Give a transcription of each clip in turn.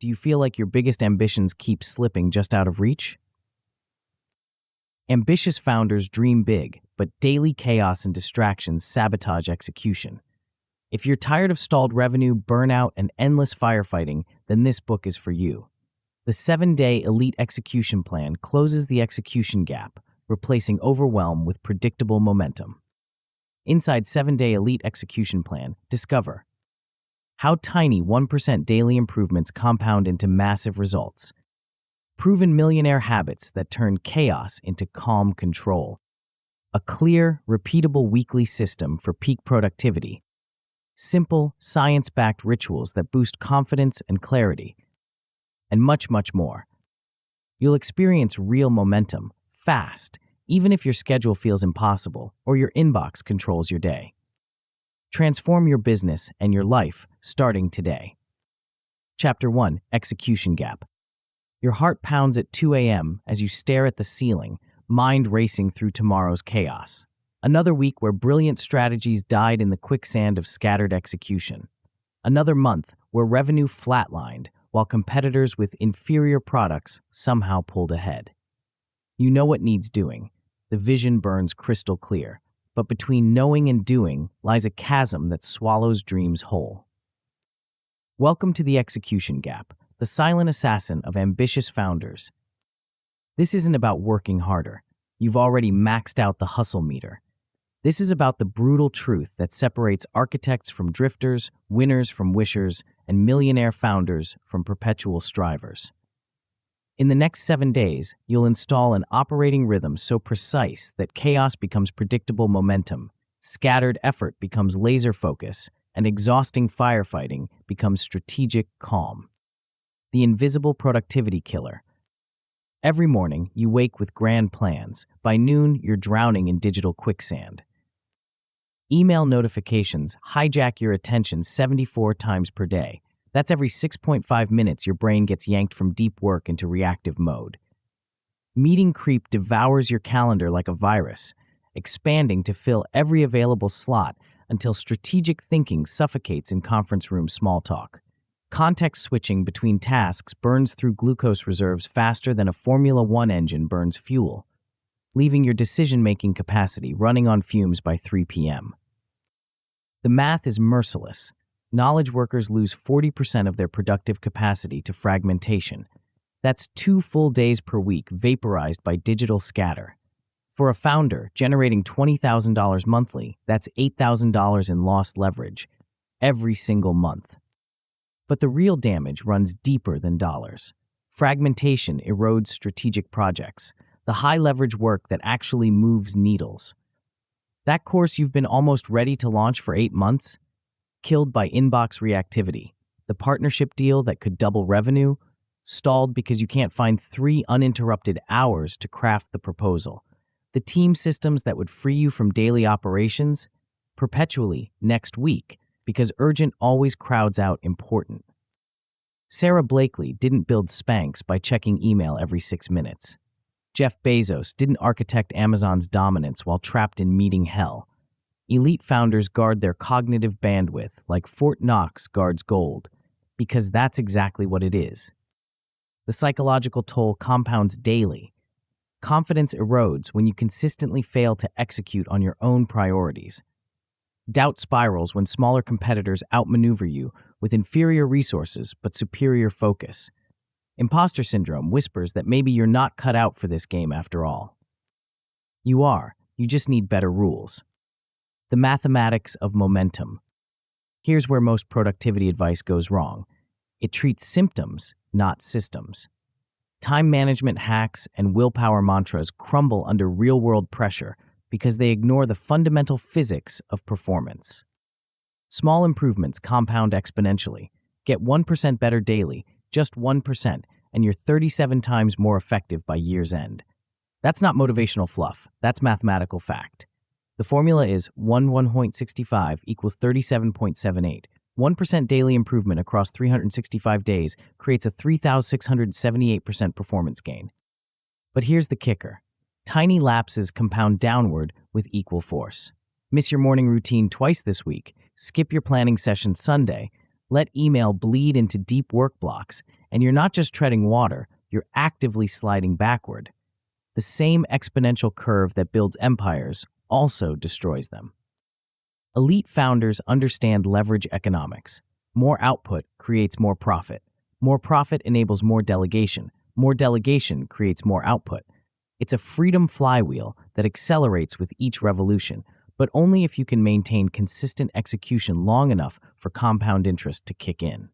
Do you feel like your biggest ambitions keep slipping just out of reach? Ambitious founders dream big, but daily chaos and distractions sabotage execution. If you're tired of stalled revenue, burnout, and endless firefighting, then this book is for you. The 7-Day Elite Execution Plan closes the execution gap, replacing overwhelm with predictable momentum. Inside 7-Day Elite Execution Plan, discover how tiny 1% daily improvements compound into massive results, proven millionaire habits that turn chaos into calm control, a clear, repeatable weekly system for peak productivity, simple, science-backed rituals that boost confidence and clarity, and much, much more. You'll experience real momentum, fast, even if your schedule feels impossible or your inbox controls your day. Transform your business and your life starting today. Chapter 1, Execution Gap. Your heart pounds at 2 a.m. as you stare at the ceiling, mind racing through tomorrow's chaos. Another week where brilliant strategies died in the quicksand of scattered execution. Another month where revenue flatlined while competitors with inferior products somehow pulled ahead. You know what needs doing. The vision burns crystal clear. But between knowing and doing lies a chasm that swallows dreams whole. Welcome to the execution gap, the silent assassin of ambitious founders. This isn't about working harder. You've already maxed out the hustle meter. This is about the brutal truth that separates architects from drifters, winners from wishers, and millionaire founders from perpetual strivers. In the next 7 days, you'll install an operating rhythm so precise that chaos becomes predictable momentum, scattered effort becomes laser focus, and exhausting firefighting becomes strategic calm. The invisible productivity killer. Every morning, you wake with grand plans. By noon, you're drowning in digital quicksand. Email notifications hijack your attention 74 times per day. That's every 6.5 minutes your brain gets yanked from deep work into reactive mode. Meeting creep devours your calendar like a virus, expanding to fill every available slot until strategic thinking suffocates in conference room small talk. Context switching between tasks burns through glucose reserves faster than a Formula One engine burns fuel, leaving your decision-making capacity running on fumes by 3 p.m. The math is merciless. Knowledge workers lose 40% of their productive capacity to fragmentation. That's 2 full days per week vaporized by digital scatter. For a founder, generating $20,000 monthly, that's $8,000 in lost leverage every single month. But the real damage runs deeper than dollars. Fragmentation erodes strategic projects, the high-leverage work that actually moves needles. That course you've been almost ready to launch for 8 months? Killed by inbox reactivity. The partnership deal that could double revenue? Stalled because you can't find 3 uninterrupted hours to craft the proposal. The team systems that would free you from daily operations? Perpetually next week, because urgent always crowds out important. Sarah Blakely didn't build Spanx by checking email every 6 minutes. Jeff Bezos didn't architect Amazon's dominance while trapped in meeting hell. Elite founders guard their cognitive bandwidth like Fort Knox guards gold, because that's exactly what it is. The psychological toll compounds daily. Confidence erodes when you consistently fail to execute on your own priorities. Doubt spirals when smaller competitors outmaneuver you with inferior resources but superior focus. Imposter syndrome whispers that maybe you're not cut out for this game after all. You are. You just need better rules. The mathematics of momentum. Here's where most productivity advice goes wrong. It treats symptoms, not systems. Time management hacks and willpower mantras crumble under real-world pressure because they ignore the fundamental physics of performance. Small improvements compound exponentially. Get 1% better daily, just 1%, and you're 37 times more effective by year's end. That's not motivational fluff. That's mathematical fact. The formula is 1.65 equals 37.78. 1% daily improvement across 365 days creates a 3,678% performance gain. But here's the kicker. Tiny lapses compound downward with equal force. Miss your morning routine twice this week, skip your planning session Sunday, let email bleed into deep work blocks, And you're not just treading water, you're actively sliding backward. The same exponential curve that builds empires also destroys them. Elite founders understand leverage economics. More output creates more profit. More profit enables more delegation. More delegation creates more output. It's a freedom flywheel that accelerates with each revolution, but only if you can maintain consistent execution long enough for compound interest to kick in.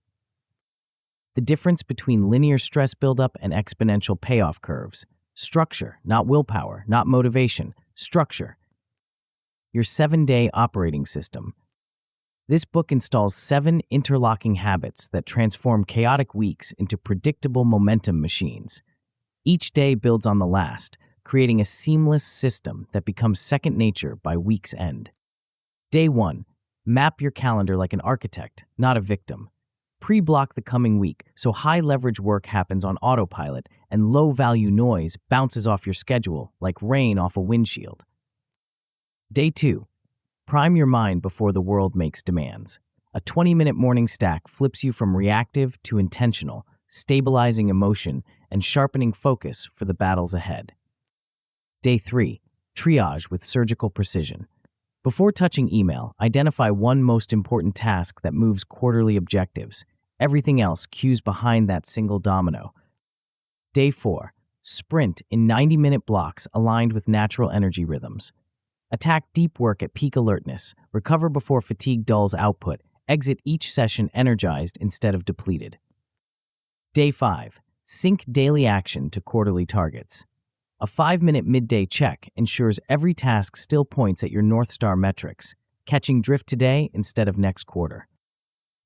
The difference between linear stress buildup and exponential payoff curves. Structure, not willpower, not motivation. Structure. Your 7-day operating system. This book installs 7 interlocking habits that transform chaotic weeks into predictable momentum machines. Each day builds on the last, creating a seamless system that becomes second nature by week's end. Day 1. Map your calendar like an architect, not a victim. Pre-block the coming week so high-leverage work happens on autopilot and low-value noise bounces off your schedule like rain off a windshield. Day 2. Prime your mind before the world makes demands. A 20-minute morning stack flips you from reactive to intentional, stabilizing emotion and sharpening focus for the battles ahead. Day 3. Triage with surgical precision. Before touching email, identify one most important task that moves quarterly objectives. Everything else cues behind that single domino. Day 4. Sprint in 90-minute blocks aligned with natural energy rhythms. Attack deep work at peak alertness, recover before fatigue dulls output, exit each session energized instead of depleted. Day 5. Sync daily action to quarterly targets. A 5-minute midday check ensures every task still points at your North Star metrics, catching drift today instead of next quarter.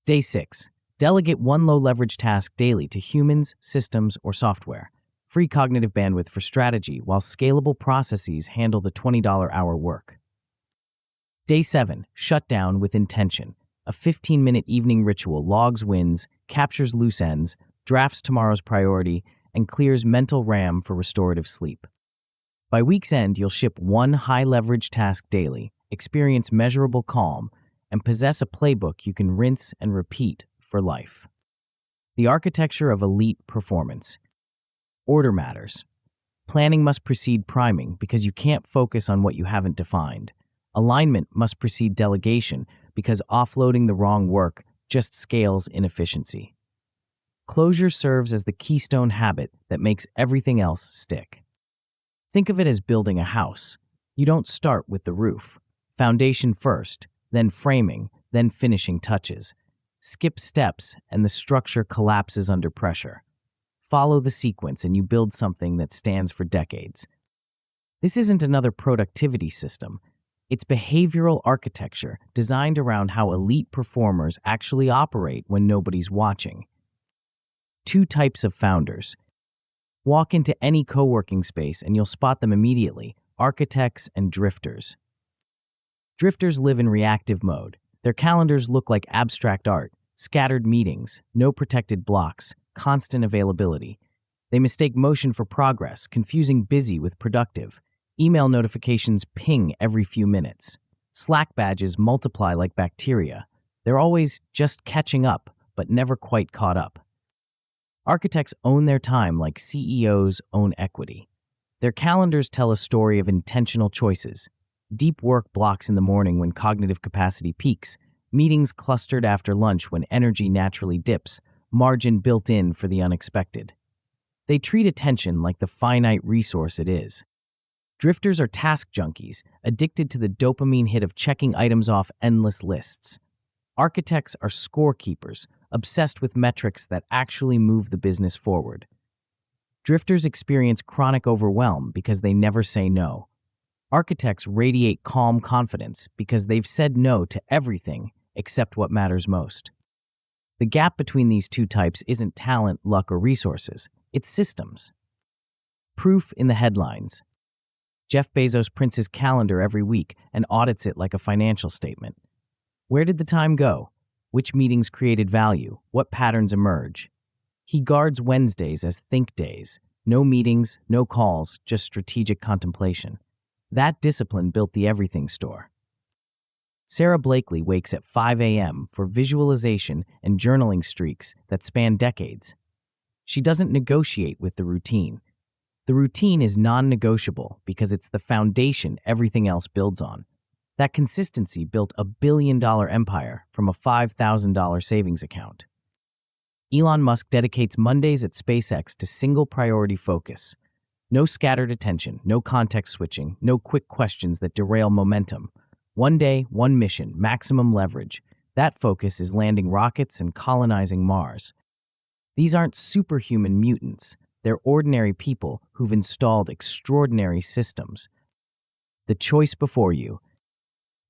Day 6. Delegate one low-leverage task daily to humans, systems, or software. Free cognitive bandwidth for strategy while scalable processes handle the $20-hour work. Day 7. Shutdown with intention. A 15-minute evening ritual logs wins, captures loose ends, drafts tomorrow's priority, and clears mental RAM for restorative sleep. By week's end, you'll ship one high-leverage task daily, experience measurable calm, and possess a playbook you can rinse and repeat for life. The architecture of elite performance. Order matters. Planning must precede priming because you can't focus on what you haven't defined. Alignment must precede delegation because offloading the wrong work just scales inefficiency. Closure serves as the keystone habit that makes everything else stick. Think of it as building a house. You don't start with the roof. Foundation first, then framing, then finishing touches. Skip steps and the structure collapses under pressure. Follow the sequence and you build something that stands for decades. This isn't another productivity system. It's behavioral architecture designed around how elite performers actually operate when nobody's watching. 2 types of founders. Walk into any co-working space and you'll spot them immediately, architects and drifters. Drifters live in reactive mode. Their calendars look like abstract art, scattered meetings, no protected blocks, constant availability. They mistake motion for progress, confusing busy with productive. Email notifications ping every few minutes. Slack badges multiply like bacteria. They're always just catching up, but never quite caught up. Architects own their time like CEOs own equity. Their calendars tell a story of intentional choices. Deep work blocks in the morning when cognitive capacity peaks, meetings clustered after lunch when energy naturally dips, margin built in for the unexpected. They treat attention like the finite resource it is. Drifters are task junkies, addicted to the dopamine hit of checking items off endless lists. Architects are scorekeepers, obsessed with metrics that actually move the business forward. Drifters experience chronic overwhelm because they never say no. Architects radiate calm confidence because they've said no to everything except what matters most. The gap between these 2 types isn't talent, luck, or resources. It's systems. Proof in the headlines. Jeff Bezos prints his calendar every week and audits it like a financial statement. Where did the time go? Which meetings created value? What patterns emerge? He guards Wednesdays as think days. No meetings, no calls, just strategic contemplation. That discipline built the everything store. Sarah Blakely wakes at 5 a.m. for visualization and journaling streaks that span decades. She doesn't negotiate with the routine. The routine is non-negotiable because it's the foundation everything else builds on. That consistency built a billion-dollar empire from a $5,000 savings account. Elon Musk dedicates Mondays at SpaceX to single priority focus. No scattered attention, no context switching, no quick questions that derail momentum. One day, one mission, maximum leverage. That focus is landing rockets and colonizing Mars. These aren't superhuman mutants. They're ordinary people who've installed extraordinary systems. The choice before you.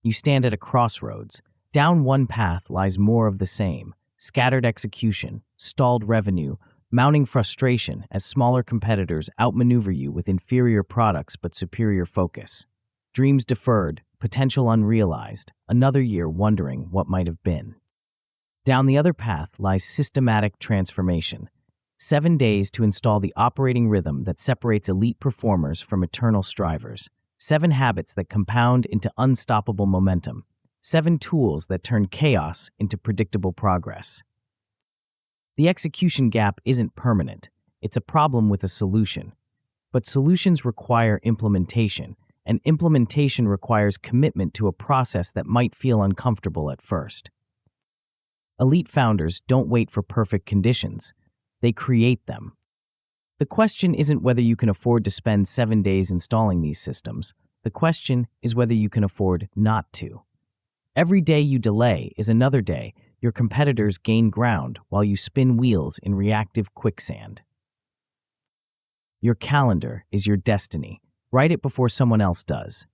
You stand at a crossroads. Down one path lies more of the same. Scattered execution, stalled revenue, mounting frustration as smaller competitors outmaneuver you with inferior products but superior focus. Dreams deferred, potential unrealized, another year wondering what might have been. Down the other path lies systematic transformation. 7 days to install the operating rhythm that separates elite performers from eternal strivers. 7 habits that compound into unstoppable momentum. 7 tools that turn chaos into predictable progress. The execution gap isn't permanent. It's a problem with a solution. But solutions require implementation, and implementation requires commitment to a process that might feel uncomfortable at first. Elite founders don't wait for perfect conditions. They create them. The question isn't whether you can afford to spend 7 days installing these systems. The question is whether you can afford not to. Every day you delay is another day your competitors gain ground while you spin wheels in reactive quicksand. Your calendar is your destiny. Write it before someone else does.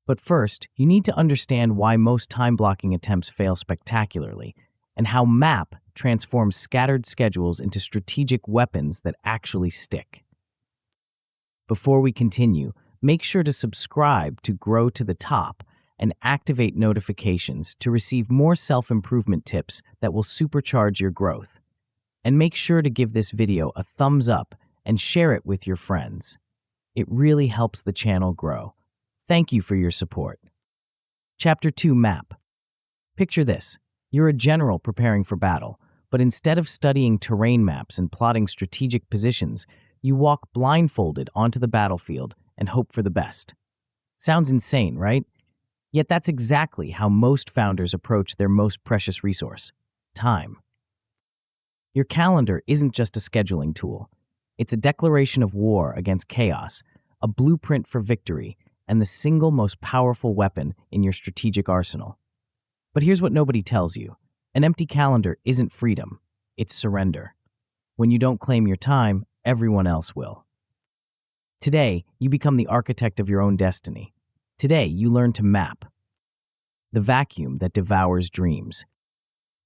But first, you need to understand why most time-blocking attempts fail spectacularly, and how MAP transforms scattered schedules into strategic weapons that actually stick. Before we continue, make sure to subscribe to Grow to the Top and activate notifications to receive more self-improvement tips that will supercharge your growth. And make sure to give this video a thumbs up and share it with your friends. It really helps the channel grow. Thank you for your support. Chapter 2 Map. Picture this. You're a general preparing for battle, but instead of studying terrain maps and plotting strategic positions, you walk blindfolded onto the battlefield and hope for the best. Sounds insane, right? Yet that's exactly how most founders approach their most precious resource, time. Your calendar isn't just a scheduling tool. It's a declaration of war against chaos, a blueprint for victory, and the single most powerful weapon in your strategic arsenal. But here's what nobody tells you. An empty calendar isn't freedom, it's surrender. When you don't claim your time, everyone else will. Today, you become the architect of your own destiny. Today, you learn to map. The vacuum that devours dreams.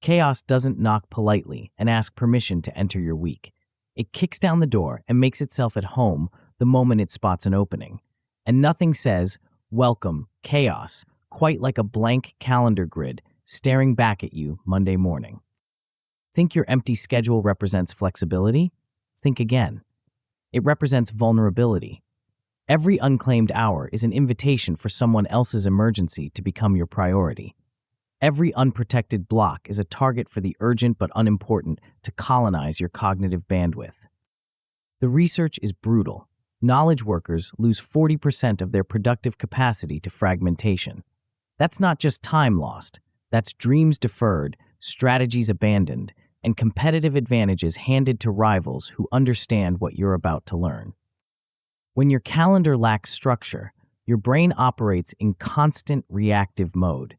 Chaos doesn't knock politely and ask permission to enter your week. It kicks down the door and makes itself at home the moment it spots an opening. And nothing says, "Welcome, chaos," quite like a blank calendar grid staring back at you Monday morning. Think your empty schedule represents flexibility? Think again. It represents vulnerability. Every unclaimed hour is an invitation for someone else's emergency to become your priority. Every unprotected block is a target for the urgent but unimportant to colonize your cognitive bandwidth. The research is brutal. Knowledge workers lose 40% of their productive capacity to fragmentation. That's not just time lost. That's dreams deferred, strategies abandoned, and competitive advantages handed to rivals who understand what you're about to learn. When your calendar lacks structure, your brain operates in constant reactive mode.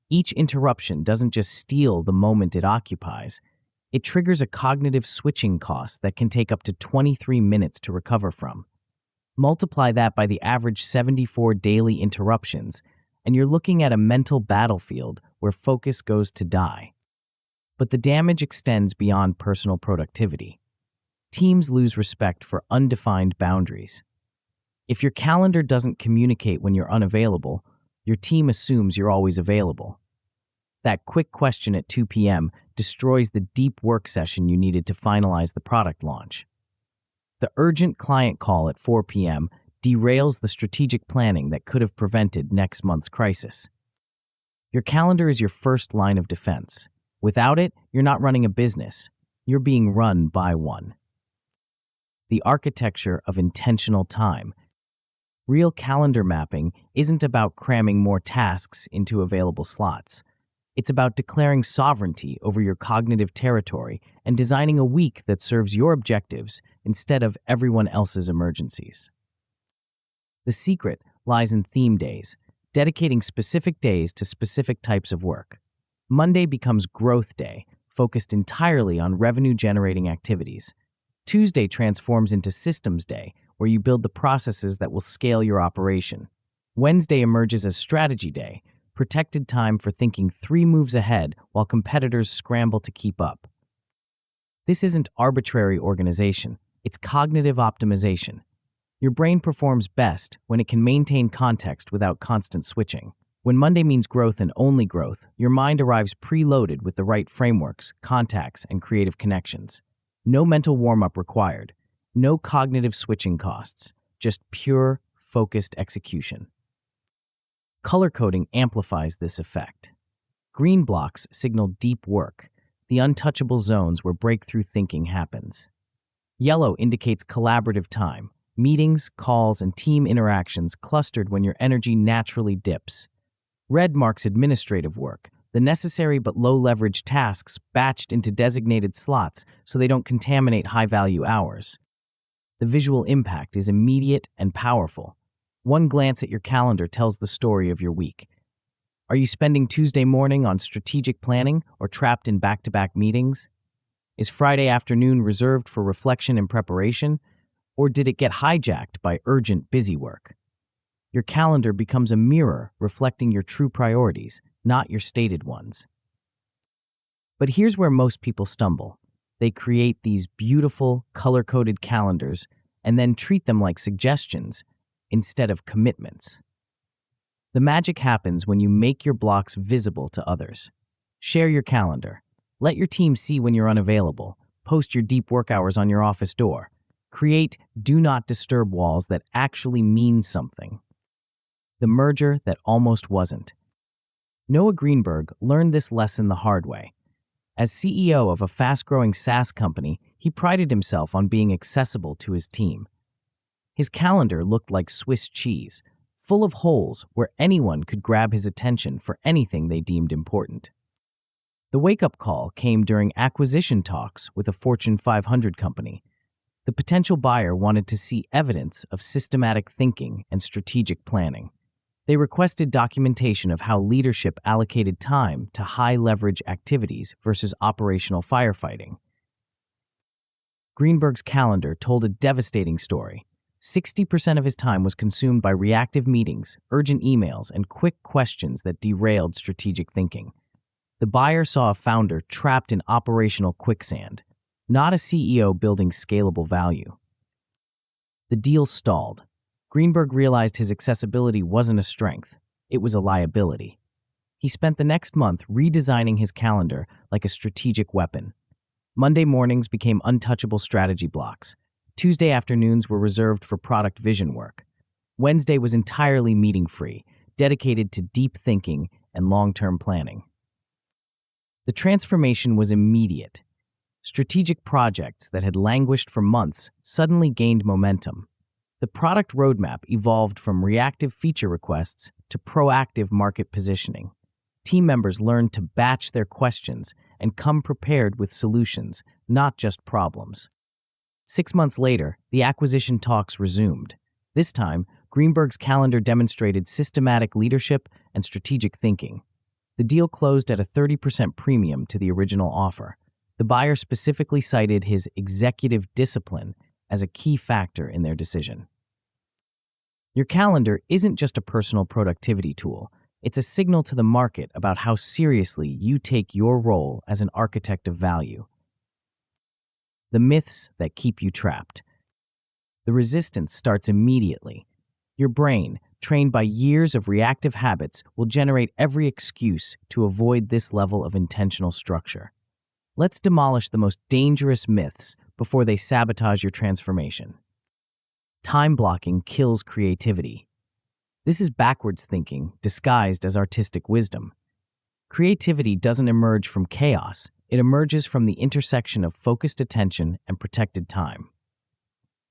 Each interruption doesn't just steal the moment it occupies, it triggers a cognitive switching cost that can take up to 23 minutes to recover from. Multiply that by the average 74 daily interruptions, and you're looking at a mental battlefield where focus goes to die. But the damage extends beyond personal productivity. Teams lose respect for undefined boundaries. If your calendar doesn't communicate when you're unavailable, your team assumes you're always available. That quick question at 2 p.m. destroys the deep work session you needed to finalize the product launch. The urgent client call at 4 p.m. derails the strategic planning that could have prevented next month's crisis. Your calendar is your first line of defense. Without it, you're not running a business. You're being run by one. The architecture of intentional time. Real calendar mapping isn't about cramming more tasks into available slots. It's about declaring sovereignty over your cognitive territory and designing a week that serves your objectives instead of everyone else's emergencies. The secret lies in theme days, dedicating specific days to specific types of work. Monday becomes growth day, focused entirely on revenue-generating activities. Tuesday transforms into systems day, where you build the processes that will scale your operation. Wednesday emerges as strategy day, protected time for thinking 3 moves ahead while competitors scramble to keep up. This isn't arbitrary organization, it's cognitive optimization. Your brain performs best when it can maintain context without constant switching. When Monday means growth and only growth, your mind arrives preloaded with the right frameworks, contacts, and creative connections. No mental warm-up required. No cognitive switching costs. Just pure, focused execution. Color coding amplifies this effect. Green blocks signal deep work, the untouchable zones where breakthrough thinking happens. Yellow indicates collaborative time, meetings, calls, and team interactions clustered when your energy naturally dips. Red marks administrative work, the necessary but low-leverage tasks batched into designated slots so they don't contaminate high-value hours. The visual impact is immediate and powerful. One glance at your calendar tells the story of your week. Are you spending Tuesday morning on strategic planning or trapped in back-to-back meetings? Is Friday afternoon reserved for reflection and preparation, or did it get hijacked by urgent busy work? Your calendar becomes a mirror reflecting your true priorities, not your stated ones. But here's where most people stumble. They create these beautiful, color-coded calendars and then treat them like suggestions instead of commitments. The magic happens when you make your blocks visible to others. Share your calendar. Let your team see when you're unavailable. Post your deep work hours on your office door. Create do not disturb walls that actually mean something. The merger that almost wasn't. Noah Greenberg learned this lesson the hard way. As CEO of a fast-growing SaaS company, he prided himself on being accessible to his team. His calendar looked like Swiss cheese, full of holes where anyone could grab his attention for anything they deemed important. The wake-up call came during acquisition talks with a Fortune 500 company. The potential buyer wanted to see evidence of systematic thinking and strategic planning. They requested documentation of how leadership allocated time to high-leverage activities versus operational firefighting. Greenberg's calendar told a devastating story. 60% of his time was consumed by reactive meetings, urgent emails, and quick questions that derailed strategic thinking. The buyer saw a founder trapped in operational quicksand, not a CEO building scalable value. The deal stalled. Greenberg realized his accessibility wasn't a strength, it was a liability. He spent the next month redesigning his calendar like a strategic weapon. Monday mornings became untouchable strategy blocks. Tuesday afternoons were reserved for product vision work. Wednesday was entirely meeting-free, dedicated to deep thinking and long-term planning. The transformation was immediate. Strategic projects that had languished for months suddenly gained momentum. The product roadmap evolved from reactive feature requests to proactive market positioning. Team members learned to batch their questions and come prepared with solutions, not just problems. 6 months later, the acquisition talks resumed. This time, Greenberg's calendar demonstrated systematic leadership and strategic thinking. The deal closed at a 30% premium to the original offer. The buyer specifically cited his executive discipline as a key factor in their decision. Your calendar isn't just a personal productivity tool. It's a signal to the market about how seriously you take your role as an architect of value. The myths that keep you trapped. The resistance starts immediately. Your brain, trained by years of reactive habits, will generate every excuse to avoid this level of intentional structure. Let's demolish the most dangerous myths before they sabotage your transformation. Time blocking kills creativity. This is backwards thinking disguised as artistic wisdom. Creativity doesn't emerge from chaos, It emerges from the intersection of focused attention and protected time.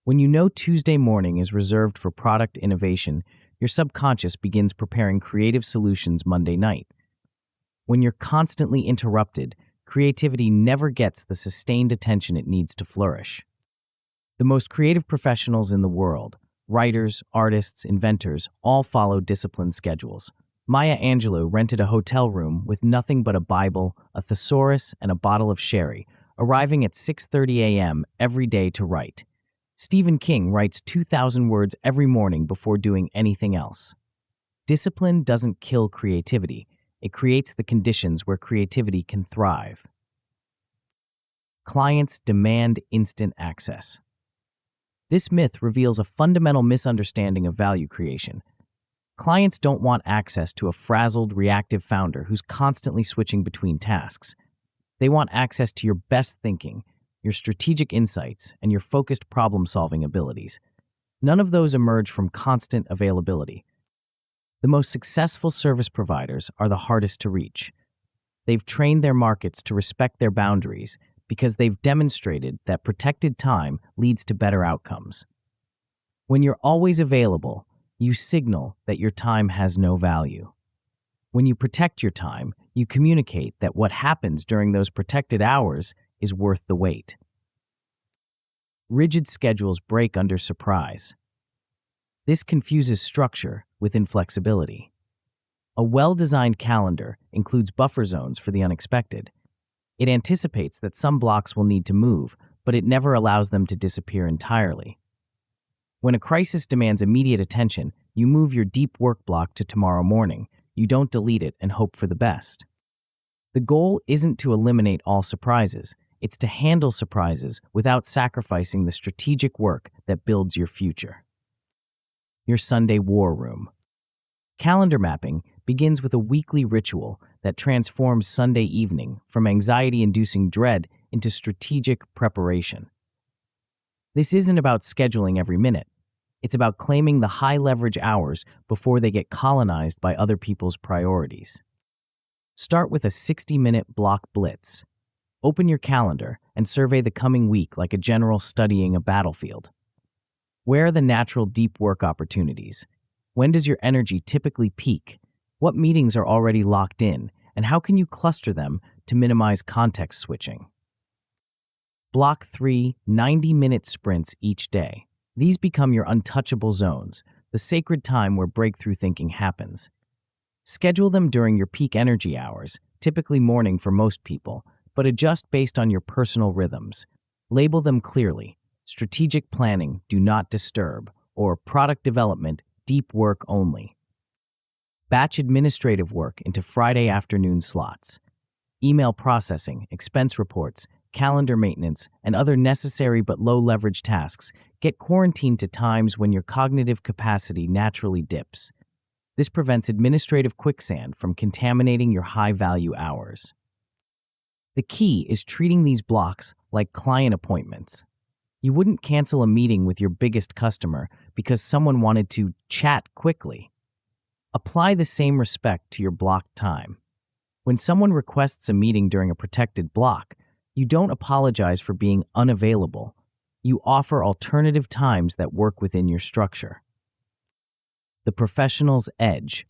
When you know Tuesday morning is reserved for product innovation, your subconscious begins preparing creative solutions Monday night. When you're constantly interrupted, creativity never gets the sustained attention it needs to flourish. The most creative professionals in the world, writers, artists, inventors, all follow disciplined schedules. Maya Angelou rented a hotel room with nothing but a Bible, a thesaurus, and a bottle of sherry, arriving at 6:30 a.m. every day to write. Stephen King writes 2,000 words every morning before doing anything else. Discipline doesn't kill creativity. It creates the conditions where creativity can thrive. Clients demand instant access. This myth reveals a fundamental misunderstanding of value creation. Clients don't want access to a frazzled, reactive founder who's constantly switching between tasks. They want access to your best thinking, your strategic insights, and your focused problem-solving abilities. None of those emerge from constant availability. The most successful service providers are the hardest to reach. They've trained their markets to respect their boundaries because they've demonstrated that protected time leads to better outcomes. When you're always available, you signal that your time has no value. When you protect your time, you communicate that what happens during those protected hours is worth the wait. Rigid schedules break under surprise. This confuses structure with inflexibility. A well-designed calendar includes buffer zones for the unexpected. It anticipates that some blocks will need to move, but it never allows them to disappear entirely. When a crisis demands immediate attention, you move your deep work block to tomorrow morning. You don't delete it and hope for the best. The goal isn't to eliminate all surprises. It's to handle surprises without sacrificing the strategic work that builds your future. Your Sunday war room. Calendar mapping begins with a weekly ritual that transforms Sunday evening from anxiety-inducing dread into strategic preparation. This isn't about scheduling every minute. It's about claiming the high-leverage hours before they get colonized by other people's priorities. Start with a 60-minute block blitz. Open your calendar and survey the coming week like a general studying a battlefield. Where are the natural deep work opportunities? When does your energy typically peak? What meetings are already locked in? And how can you cluster them to minimize context switching? Block 3 90-minute sprints each day. These become your untouchable zones, the sacred time where breakthrough thinking happens. Schedule them during your peak energy hours, typically morning for most people, but adjust based on your personal rhythms. Label them clearly: strategic planning, do not disturb, or product development, deep work only. Batch administrative work into Friday afternoon slots. Email processing, expense reports, calendar maintenance, and other necessary but low-leverage tasks get quarantined to times when your cognitive capacity naturally dips. This prevents administrative quicksand from contaminating your high-value hours. The key is treating these blocks like client appointments. You wouldn't cancel a meeting with your biggest customer because someone wanted to chat quickly. Apply the same respect to your blocked time. When someone requests a meeting during a protected block, you don't apologize for being unavailable. You offer alternative times that work within your structure. The professional's edge.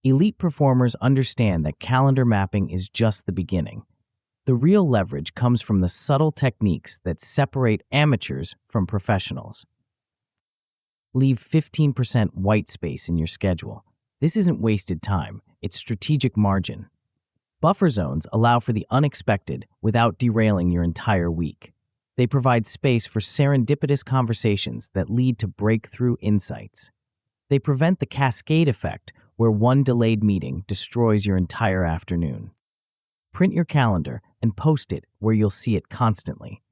Elite performers understand that calendar mapping is just the beginning. The real leverage comes from the subtle techniques that separate amateurs from professionals. Leave 15% white space in your schedule. This isn't wasted time, it's strategic margin. Buffer zones allow for the unexpected without derailing your entire week. They provide space for serendipitous conversations that lead to breakthrough insights. They prevent the cascade effect where one delayed meeting destroys your entire afternoon. Print your calendar and post it where you'll see it constantly.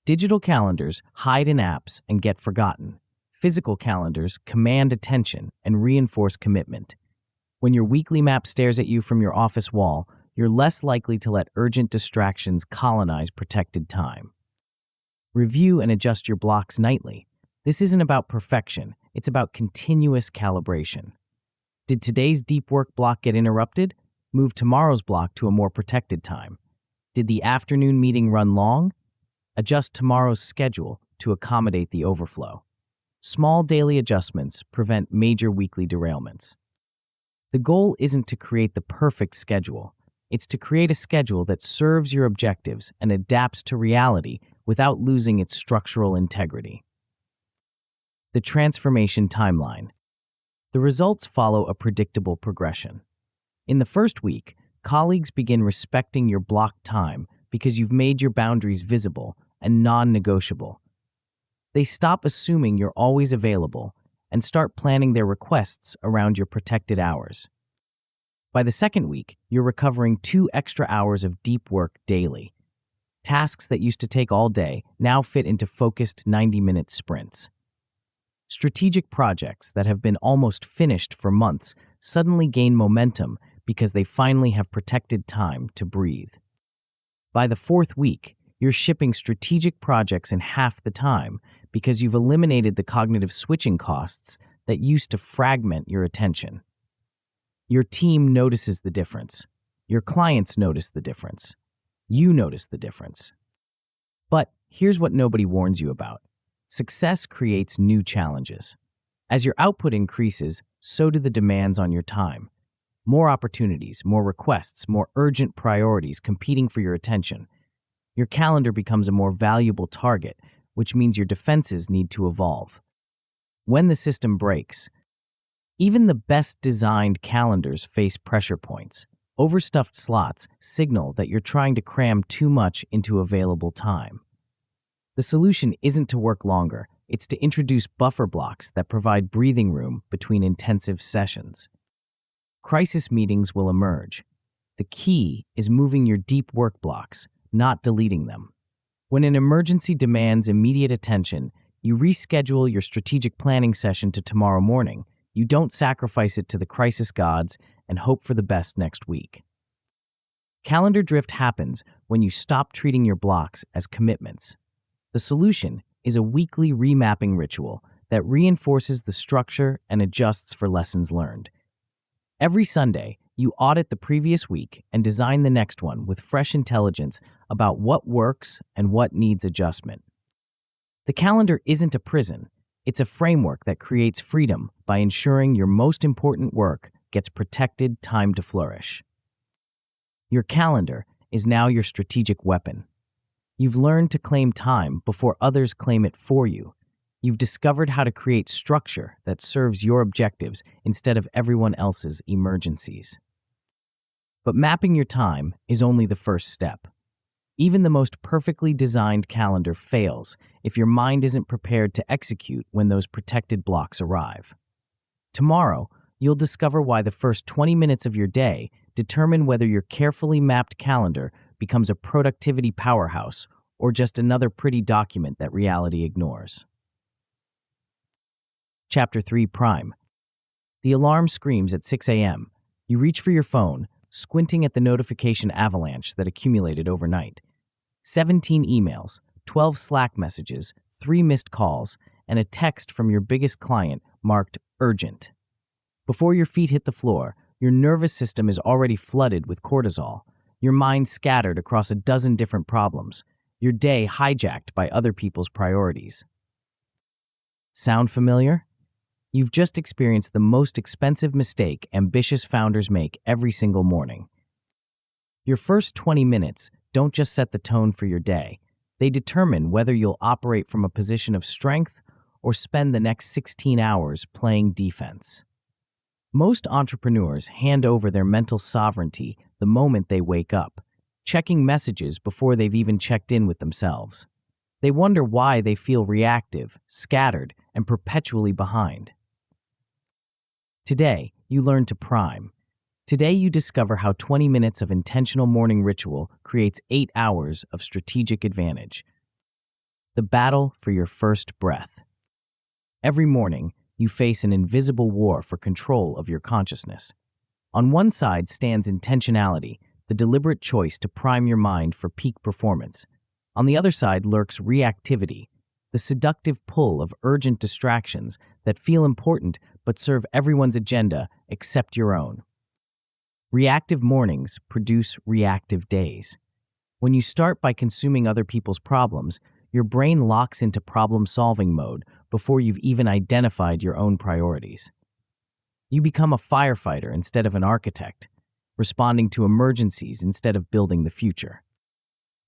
Digital calendars hide in apps and get forgotten. Physical calendars command attention and reinforce commitment. When your weekly map stares at you from your office wall, you're less likely to let urgent distractions colonize protected time. Review and adjust your blocks nightly. This isn't about perfection, it's about continuous calibration. Did today's deep work block get interrupted? Move tomorrow's block to a more protected time. Did the afternoon meeting run long? Adjust tomorrow's schedule to accommodate the overflow. Small daily adjustments prevent major weekly derailments. The goal isn't to create the perfect schedule. It's to create a schedule that serves your objectives and adapts to reality without losing its structural integrity. The transformation timeline. The results follow a predictable progression. In the first week, colleagues begin respecting your blocked time because you've made your boundaries visible and non-negotiable. They stop assuming you're always available and start planning their requests around your protected hours. By the second week, you're recovering 2 extra hours of deep work daily. Tasks that used to take all day now fit into focused 90-minute sprints. Strategic projects that have been almost finished for months suddenly gain momentum because they finally have protected time to breathe. By the fourth week, you're shipping strategic projects in half the time because you've eliminated the cognitive switching costs that used to fragment your attention. Your team notices the difference. Your clients notice the difference. You notice the difference. But here's what nobody warns you about. Success creates new challenges. As your output increases, so do the demands on your time. More opportunities, more requests, more urgent priorities competing for your attention. Your calendar becomes a more valuable target, which means your defenses need to evolve. When the system breaks, even the best designed calendars face pressure points. Overstuffed slots signal that you're trying to cram too much into available time. The solution isn't to work longer, it's to introduce buffer blocks that provide breathing room between intensive sessions. Crisis meetings will emerge. The key is moving your deep work blocks, not deleting them. When an emergency demands immediate attention, you reschedule your strategic planning session to tomorrow morning. You don't sacrifice it to the crisis gods and hope for the best next week. Calendar drift happens when you stop treating your blocks as commitments. The solution is a weekly remapping ritual that reinforces the structure and adjusts for lessons learned. Every Sunday, you audit the previous week and design the next one with fresh intelligence about what works and what needs adjustment. The calendar isn't a prison. It's a framework that creates freedom by ensuring your most important work gets protected time to flourish. Your calendar is now your strategic weapon. You've learned to claim time before others claim it for you. You've discovered how to create structure that serves your objectives instead of everyone else's emergencies. But mapping your time is only the first step. Even the most perfectly designed calendar fails if your mind isn't prepared to execute when those protected blocks arrive. Tomorrow, you'll discover why the first 20 minutes of your day determine whether your carefully mapped calendar becomes a productivity powerhouse or just another pretty document that reality ignores. Chapter 3 Prime. The alarm screams at 6 a.m. You reach for your phone, squinting at the notification avalanche that accumulated overnight. 17 emails, 12 Slack messages, 3 missed calls, and a text from your biggest client marked urgent. Before your feet hit the floor, your nervous system is already flooded with cortisol, your mind scattered across a dozen different problems, your day hijacked by other people's priorities. Sound familiar? You've just experienced the most expensive mistake ambitious founders make every single morning. Your first 20 minutes don't just set the tone for your day. They determine whether you'll operate from a position of strength or spend the next 16 hours playing defense. Most entrepreneurs hand over their mental sovereignty the moment they wake up, checking messages before they've even checked in with themselves. They wonder why they feel reactive, scattered, and perpetually behind. Today, you learn to prime. Today, you discover how 20 minutes of intentional morning ritual creates 8 hours of strategic advantage. The battle for your first breath. Every morning, you face an invisible war for control of your consciousness. On one side stands intentionality, the deliberate choice to prime your mind for peak performance. On the other side lurks reactivity, the seductive pull of urgent distractions that feel important but serve everyone's agenda except your own. Reactive mornings produce reactive days. When you start by consuming other people's problems, your brain locks into problem-solving mode before you've even identified your own priorities. You become a firefighter instead of an architect, responding to emergencies instead of building the future.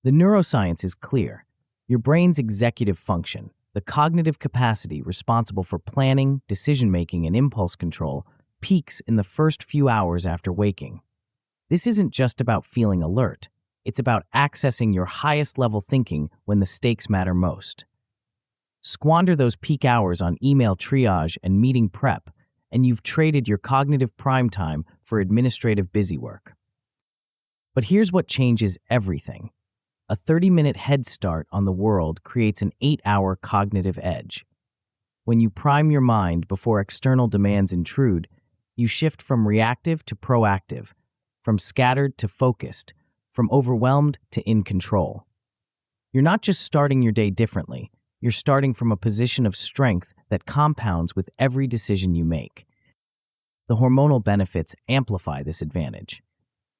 The neuroscience is clear. Your brain's executive function, the cognitive capacity responsible for planning, decision-making, and impulse control, peaks in the first few hours after waking. This isn't just about feeling alert. It's about accessing your highest-level thinking when the stakes matter most. Squander those peak hours on email triage and meeting prep, and you've traded your cognitive prime time for administrative busywork. But here's what changes everything. A 30-minute head start on the world creates an 8-hour cognitive edge. When you prime your mind before external demands intrude, you shift from reactive to proactive, from scattered to focused, from overwhelmed to in control. You're not just starting your day differently, you're starting from a position of strength that compounds with every decision you make. The hormonal benefits amplify this advantage.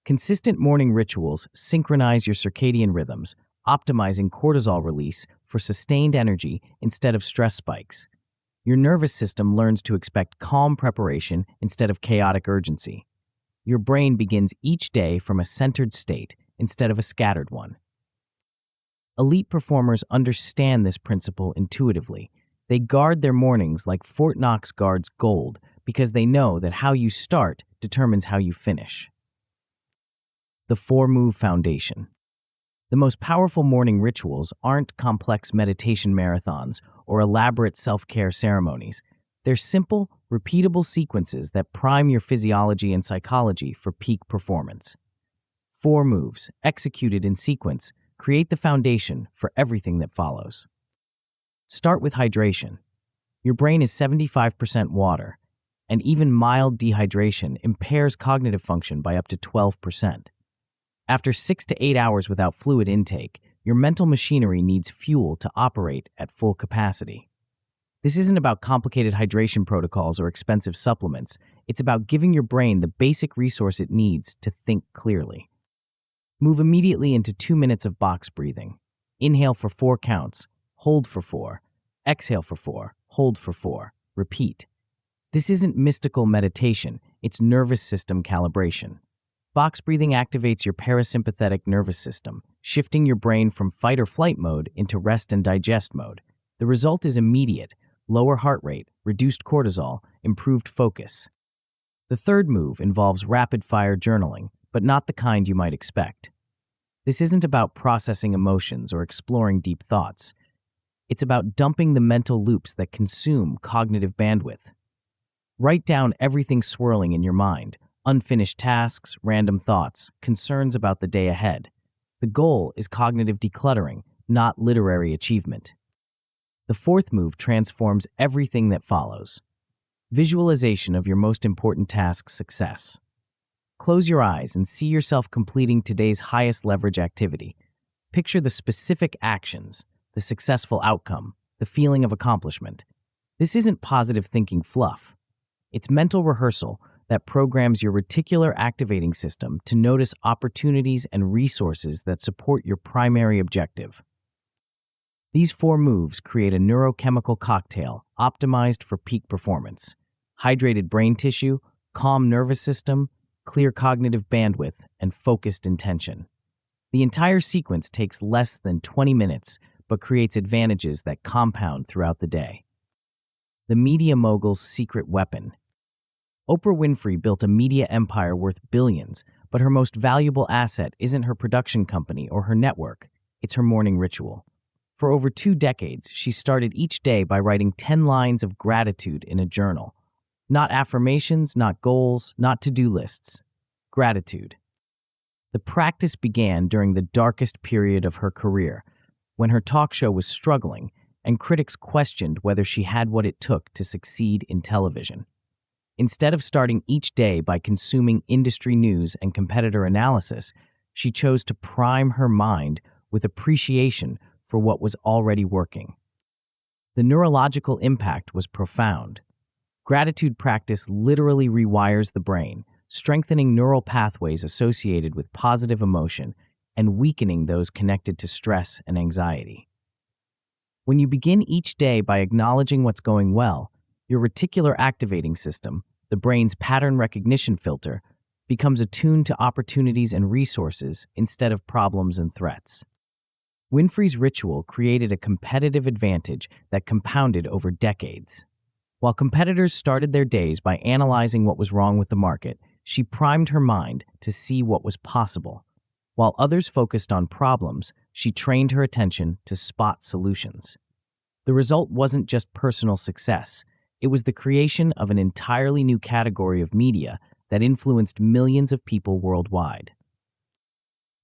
Consistent morning rituals synchronize your circadian rhythms, optimizing cortisol release for sustained energy instead of stress spikes. Your nervous system learns to expect calm preparation instead of chaotic urgency. Your brain begins each day from a centered state instead of a scattered one. Elite performers understand this principle intuitively. They guard their mornings like Fort Knox guards gold because they know that how you start determines how you finish. The 4-move foundation. The most powerful morning rituals aren't complex meditation marathons or elaborate self-care ceremonies. They're simple, repeatable sequences that prime your physiology and psychology for peak performance. 4 moves, executed in sequence, create the foundation for everything that follows. Start with hydration. Your brain is 75% water, and even mild dehydration impairs cognitive function by up to 12%. After 6 to 8 hours without fluid intake, your mental machinery needs fuel to operate at full capacity. This isn't about complicated hydration protocols or expensive supplements. It's about giving your brain the basic resource it needs to think clearly. Move immediately into 2 minutes of box breathing. Inhale for 4 counts, hold for 4, exhale for 4, hold for 4, repeat. This isn't mystical meditation, it's nervous system calibration. Box breathing activates your parasympathetic nervous system, shifting your brain from fight or flight mode into rest and digest mode. The result is immediate: lower heart rate, reduced cortisol, improved focus. The 3rd move involves rapid-fire journaling, but not the kind you might expect. This isn't about processing emotions or exploring deep thoughts. It's about dumping the mental loops that consume cognitive bandwidth. Write down everything swirling in your mind: unfinished tasks, random thoughts, concerns about the day ahead. The goal is cognitive decluttering, not literary achievement. The 4th move transforms everything that follows. Visualization of your most important task's success. Close your eyes and see yourself completing today's highest leverage activity. Picture the specific actions, the successful outcome, the feeling of accomplishment. This isn't positive thinking fluff. It's mental rehearsal that programs your reticular activating system to notice opportunities and resources that support your primary objective. These 4 moves create a neurochemical cocktail optimized for peak performance: hydrated brain tissue, calm nervous system, clear cognitive bandwidth, and focused intention. The entire sequence takes less than 20 minutes, but creates advantages that compound throughout the day. The media mogul's secret weapon. Oprah Winfrey built a media empire worth billions, but her most valuable asset isn't her production company or her network, it's her morning ritual. For over 2 decades, she started each day by writing 10 lines of gratitude in a journal. Not affirmations, not goals, not to-do lists. Gratitude. The practice began during the darkest period of her career, when her talk show was struggling and critics questioned whether she had what it took to succeed in television. Instead of starting each day by consuming industry news and competitor analysis, she chose to prime her mind with appreciation for what was already working. The neurological impact was profound. Gratitude practice literally rewires the brain, strengthening neural pathways associated with positive emotion and weakening those connected to stress and anxiety. When you begin each day by acknowledging what's going well, your reticular activating system, the brain's pattern recognition filter, becomes attuned to opportunities and resources instead of problems and threats. Winfrey's ritual created a competitive advantage that compounded over decades. While competitors started their days by analyzing what was wrong with the market, she primed her mind to see what was possible. While others focused on problems, she trained her attention to spot solutions. The result wasn't just personal success. It was the creation of an entirely new category of media that influenced millions of people worldwide.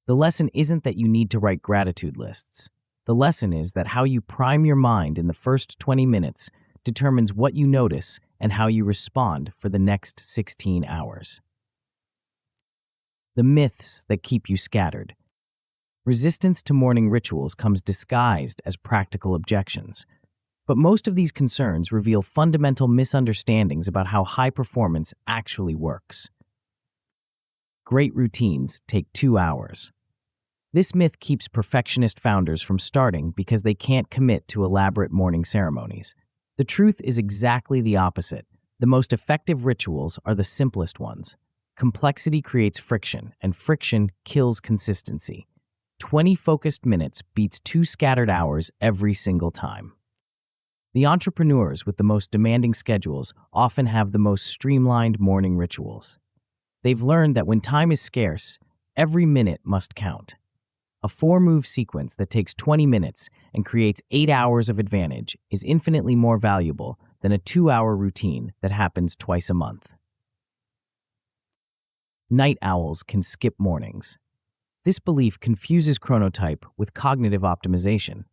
The lesson isn't that you need to write gratitude lists. The lesson is that how you prime your mind in the first 20 minutes determines what you notice and how you respond for the next 16 hours. The myths that keep you scattered. Resistance to morning rituals comes disguised as practical objections. But most of these concerns reveal fundamental misunderstandings about how high performance actually works. Great routines take 2 hours. This myth keeps perfectionist founders from starting because they can't commit to elaborate morning ceremonies. The truth is exactly the opposite. The most effective rituals are the simplest ones. Complexity creates friction, and friction kills consistency. 20 focused minutes beats 2 scattered hours every single time. The entrepreneurs with the most demanding schedules often have the most streamlined morning rituals. They've learned that when time is scarce, every minute must count. A 4-move sequence that takes 20 minutes and creates 8 hours of advantage is infinitely more valuable than a 2-hour routine that happens twice a month. Night owls can skip mornings. This belief confuses chronotype with cognitive optimization.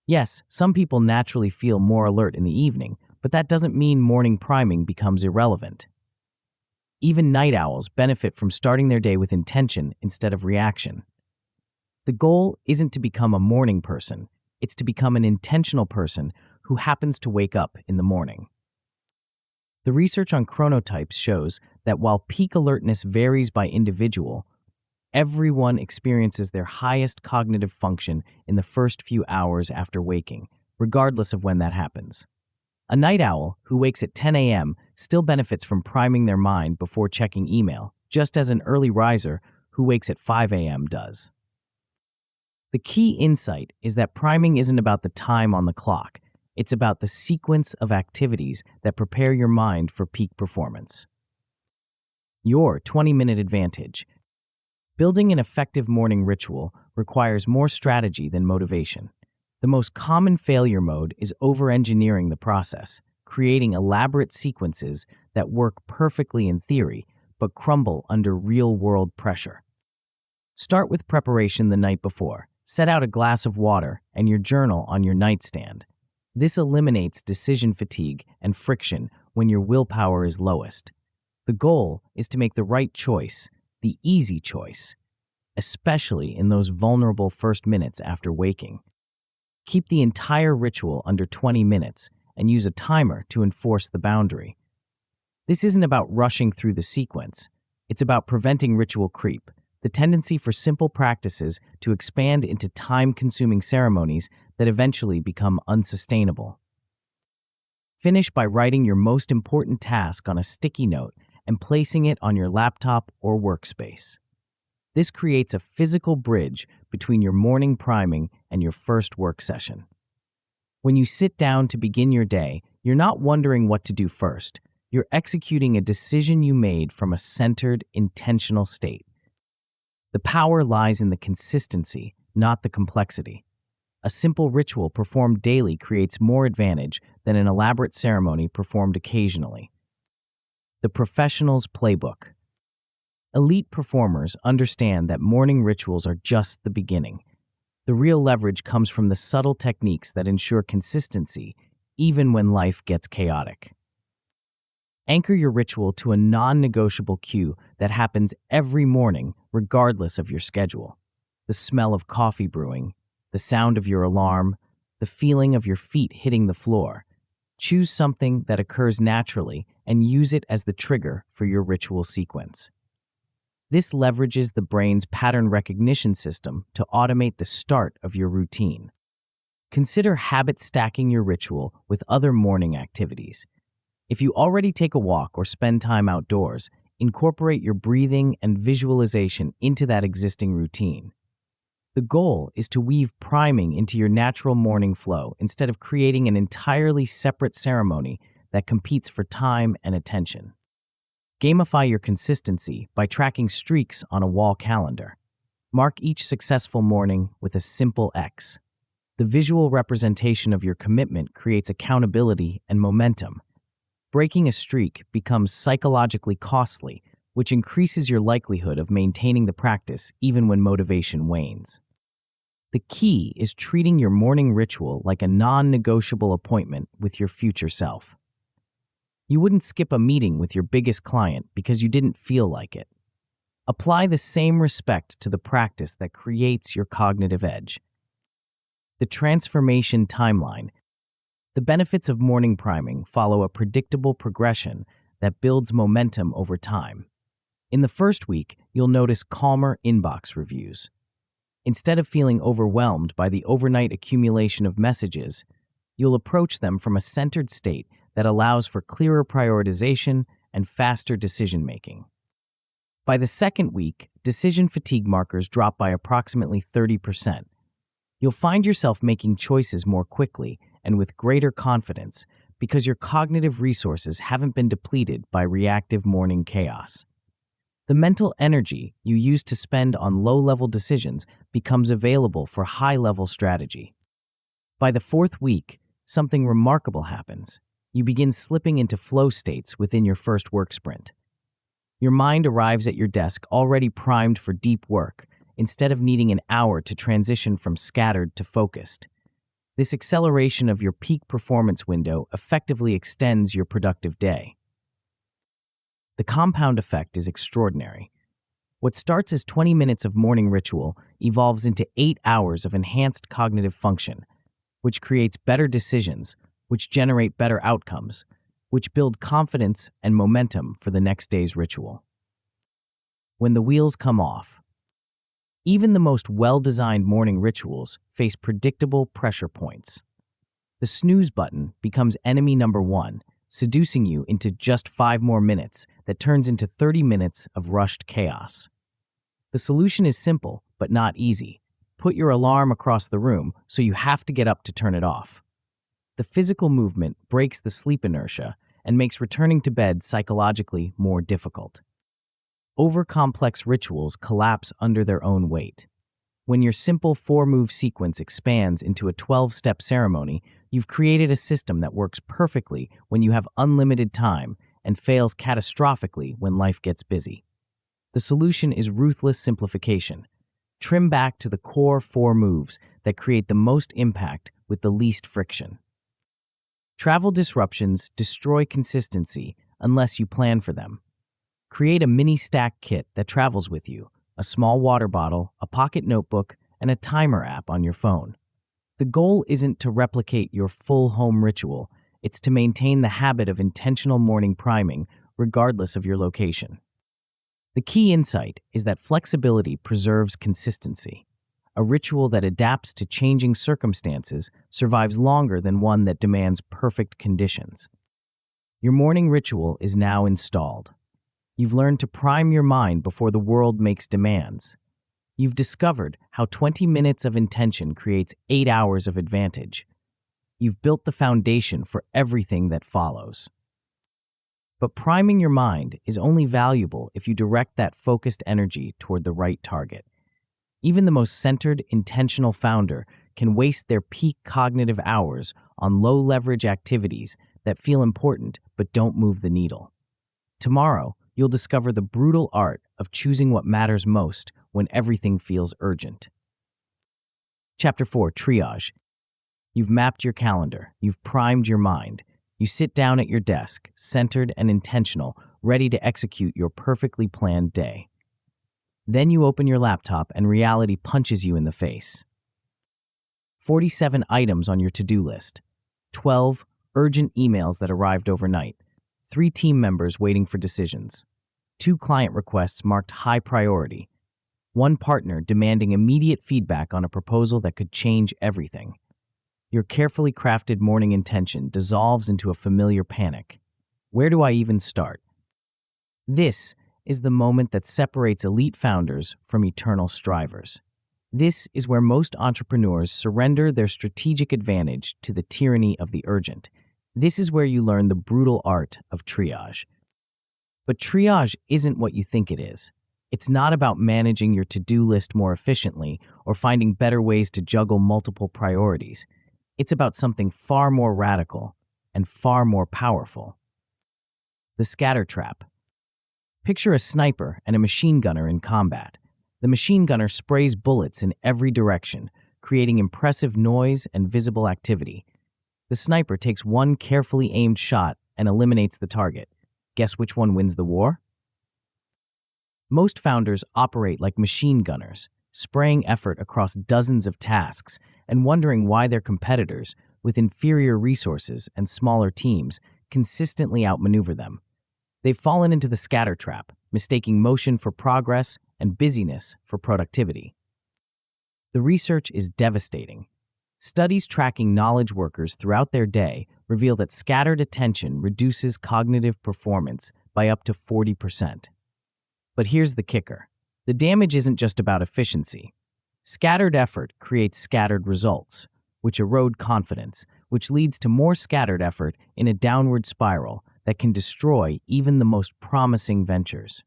Yes, some people naturally feel more alert in the evening, but that doesn't mean morning priming becomes irrelevant. Even night owls benefit from starting their day with intention instead of reaction. The goal isn't to become a morning person, it's to become an intentional person who happens to wake up in the morning. The research on chronotypes shows that while peak alertness varies by individual, everyone experiences their highest cognitive function in the first few hours after waking, regardless of when that happens. A night owl who wakes at 10 a.m. still benefits from priming their mind before checking email, just as an early riser who wakes at 5 a.m. does. The key insight is that priming isn't about the time on the clock. It's about the sequence of activities that prepare your mind for peak performance. Your 20-minute advantage. Building an effective morning ritual requires more strategy than motivation. The most common failure mode is over-engineering the process, creating elaborate sequences that work perfectly in theory, but crumble under real-world pressure. Start with preparation the night before. Set out a glass of water and your journal on your nightstand. This eliminates decision fatigue and friction when your willpower is lowest. The goal is to make the right choice, the easy choice, especially in those vulnerable first minutes after waking. Keep the entire ritual under 20 minutes and use a timer to enforce the boundary. This isn't about rushing through the sequence. It's about preventing ritual creep, the tendency for simple practices to expand into time-consuming ceremonies that eventually become unsustainable. Finish by writing your most important task on a sticky note and placing it on your laptop or workspace. This creates a physical bridge between your morning priming and your first work session. When you sit down to begin your day, you're not wondering what to do first. You're executing a decision you made from a centered, intentional state. The power lies in the consistency, not the complexity. A simple ritual performed daily creates more advantage than an elaborate ceremony performed occasionally. The professional's playbook. Elite performers understand that morning rituals are just the beginning. The real leverage comes from the subtle techniques that ensure consistency, even when life gets chaotic. Anchor your ritual to a non-negotiable cue that happens every morning, regardless of your schedule. The smell of coffee brewing, the sound of your alarm, the feeling of your feet hitting the floor. Choose something that occurs naturally and use it as the trigger for your ritual sequence. This leverages the brain's pattern recognition system to automate the start of your routine. Consider habit stacking your ritual with other morning activities. If you already take a walk or spend time outdoors, incorporate your breathing and visualization into that existing routine. The goal is to weave priming into your natural morning flow instead of creating an entirely separate ceremony that competes for time and attention. Gamify your consistency by tracking streaks on a wall calendar. Mark each successful morning with a simple X. The visual representation of your commitment creates accountability and momentum. Breaking a streak becomes psychologically costly, which increases your likelihood of maintaining the practice even when motivation wanes. The key is treating your morning ritual like a non-negotiable appointment with your future self. You wouldn't skip a meeting with your biggest client because you didn't feel like it. Apply the same respect to the practice that creates your cognitive edge. The transformation timeline. The benefits of morning priming follow a predictable progression that builds momentum over time. In the first week, you'll notice calmer inbox reviews. Instead of feeling overwhelmed by the overnight accumulation of messages, you'll approach them from a centered state that allows for clearer prioritization and faster decision-making. By the second week, decision fatigue markers drop by approximately 30%. You'll find yourself making choices more quickly and with greater confidence because your cognitive resources haven't been depleted by reactive morning chaos. The mental energy you used to spend on low-level decisions becomes available for high-level strategy. By the fourth week, something remarkable happens. You begin slipping into flow states within your first work sprint. Your mind arrives at your desk already primed for deep work, instead of needing an hour to transition from scattered to focused. This acceleration of your peak performance window effectively extends your productive day. The compound effect is extraordinary. What starts as 20 minutes of morning ritual evolves into 8 hours of enhanced cognitive function, which creates better decisions, which generate better outcomes, which build confidence and momentum for the next day's ritual. When the wheels come off. Even the most well-designed morning rituals face predictable pressure points. The snooze button becomes enemy number one, seducing you into just 5 more minutes that turns into 30 minutes of rushed chaos. The solution is simple, but not easy. Put your alarm across the room so you have to get up to turn it off. The physical movement breaks the sleep inertia and makes returning to bed psychologically more difficult. Over-complex rituals collapse under their own weight. When your simple 4-move sequence expands into a 12-step ceremony, you've created a system that works perfectly when you have unlimited time and fails catastrophically when life gets busy. The solution is ruthless simplification. Trim back to the core 4 moves that create the most impact with the least friction. Travel disruptions destroy consistency unless you plan for them. Create a mini stack kit that travels with you, a small water bottle, a pocket notebook, and a timer app on your phone. The goal isn't to replicate your full home ritual, it's to maintain the habit of intentional morning priming regardless of your location. The key insight is that flexibility preserves consistency. A ritual that adapts to changing circumstances survives longer than one that demands perfect conditions. Your morning ritual is now installed. You've learned to prime your mind before the world makes demands. You've discovered how 20 minutes of intention creates 8 hours of advantage. You've built the foundation for everything that follows. But priming your mind is only valuable if you direct that focused energy toward the right target. Even the most centered, intentional founder can waste their peak cognitive hours on low-leverage activities that feel important but don't move the needle. Tomorrow, you'll discover the brutal art of choosing what matters most when everything feels urgent. Chapter 4, Triage. You've mapped your calendar. You've primed your mind. You sit down at your desk, centered and intentional, ready to execute your perfectly planned day. Then you open your laptop and reality punches you in the face. 47 items on your to-do list. 12 urgent emails that arrived overnight. 3 team members waiting for decisions. 2 client requests marked high priority, 1 partner demanding immediate feedback on a proposal that could change everything. Your carefully crafted morning intention dissolves into a familiar panic. Where do I even start? This is the moment that separates elite founders from eternal strivers. This is where most entrepreneurs surrender their strategic advantage to the tyranny of the urgent. This is where you learn the brutal art of triage. But triage isn't what you think it is. It's not about managing your to-do list more efficiently or finding better ways to juggle multiple priorities. It's about something far more radical and far more powerful. The scatter trap. Picture a sniper and a machine gunner in combat. The machine gunner sprays bullets in every direction, creating impressive noise and visible activity. The sniper takes one carefully aimed shot and eliminates the target. Guess which one wins the war? Most founders operate like machine gunners, spraying effort across dozens of tasks and wondering why their competitors, with inferior resources and smaller teams, consistently outmaneuver them. They've fallen into the scatter trap, mistaking motion for progress and busyness for productivity. The research is devastating. Studies tracking knowledge workers throughout their day reveal that scattered attention reduces cognitive performance by up to 40%. But here's the kicker. The damage isn't just about efficiency. Scattered effort creates scattered results, which erode confidence, which leads to more scattered effort in a downward spiral that can destroy even the most promising ventures.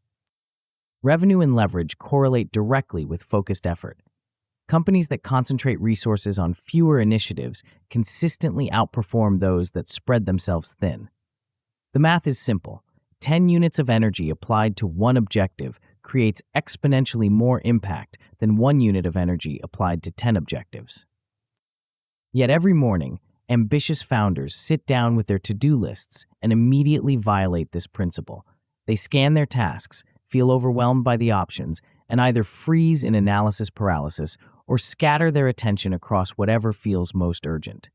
Revenue and leverage correlate directly with focused effort. Companies that concentrate resources on fewer initiatives consistently outperform those that spread themselves thin. The math is simple. 10 units of energy applied to one objective creates exponentially more impact than 1 unit of energy applied to 10 objectives. Yet every morning, ambitious founders sit down with their to-do lists and immediately violate this principle. They scan their tasks, feel overwhelmed by the options, and either freeze in analysis paralysis or scatter their attention across whatever feels most urgent.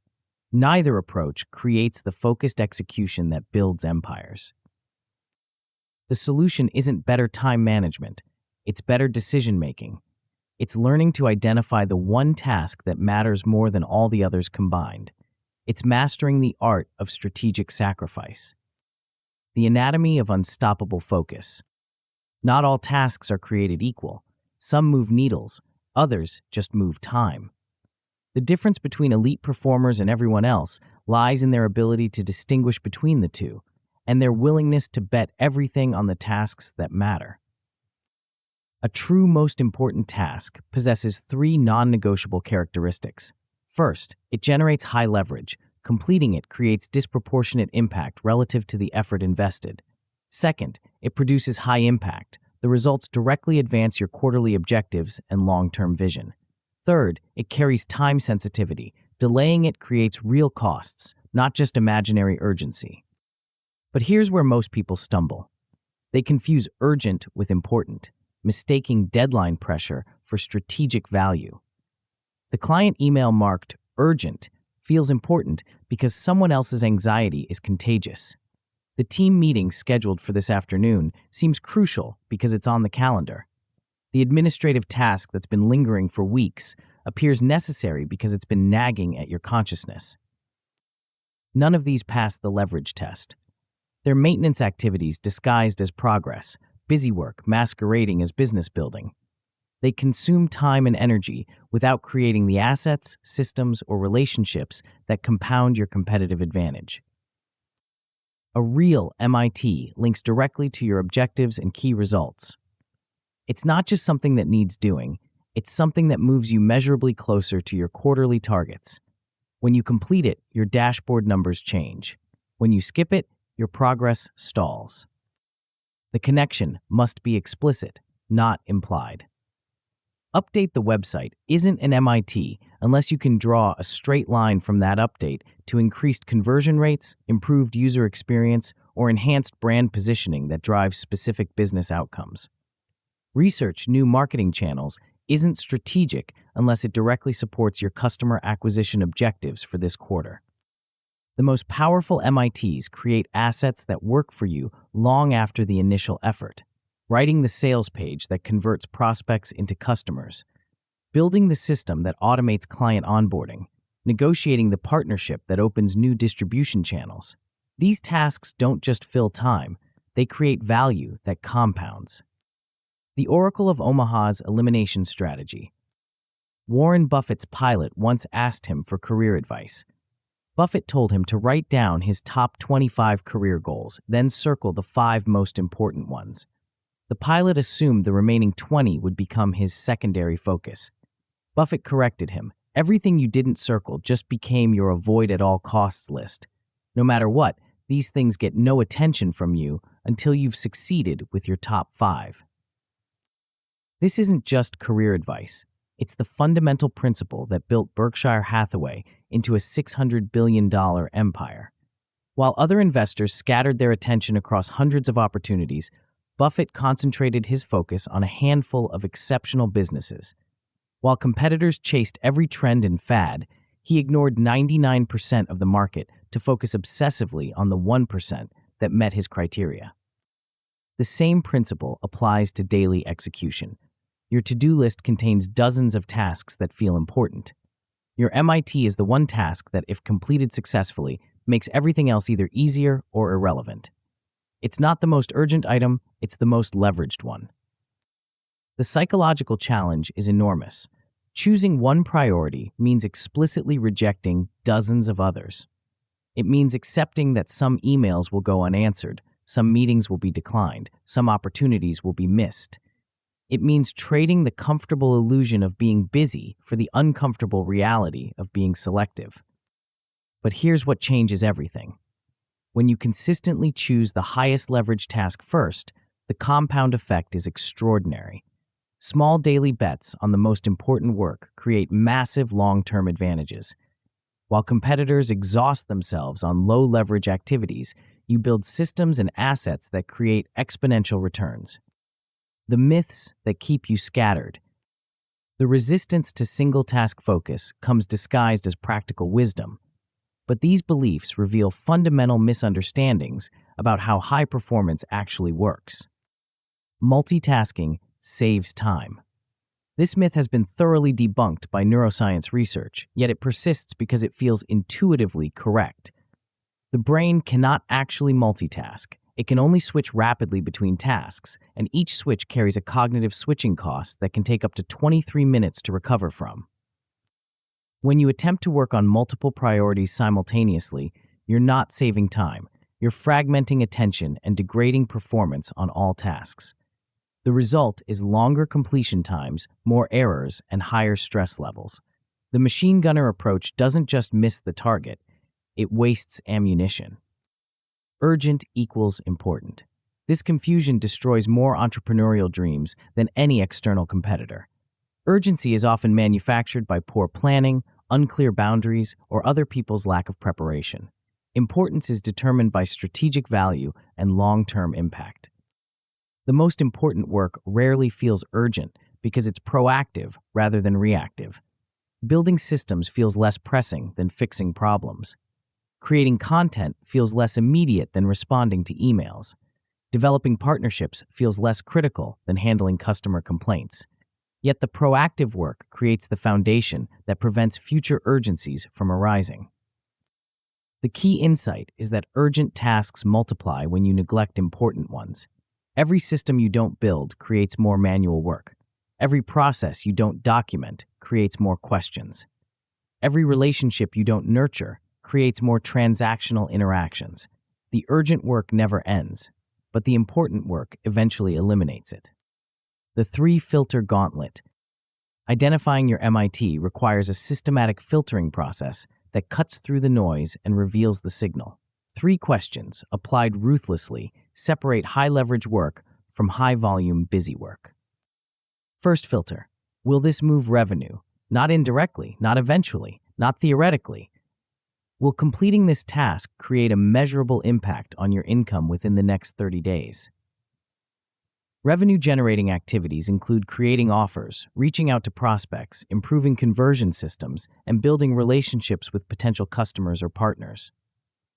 Neither approach creates the focused execution that builds empires. The solution isn't better time management, it's better decision-making. It's learning to identify the one task that matters more than all the others combined. It's mastering the art of strategic sacrifice. The anatomy of unstoppable focus. Not all tasks are created equal. Some move needles, others just move time. The difference between elite performers and everyone else lies in their ability to distinguish between the two, and their willingness to bet everything on the tasks that matter. A true most important task possesses 3 non-negotiable characteristics. First, it generates high leverage. Completing it creates disproportionate impact relative to the effort invested. Second, it produces high impact. The results directly advance your quarterly objectives and long-term vision. Third, it carries time sensitivity. Delaying it creates real costs, not just imaginary urgency. But here's where most people stumble. They confuse urgent with important, mistaking deadline pressure for strategic value. The client email marked urgent feels important because someone else's anxiety is contagious. The team meeting scheduled for this afternoon seems crucial because it's on the calendar. The administrative task that's been lingering for weeks appears necessary because it's been nagging at your consciousness. None of these pass the leverage test. They're maintenance activities disguised as progress, busy work masquerading as business building. They consume time and energy without creating the assets, systems, or relationships that compound your competitive advantage. A real MIT links directly to your objectives and key results. It's not just something that needs doing, it's something that moves you measurably closer to your quarterly targets. When you complete it, your dashboard numbers change. When you skip it, your progress stalls. The connection must be explicit, not implied. Update the website isn't an MIT unless you can draw a straight line from that update to increased conversion rates, improved user experience, or enhanced brand positioning that drives specific business outcomes. Research new marketing channels isn't strategic unless it directly supports your customer acquisition objectives for this quarter. The most powerful MITs create assets that work for you long after the initial effort. writing the sales page that converts prospects into customers, building the system that automates client onboarding, negotiating the partnership that opens new distribution channels. These tasks don't just fill time, they create value that compounds. The Oracle of Omaha's elimination strategy. Warren Buffett's pilot once asked him for career advice. Buffett told him to write down his top 25 career goals, then circle the 5 most important ones. The pilot assumed the remaining 20 would become his secondary focus. Buffett corrected him. Everything you didn't circle just became your avoid at all costs list. No matter what, these things get no attention from you until you've succeeded with your top 5. This isn't just career advice. It's the fundamental principle that built Berkshire Hathaway into a $600 billion empire. While other investors scattered their attention across hundreds of opportunities, Buffett concentrated his focus on a handful of exceptional businesses. While competitors chased every trend and fad, he ignored 99% of the market to focus obsessively on the 1% that met his criteria. The same principle applies to daily execution. Your to-do list contains dozens of tasks that feel important. Your MIT is the one task that, if completed successfully, makes everything else either easier or irrelevant. It's not the most urgent item, it's the most leveraged one. The psychological challenge is enormous. Choosing one priority means explicitly rejecting dozens of others. It means accepting that some emails will go unanswered, some meetings will be declined, some opportunities will be missed. It means trading the comfortable illusion of being busy for the uncomfortable reality of being selective. But here's what changes everything. When you consistently choose the highest leverage task first, the compound effect is extraordinary. Small daily bets on the most important work create massive long-term advantages. While competitors exhaust themselves on low-leverage activities, you build systems and assets that create exponential returns. The myths that keep you scattered. The resistance to single-task focus comes disguised as practical wisdom, but these beliefs reveal fundamental misunderstandings about how high performance actually works. Multitasking saves time. This myth has been thoroughly debunked by neuroscience research, yet it persists because it feels intuitively correct. The brain cannot actually multitask. It can only switch rapidly between tasks, and each switch carries a cognitive switching cost that can take up to 23 minutes to recover from. When you attempt to work on multiple priorities simultaneously, you're not saving time. You're fragmenting attention and degrading performance on all tasks. The result is longer completion times, more errors, and higher stress levels. The machine gunner approach doesn't just miss the target, it wastes ammunition. Urgent equals important. This confusion destroys more entrepreneurial dreams than any external competitor. Urgency is often manufactured by poor planning, unclear boundaries, or other people's lack of preparation. Importance is determined by strategic value and long-term impact. The most important work rarely feels urgent because it's proactive rather than reactive. Building systems feels less pressing than fixing problems. Creating content feels less immediate than responding to emails. Developing partnerships feels less critical than handling customer complaints. Yet the proactive work creates the foundation that prevents future urgencies from arising. The key insight is that urgent tasks multiply when you neglect important ones. Every system you don't build creates more manual work. Every process you don't document creates more questions. Every relationship you don't nurture creates more transactional interactions. The urgent work never ends, but the important work eventually eliminates it. The 3-filter gauntlet. Identifying your MIT requires a systematic filtering process that cuts through the noise and reveals the signal. 3 questions, applied ruthlessly, separate high-leverage work from high-volume busy work. First filter. Will this move revenue? Not indirectly, not eventually, not theoretically. Will completing this task create a measurable impact on your income within the next 30 days? Revenue-generating activities include creating offers, reaching out to prospects, improving conversion systems, and building relationships with potential customers or partners.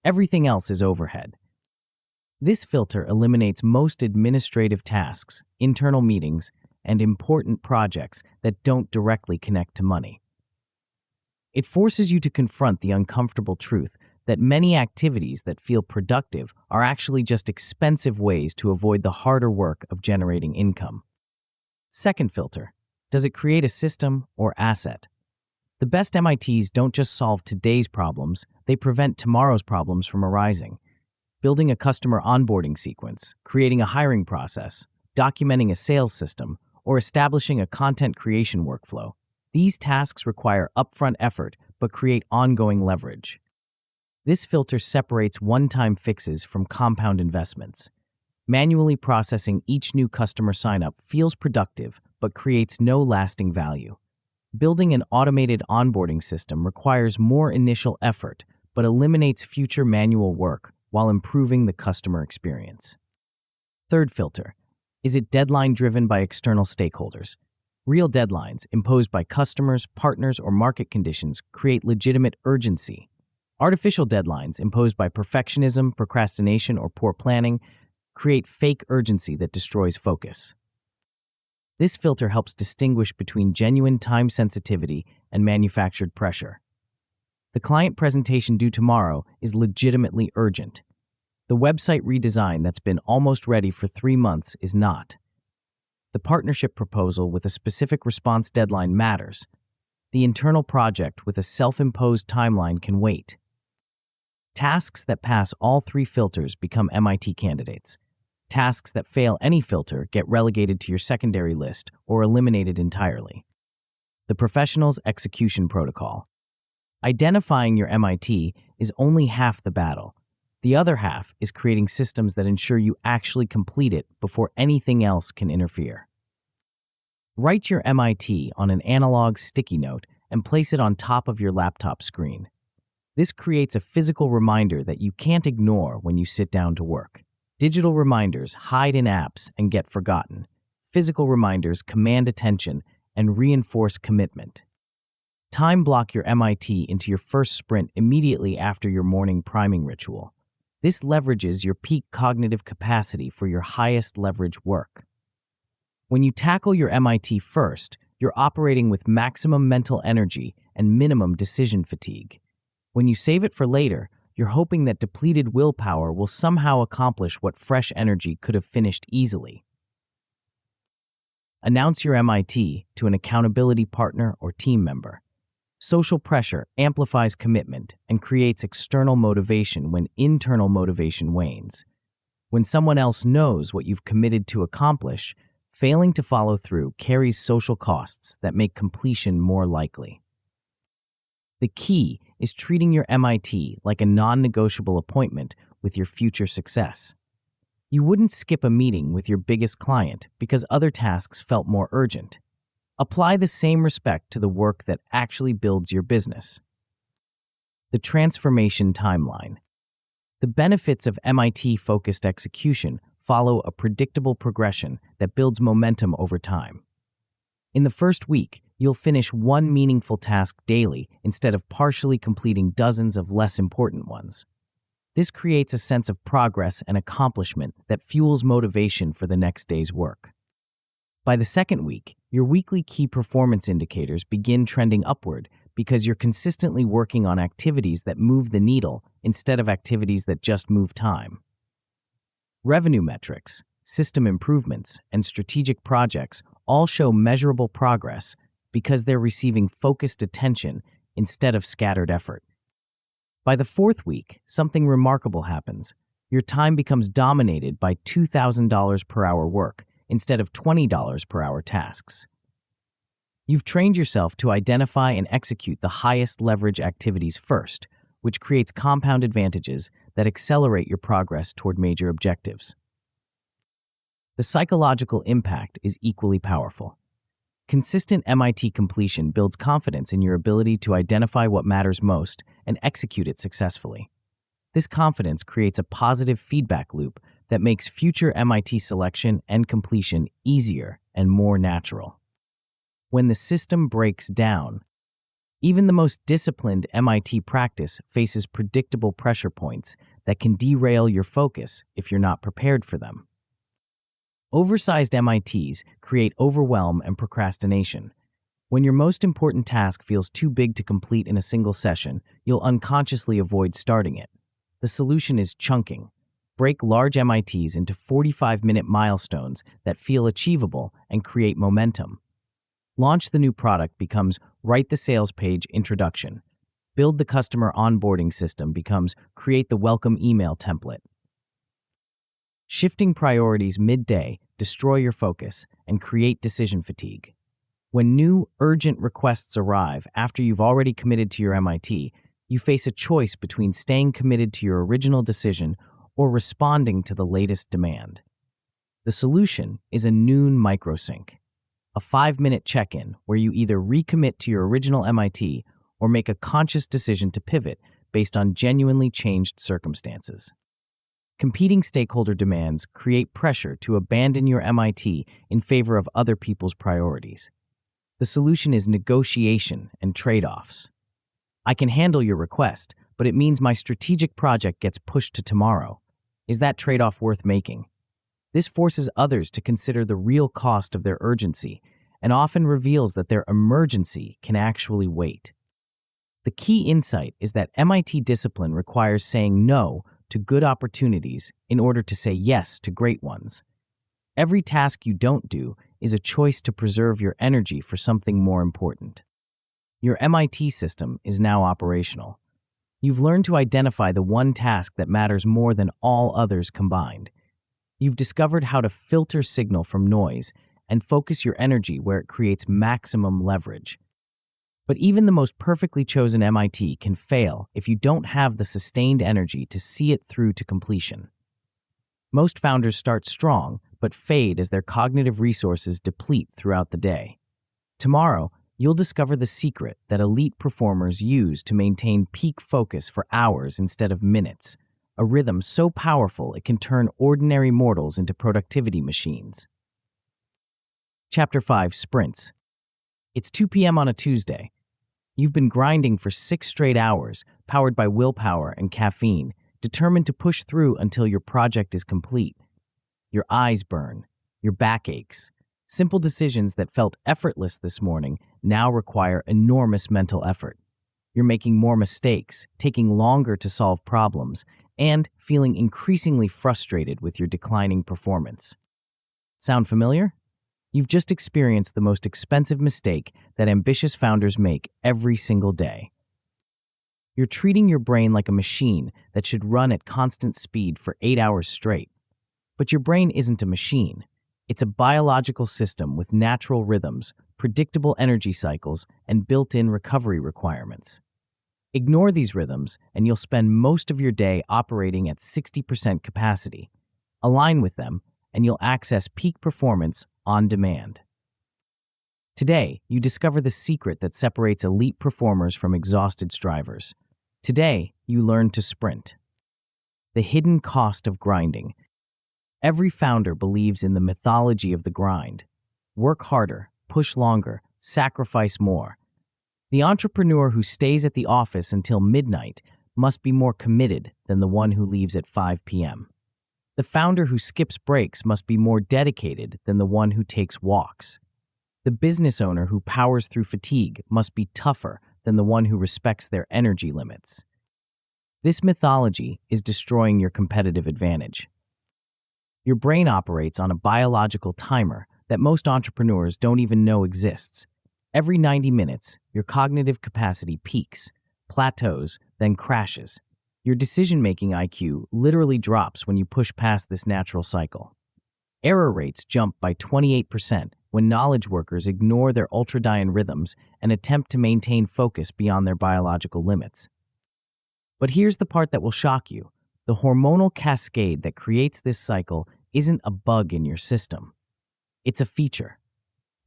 Everything else is overhead. This filter eliminates most administrative tasks, internal meetings, and important projects that don't directly connect to money. It forces you to confront the uncomfortable truth that many activities that feel productive are actually just expensive ways to avoid the harder work of generating income. Second filter, does it create a system or asset? The best MITs don't just solve today's problems, they prevent tomorrow's problems from arising. Building a customer onboarding sequence, creating a hiring process, documenting a sales system, or establishing a content creation workflow. These tasks require upfront effort but create ongoing leverage. This filter separates one-time fixes from compound investments. Manually processing each new customer sign-up feels productive but creates no lasting value. Building an automated onboarding system requires more initial effort but eliminates future manual work while improving the customer experience. Third filter, is it deadline-driven by external stakeholders? Real deadlines imposed by customers, partners, or market conditions create legitimate urgency. Artificial deadlines imposed by perfectionism, procrastination, or poor planning create fake urgency that destroys focus. This filter helps distinguish between genuine time sensitivity and manufactured pressure. The client presentation due tomorrow is legitimately urgent. The website redesign that's been almost ready for 3 months is not. The partnership proposal with a specific response deadline matters. The internal project with a self-imposed timeline can wait. Tasks that pass all 3 filters become MIT candidates. Tasks that fail any filter get relegated to your secondary list or eliminated entirely. The professional's execution protocol. Identifying your MIT is only half the battle. The other half is creating systems that ensure you actually complete it before anything else can interfere. Write your MIT on an analog sticky note and place it on top of your laptop screen. This creates a physical reminder that you can't ignore when you sit down to work. Digital reminders hide in apps and get forgotten. Physical reminders command attention and reinforce commitment. Time block your MIT into your first sprint immediately after your morning priming ritual. This leverages your peak cognitive capacity for your highest leverage work. When you tackle your MIT first, you're operating with maximum mental energy and minimum decision fatigue. When you save it for later, you're hoping that depleted willpower will somehow accomplish what fresh energy could have finished easily. Announce your MIT to an accountability partner or team member. Social pressure amplifies commitment and creates external motivation when internal motivation wanes. When someone else knows what you've committed to accomplish, failing to follow through carries social costs that make completion more likely. The key is treating your MIT like a non-negotiable appointment with your future success. You wouldn't skip a meeting with your biggest client because other tasks felt more urgent. Apply the same respect to the work that actually builds your business. The transformation timeline. The benefits of MIT-focused execution follow a predictable progression that builds momentum over time. In the first week, you'll finish one meaningful task daily instead of partially completing dozens of less important ones. This creates a sense of progress and accomplishment that fuels motivation for the next day's work. By the second week, your weekly key performance indicators begin trending upward because you're consistently working on activities that move the needle instead of activities that just move time. Revenue metrics, system improvements, and strategic projects all show measurable progress because they're receiving focused attention instead of scattered effort. By the fourth week, something remarkable happens. Your time becomes dominated by $2,000 per hour work instead of $20 per hour tasks. You've trained yourself to identify and execute the highest leverage activities first, which creates compound advantages that accelerate your progress toward major objectives. The psychological impact is equally powerful. Consistent MIT completion builds confidence in your ability to identify what matters most and execute it successfully. This confidence creates a positive feedback loop that makes future MIT selection and completion easier and more natural. When the system breaks down, even the most disciplined MIT practice faces predictable pressure points that can derail your focus if you're not prepared for them. Oversized MITs create overwhelm and procrastination. When your most important task feels too big to complete in a single session, you'll unconsciously avoid starting it. The solution is chunking. Break large MITs into 45-minute milestones that feel achievable and create momentum. Launch the new product becomes write the sales page introduction. Build the customer onboarding system becomes create the welcome email template. Shifting priorities midday destroy your focus and create decision fatigue. When new, urgent requests arrive after you've already committed to your MIT, you face a choice between staying committed to your original decision or responding to the latest demand. The solution is a noon microsync, a 5-minute check-in where you either recommit to your original MIT or make a conscious decision to pivot based on genuinely changed circumstances. Competing stakeholder demands create pressure to abandon your MIT in favor of other people's priorities. The solution is negotiation and trade-offs. I can handle your request, but it means my strategic project gets pushed to tomorrow. Is that trade-off worth making? This forces others to consider the real cost of their urgency and often reveals that their emergency can actually wait. The key insight is that MIT discipline requires saying no to good opportunities in order to say yes to great ones. Every task you don't do is a choice to preserve your energy for something more important. Your MIT system is now operational. You've learned to identify the one task that matters more than all others combined. You've discovered how to filter signal from noise and focus your energy where it creates maximum leverage. But even the most perfectly chosen MIT can fail if you don't have the sustained energy to see it through to completion. Most founders start strong, but fade as their cognitive resources deplete throughout the day. Tomorrow, you'll discover the secret that elite performers use to maintain peak focus for hours instead of minutes, a rhythm so powerful it can turn ordinary mortals into productivity machines. Chapter 5: Sprints. It's 2 p.m. on a Tuesday. You've been grinding for 6 straight hours, powered by willpower and caffeine, determined to push through until your project is complete. Your eyes burn, your back aches. Simple decisions that felt effortless this morning now require enormous mental effort. You're making more mistakes, taking longer to solve problems, and feeling increasingly frustrated with your declining performance. Sound familiar? You've just experienced the most expensive mistake that ambitious founders make every single day. You're treating your brain like a machine that should run at constant speed for 8 hours straight. But your brain isn't a machine. It's a biological system with natural rhythms, predictable energy cycles, and built-in recovery requirements. Ignore these rhythms, and you'll spend most of your day operating at 60% capacity. Align with them, and you'll access peak performance on demand. Today, you discover the secret that separates elite performers from exhausted strivers. Today, you learn to sprint. The hidden cost of grinding. Every founder believes in the mythology of the grind. Work harder, push longer, sacrifice more. The entrepreneur who stays at the office until midnight must be more committed than the one who leaves at 5 p.m. The founder who skips breaks must be more dedicated than the one who takes walks. The business owner who powers through fatigue must be tougher than the one who respects their energy limits. This mythology is destroying your competitive advantage. Your brain operates on a biological timer that most entrepreneurs don't even know exists. Every 90 minutes, your cognitive capacity peaks, plateaus, then crashes. Your decision-making IQ literally drops when you push past this natural cycle. Error rates jump by 28% when knowledge workers ignore their ultradian rhythms and attempt to maintain focus beyond their biological limits. But here's the part that will shock you. The hormonal cascade that creates this cycle isn't a bug in your system. It's a feature.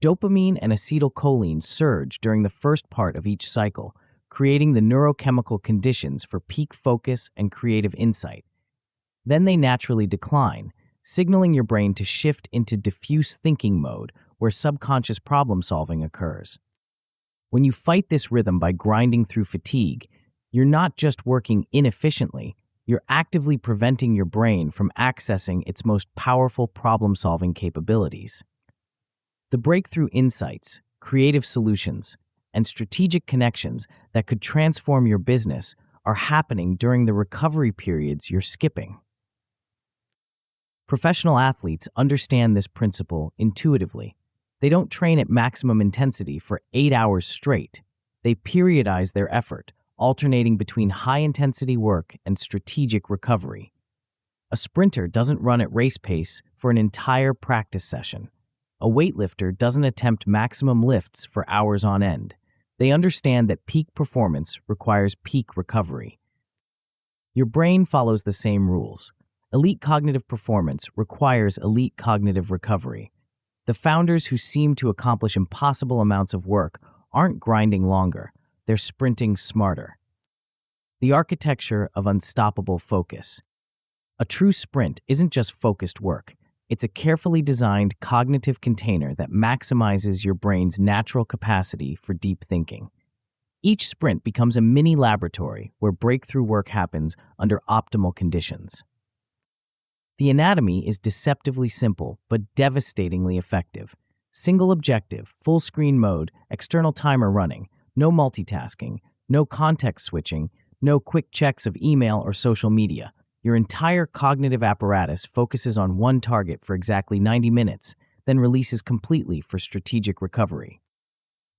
Dopamine and acetylcholine surge during the first part of each cycle, creating the neurochemical conditions for peak focus and creative insight. Then they naturally decline, signaling your brain to shift into diffuse thinking mode where subconscious problem-solving occurs. When you fight this rhythm by grinding through fatigue, you're not just working inefficiently, You're actively preventing your brain from accessing its most powerful problem-solving capabilities. The breakthrough insights, creative solutions, and strategic connections that could transform your business are happening during the recovery periods you're skipping. Professional athletes understand this principle intuitively. They don't train at maximum intensity for 8 hours straight. They periodize their effort, alternating between high-intensity work and strategic recovery. A sprinter doesn't run at race pace for an entire practice session. A weightlifter doesn't attempt maximum lifts for hours on end. They understand that peak performance requires peak recovery. Your brain follows the same rules. Elite cognitive performance requires elite cognitive recovery. The founders who seem to accomplish impossible amounts of work aren't grinding longer, they're sprinting smarter. The architecture of unstoppable focus. A true sprint isn't just focused work. It's a carefully designed cognitive container that maximizes your brain's natural capacity for deep thinking. Each sprint becomes a mini laboratory where breakthrough work happens under optimal conditions. The anatomy is deceptively simple but devastatingly effective. Single objective, full screen mode, external timer running, no multitasking, no context switching, no quick checks of email or social media. Your entire cognitive apparatus focuses on one target for exactly 90 minutes, then releases completely for strategic recovery.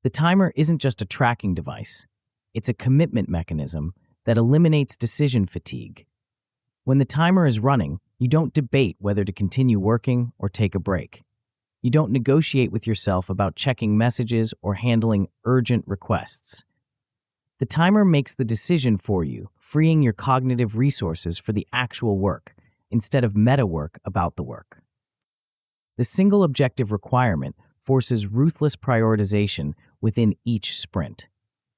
The timer isn't just a tracking device. It's a commitment mechanism that eliminates decision fatigue. When the timer is running, you don't debate whether to continue working or take a break. You don't negotiate with yourself about checking messages or handling urgent requests. The timer makes the decision for you, freeing your cognitive resources for the actual work, instead of meta work about the work. The single objective requirement forces ruthless prioritization within each sprint.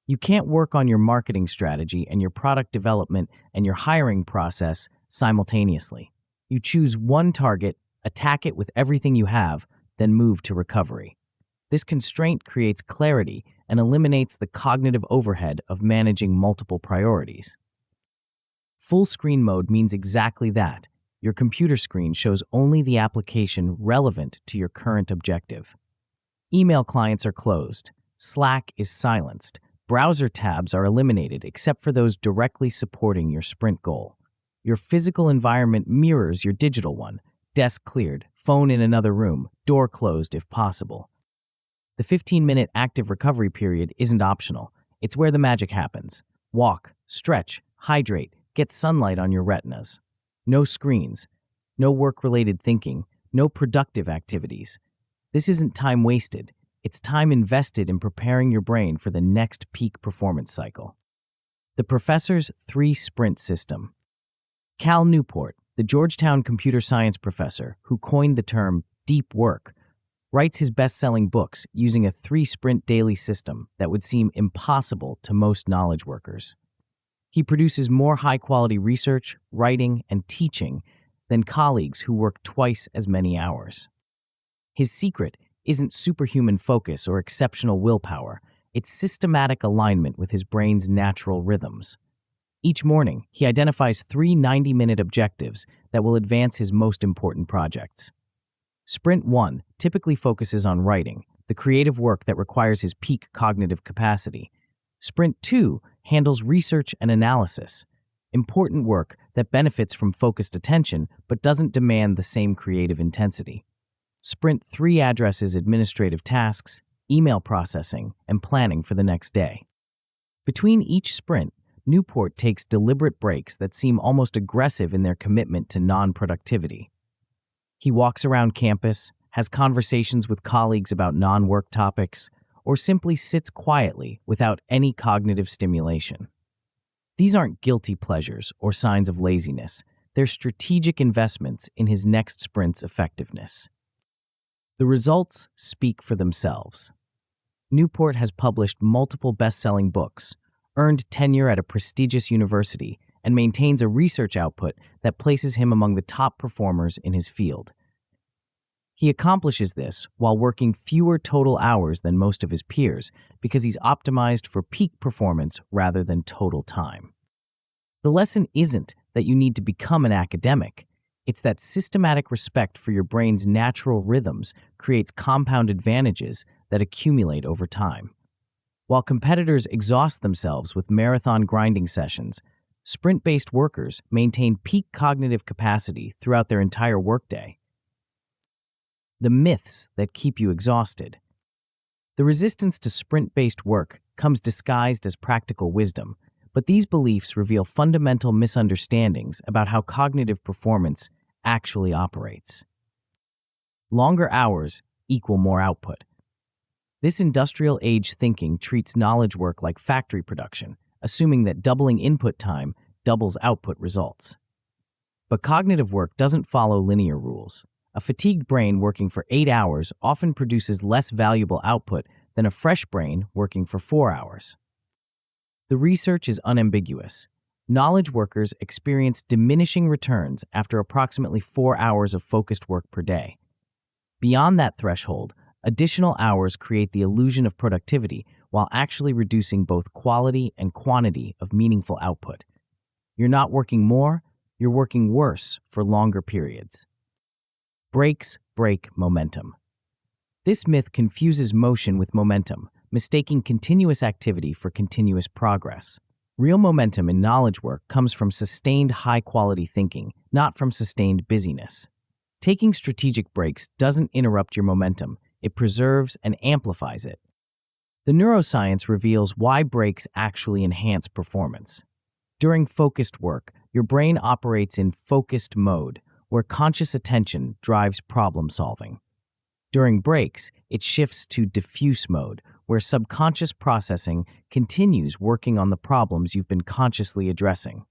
You can't work on your marketing strategy and your product development and your hiring process simultaneously. You choose one target, attack it with everything you have, then move to recovery. This constraint creates clarity and eliminates the cognitive overhead of managing multiple priorities. Full screen mode means exactly that. Your computer screen shows only the application relevant to your current objective. Email clients are closed. Slack is silenced. Browser tabs are eliminated except for those directly supporting your sprint goal. Your physical environment mirrors your digital one. Desk cleared, phone in another room, door closed if possible. The 15-minute active recovery period isn't optional. It's where the magic happens. Walk, stretch, hydrate, get sunlight on your retinas. No screens, no work-related thinking, no productive activities. This isn't time wasted. It's time invested in preparing your brain for the next peak performance cycle. The professor's 3-sprint system. Cal Newport, the Georgetown computer science professor who coined the term deep work, writes his best-selling books using a 3-sprint daily system that would seem impossible to most knowledge workers. He produces more high-quality research, writing, and teaching than colleagues who work twice as many hours. His secret isn't superhuman focus or exceptional willpower. It's systematic alignment with his brain's natural rhythms. Each morning, he identifies 3 90-minute objectives that will advance his most important projects. Sprint 1 typically focuses on writing, the creative work that requires his peak cognitive capacity. Sprint 2 handles research and analysis, important work that benefits from focused attention but doesn't demand the same creative intensity. Sprint 3 addresses administrative tasks, email processing, and planning for the next day. Between each sprint, Newport takes deliberate breaks that seem almost aggressive in their commitment to non-productivity. He walks around campus, has conversations with colleagues about non-work topics, or simply sits quietly without any cognitive stimulation. These aren't guilty pleasures or signs of laziness. They're strategic investments in his next sprint's effectiveness. The results speak for themselves. Newport has published multiple best-selling books, earned tenure at a prestigious university, and maintains a research output that places him among the top performers in his field. He accomplishes this while working fewer total hours than most of his peers because he's optimized for peak performance rather than total time. The lesson isn't that you need to become an academic. It's that systematic respect for your brain's natural rhythms creates compound advantages that accumulate over time. While competitors exhaust themselves with marathon grinding sessions, sprint-based workers maintain peak cognitive capacity throughout their entire workday. The myths that keep you exhausted. The resistance to sprint-based work comes disguised as practical wisdom, but these beliefs reveal fundamental misunderstandings about how cognitive performance actually operates. Longer hours equal more output. This industrial age thinking treats knowledge work like factory production, assuming that doubling input time doubles output results. But cognitive work doesn't follow linear rules. A fatigued brain working for 8 hours often produces less valuable output than a fresh brain working for 4 hours. The research is unambiguous. Knowledge workers experience diminishing returns after approximately 4 hours of focused work per day. Beyond that threshold, additional hours create the illusion of productivity while actually reducing both quality and quantity of meaningful output. You're not working more, you're working worse for longer periods. Breaks break momentum. This myth confuses motion with momentum, mistaking continuous activity for continuous progress. Real momentum in knowledge work comes from sustained high-quality thinking, not from sustained busyness. Taking strategic breaks doesn't interrupt your momentum, it preserves and amplifies it. The neuroscience reveals why breaks actually enhance performance. During focused work, your brain operates in focused mode, where conscious attention drives problem solving. During breaks, it shifts to diffuse mode, where subconscious processing continues working on the problems you've been consciously addressing.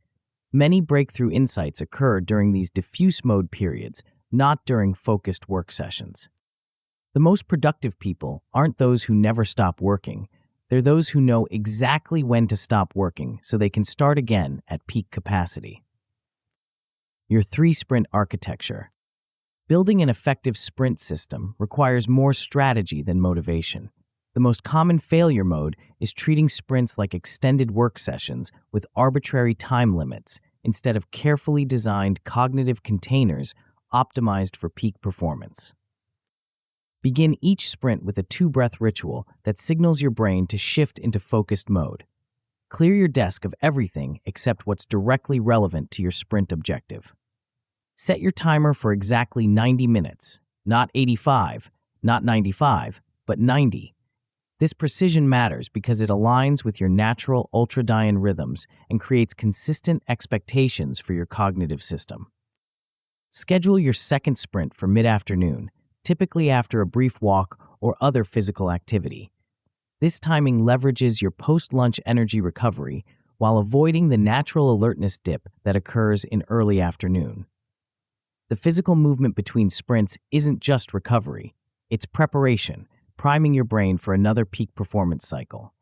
Many breakthrough insights occur during these diffuse mode periods, not during focused work sessions. The most productive people aren't those who never stop working. They're those who know exactly when to stop working so they can start again at peak capacity. Your 3-sprint architecture. Building an effective sprint system requires more strategy than motivation. The most common failure mode is treating sprints like extended work sessions with arbitrary time limits instead of carefully designed cognitive containers optimized for peak performance. Begin each sprint with a 2-breath ritual that signals your brain to shift into focused mode. Clear your desk of everything except what's directly relevant to your sprint objective. Set your timer for exactly 90 minutes, not 85, not 95, but 90. This precision matters because it aligns with your natural ultradian rhythms and creates consistent expectations for your cognitive system. Schedule your second sprint for mid-afternoon, typically after a brief walk or other physical activity. This timing leverages your post-lunch energy recovery while avoiding the natural alertness dip that occurs in early afternoon. The physical movement between sprints isn't just recovery, it's preparation, priming your brain for another peak performance cycle.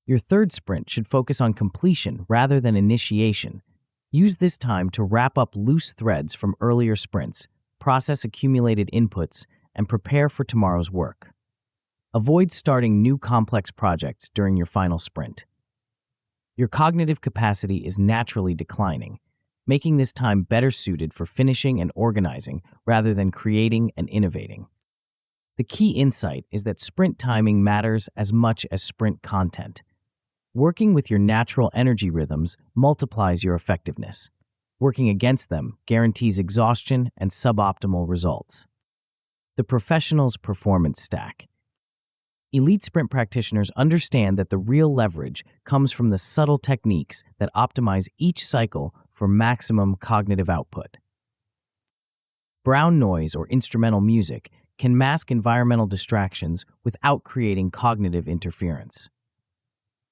Your third sprint should focus on completion rather than initiation. Use this time to wrap up loose threads from earlier sprints, process accumulated inputs, and prepare for tomorrow's work. Avoid starting new complex projects during your final sprint. Your cognitive capacity is naturally declining, making this time better suited for finishing and organizing rather than creating and innovating. The key insight is that sprint timing matters as much as sprint content. Working with your natural energy rhythms multiplies your effectiveness. Working against them guarantees exhaustion and suboptimal results. The professional's performance stack. Elite sprint practitioners understand that the real leverage comes from the subtle techniques that optimize each cycle for maximum cognitive output. Brown noise or instrumental music can mask environmental distractions without creating cognitive interference.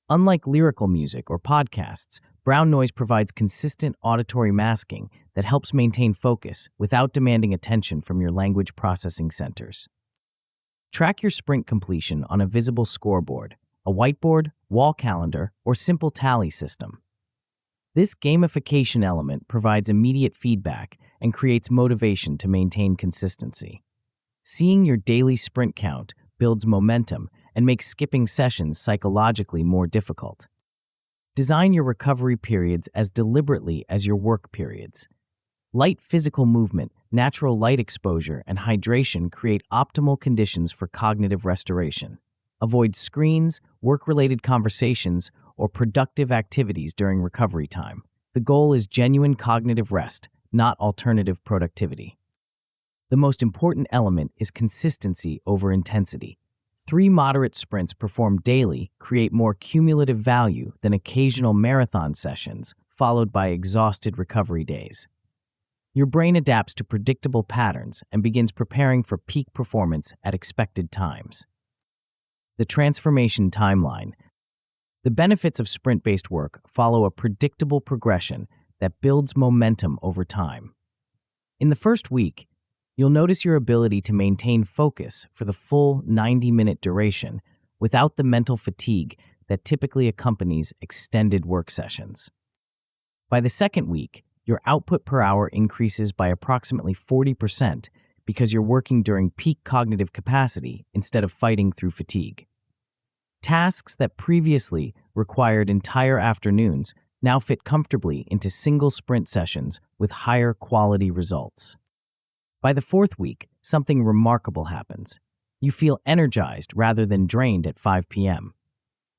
Unlike lyrical music or podcasts, brown noise provides consistent auditory masking that helps maintain focus without demanding attention from your language processing centers. Track your sprint completion on a visible scoreboard, a whiteboard, wall calendar, or simple tally system. This gamification element provides immediate feedback and creates motivation to maintain consistency. Seeing your daily sprint count builds momentum and makes skipping sessions psychologically more difficult. Design your recovery periods as deliberately as your work periods. Light physical movement, natural light exposure, and hydration create optimal conditions for cognitive restoration. Avoid screens, work-related conversations, or productive activities during recovery time. The goal is genuine cognitive rest, not alternative productivity. The most important element is consistency over intensity. 3 moderate sprints performed daily create more cumulative value than occasional marathon sessions followed by exhausted recovery days. Your brain adapts to predictable patterns and begins preparing for peak performance at expected times. The transformation timeline. The benefits of sprint-based work follow a predictable progression that builds momentum over time. In the first week, you'll notice your ability to maintain focus for the full 90-minute duration without the mental fatigue that typically accompanies extended work sessions. By the second week, your output per hour increases by approximately 40% because you're working during peak cognitive capacity instead of fighting through fatigue. Tasks that previously required entire afternoons now fit comfortably into single sprint sessions with higher quality results. By the fourth week, something remarkable happens. You feel energized rather than drained at 5 p.m.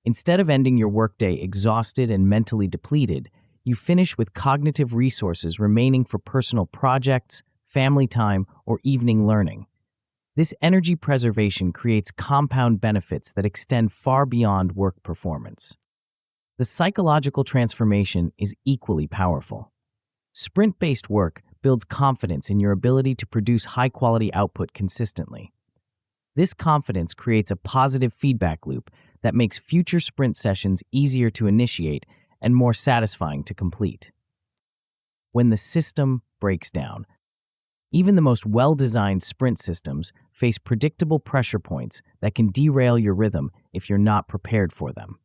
Instead of ending your workday exhausted and mentally depleted, you finish with cognitive resources remaining for personal projects, family time, or evening learning. This energy preservation creates compound benefits that extend far beyond work performance. The psychological transformation is equally powerful. Sprint-based work builds confidence in your ability to produce high-quality output consistently. This confidence creates a positive feedback loop that makes future sprint sessions easier to initiate and more satisfying to complete. When the system breaks down, even the most well-designed sprint systems face predictable pressure points that can derail your rhythm if you're not prepared for them.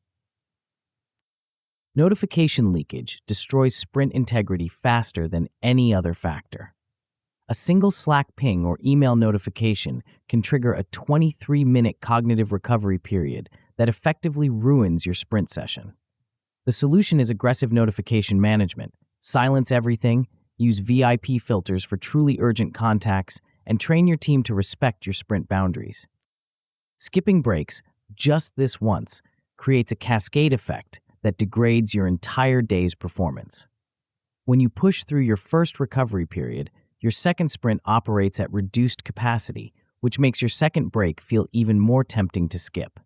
Notification leakage destroys sprint integrity faster than any other factor. A single Slack ping or email notification can trigger a 23-minute cognitive recovery period that effectively ruins your sprint session. The solution is aggressive notification management. Silence everything, use VIP filters for truly urgent contacts, and train your team to respect your sprint boundaries. Skipping breaks, just this once, creates a cascade effect that degrades your entire day's performance. When you push through your first recovery period, your second sprint operates at reduced capacity, which makes your second break feel even more tempting to skip.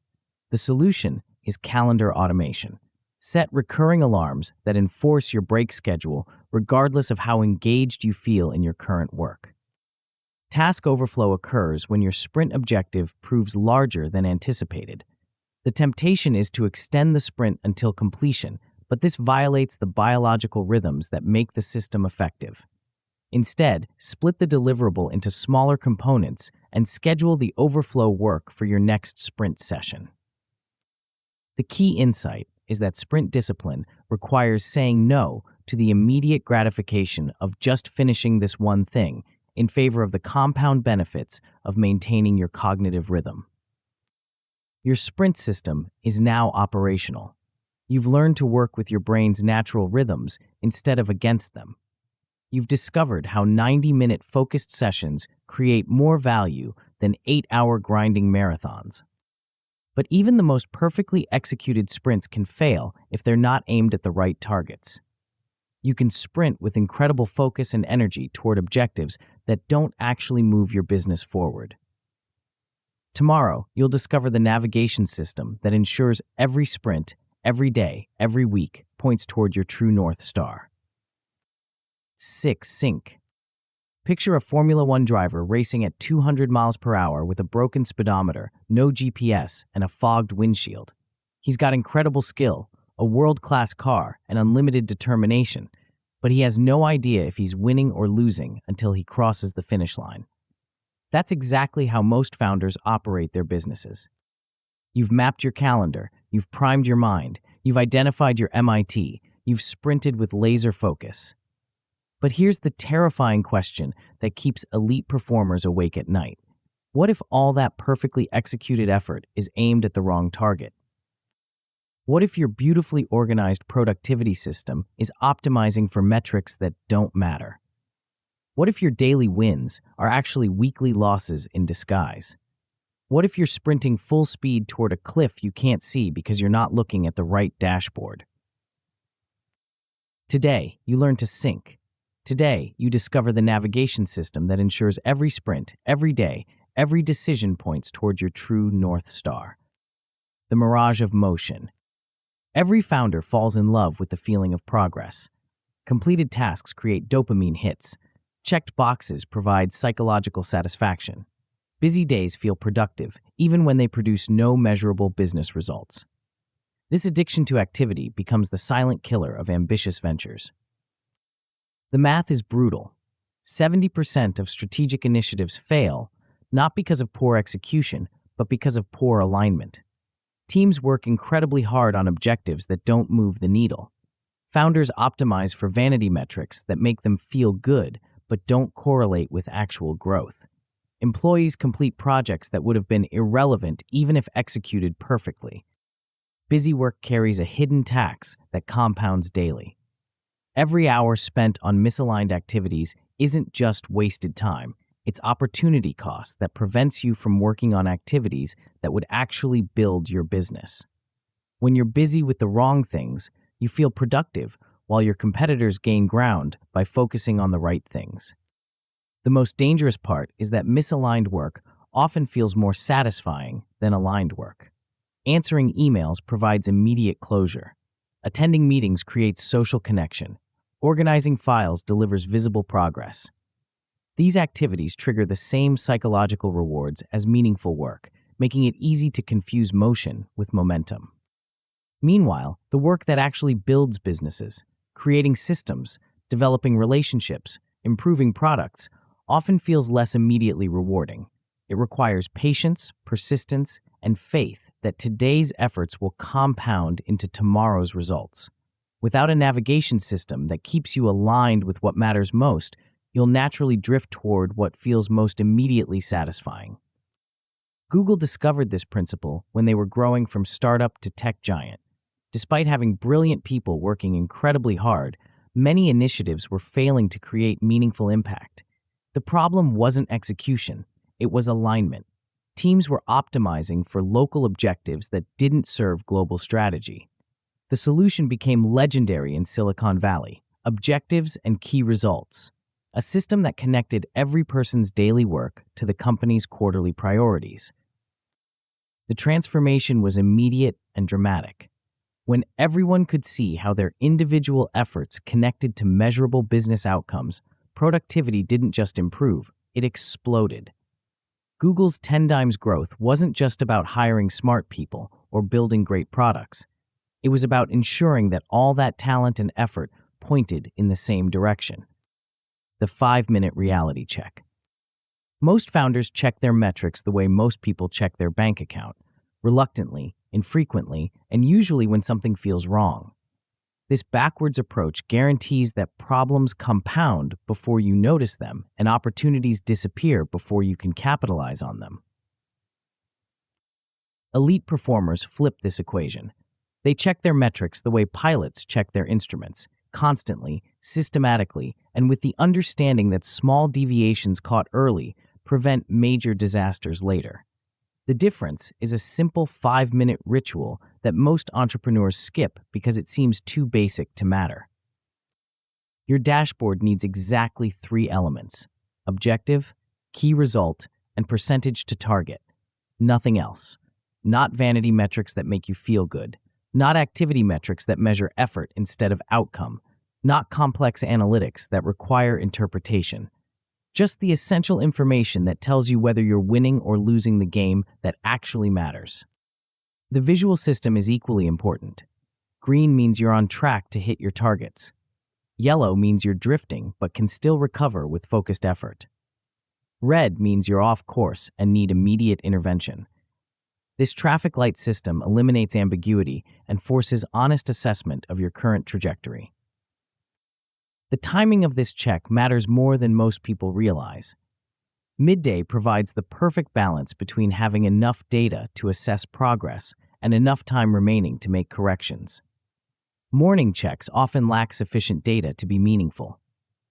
The solution is calendar automation. Set recurring alarms that enforce your break schedule regardless of how engaged you feel in your current work. Task overflow occurs when your sprint objective proves larger than anticipated. The temptation is to extend the sprint until completion, but this violates the biological rhythms that make the system effective. Instead, split the deliverable into smaller components and schedule the overflow work for your next sprint session. The key insight is that sprint discipline requires saying no to the immediate gratification of just finishing this one thing in favor of the compound benefits of maintaining your cognitive rhythm. Your sprint system is now operational. You've learned to work with your brain's natural rhythms instead of against them. You've discovered how 90-minute focused sessions create more value than 8-hour grinding marathons. But even the most perfectly executed sprints can fail if they're not aimed at the right targets. You can sprint with incredible focus and energy toward objectives that don't actually move your business forward. Tomorrow, you'll discover the navigation system that ensures every sprint, every day, every week points toward your true North Star. 6. Sync. Picture a Formula One driver racing at 200 miles per hour with a broken speedometer, no GPS, and a fogged windshield. He's got incredible skill, a world-class car, and unlimited determination, but he has no idea if he's winning or losing until he crosses the finish line. That's exactly how most founders operate their businesses. You've mapped your calendar, you've primed your mind, you've identified your MIT, you've sprinted with laser focus. But here's the terrifying question that keeps elite performers awake at night. What if all that perfectly executed effort is aimed at the wrong target? What if your beautifully organized productivity system is optimizing for metrics that don't matter? What if your daily wins are actually weekly losses in disguise? What if you're sprinting full speed toward a cliff you can't see because you're not looking at the right dashboard? Today, you learn to sync. Today, you discover the navigation system that ensures every sprint, every day, every decision points toward your true North Star. The mirage of motion. Every founder falls in love with the feeling of progress. Completed tasks create dopamine hits. Checked boxes provide psychological satisfaction. Busy days feel productive, even when they produce no measurable business results. This addiction to activity becomes the silent killer of ambitious ventures. The math is brutal. 70% of strategic initiatives fail, not because of poor execution, but because of poor alignment. Teams work incredibly hard on objectives that don't move the needle. Founders optimize for vanity metrics that make them feel good, but don't correlate with actual growth. Employees complete projects that would have been irrelevant even if executed perfectly. Busy work carries a hidden tax that compounds daily. Every hour spent on misaligned activities isn't just wasted time, it's opportunity cost that prevents you from working on activities that would actually build your business. When you're busy with the wrong things, you feel productive while your competitors gain ground by focusing on the right things. The most dangerous part is that misaligned work often feels more satisfying than aligned work. Answering emails provides immediate closure. Attending meetings creates social connection. Organizing files delivers visible progress. These activities trigger the same psychological rewards as meaningful work, making it easy to confuse motion with momentum. Meanwhile, the work that actually builds businesses, creating systems, developing relationships, improving products, often feels less immediately rewarding. It requires patience, persistence, and faith that today's efforts will compound into tomorrow's results. Without a navigation system that keeps you aligned with what matters most, you'll naturally drift toward what feels most immediately satisfying. Google discovered this principle when they were growing from startup to tech giant. Despite having brilliant people working incredibly hard, many initiatives were failing to create meaningful impact. The problem wasn't execution, it was alignment. Teams were optimizing for local objectives that didn't serve global strategy. The solution became legendary in Silicon Valley: objectives and key results, a system that connected every person's daily work to the company's quarterly priorities. The transformation was immediate and dramatic. When everyone could see how their individual efforts connected to measurable business outcomes, productivity didn't just improve, it exploded. Google's 10 times growth wasn't just about hiring smart people or building great products. It was about ensuring that all that talent and effort pointed in the same direction. The 5-minute reality check. Most founders check their metrics the way most people check their bank account: reluctantly, infrequently, and usually when something feels wrong. This backwards approach guarantees that problems compound before you notice them and opportunities disappear before you can capitalize on them. Elite performers flip this equation. They check their metrics the way pilots check their instruments, constantly, systematically, and with the understanding that small deviations caught early prevent major disasters later. The difference is a simple 5-minute ritual that most entrepreneurs skip because it seems too basic to matter. Your dashboard needs exactly 3 elements: objective, key result, and percentage to target. Nothing else. Not vanity metrics that make you feel good. Not activity metrics that measure effort instead of outcome. Not complex analytics that require interpretation. Just the essential information that tells you whether you're winning or losing the game that actually matters. The visual system is equally important. Green means you're on track to hit your targets. Yellow means you're drifting but can still recover with focused effort. Red means you're off course and need immediate intervention. This traffic light system eliminates ambiguity and forces honest assessment of your current trajectory. The timing of this check matters more than most people realize. Midday provides the perfect balance between having enough data to assess progress and enough time remaining to make corrections. Morning checks often lack sufficient data to be meaningful.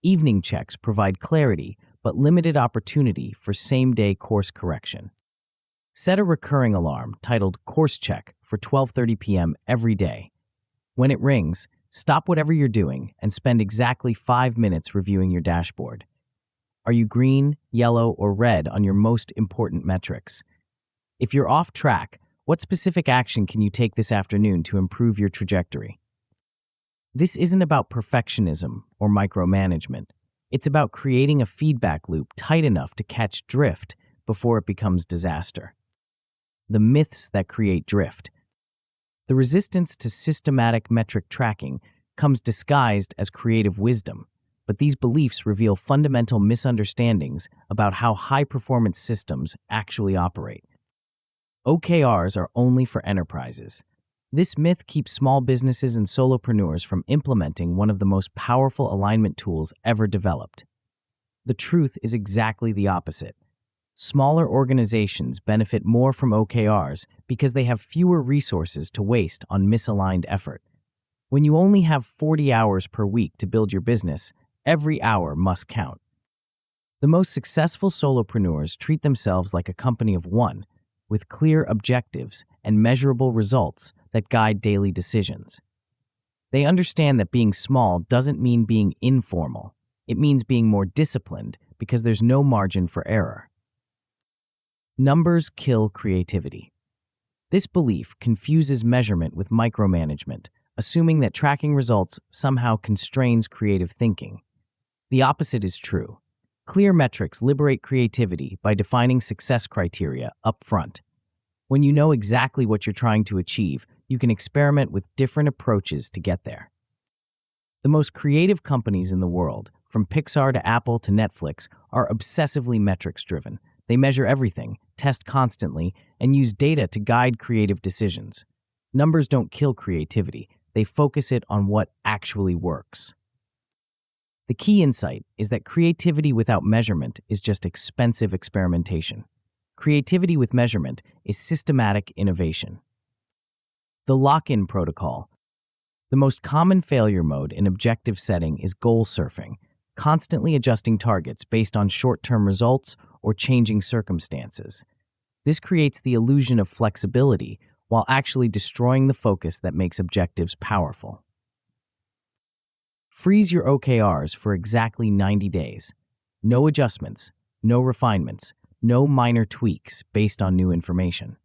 Evening checks provide clarity, but limited opportunity for same-day course correction. Set a recurring alarm titled Course Check for 12:30 p.m. every day. When it rings, stop whatever you're doing and spend exactly 5 minutes reviewing your dashboard. Are you green, yellow, or red on your most important metrics? If you're off track, what specific action can you take this afternoon to improve your trajectory? This isn't about perfectionism or micromanagement. It's about creating a feedback loop tight enough to catch drift before it becomes disaster. The myths that create drift. The resistance to systematic metric tracking comes disguised as creative wisdom, but these beliefs reveal fundamental misunderstandings about how high-performance systems actually operate. OKRs are only for enterprises. This myth keeps small businesses and solopreneurs from implementing one of the most powerful alignment tools ever developed. The truth is exactly the opposite. Smaller organizations benefit more from OKRs because they have fewer resources to waste on misaligned effort. When you only have 40 hours per week to build your business, every hour must count. The most successful solopreneurs treat themselves like a company of one, with clear objectives and measurable results that guide daily decisions. They understand that being small doesn't mean being informal. It means being more disciplined because there's no margin for error. Numbers kill creativity. This belief confuses measurement with micromanagement, assuming that tracking results somehow constrains creative thinking. The opposite is true. Clear metrics liberate creativity by defining success criteria up front. When you know exactly what you're trying to achieve, you can experiment with different approaches to get there. The most creative companies in the world, from Pixar to Apple to Netflix, are obsessively metrics-driven. They measure everything, test constantly, and use data to guide creative decisions. Numbers don't kill creativity. They focus it on what actually works. The key insight is that creativity without measurement is just expensive experimentation. Creativity with measurement is systematic innovation. The lock-in protocol. The most common failure mode in objective setting is goal surfing, constantly adjusting targets based on short-term results or changing circumstances. This creates the illusion of flexibility while actually destroying the focus that makes objectives powerful. Freeze your OKRs for exactly 90 days. No adjustments, no refinements, no minor tweaks based on new information.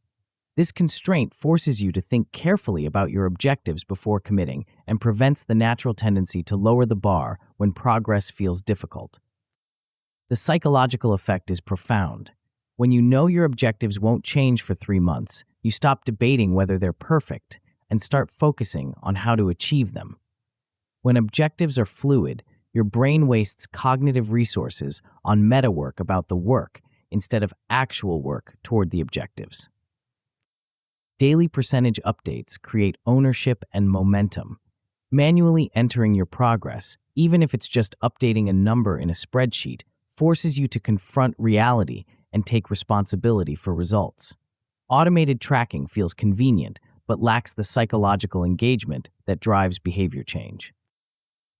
This constraint forces you to think carefully about your objectives before committing and prevents the natural tendency to lower the bar when progress feels difficult. The psychological effect is profound. When you know your objectives won't change for 3 months, you stop debating whether they're perfect and start focusing on how to achieve them. When objectives are fluid, your brain wastes cognitive resources on meta work about the work instead of actual work toward the objectives. Daily percentage updates create ownership and momentum. Manually entering your progress, even if it's just updating a number in a spreadsheet, forces you to confront reality and take responsibility for results. Automated tracking feels convenient, but lacks the psychological engagement that drives behavior change.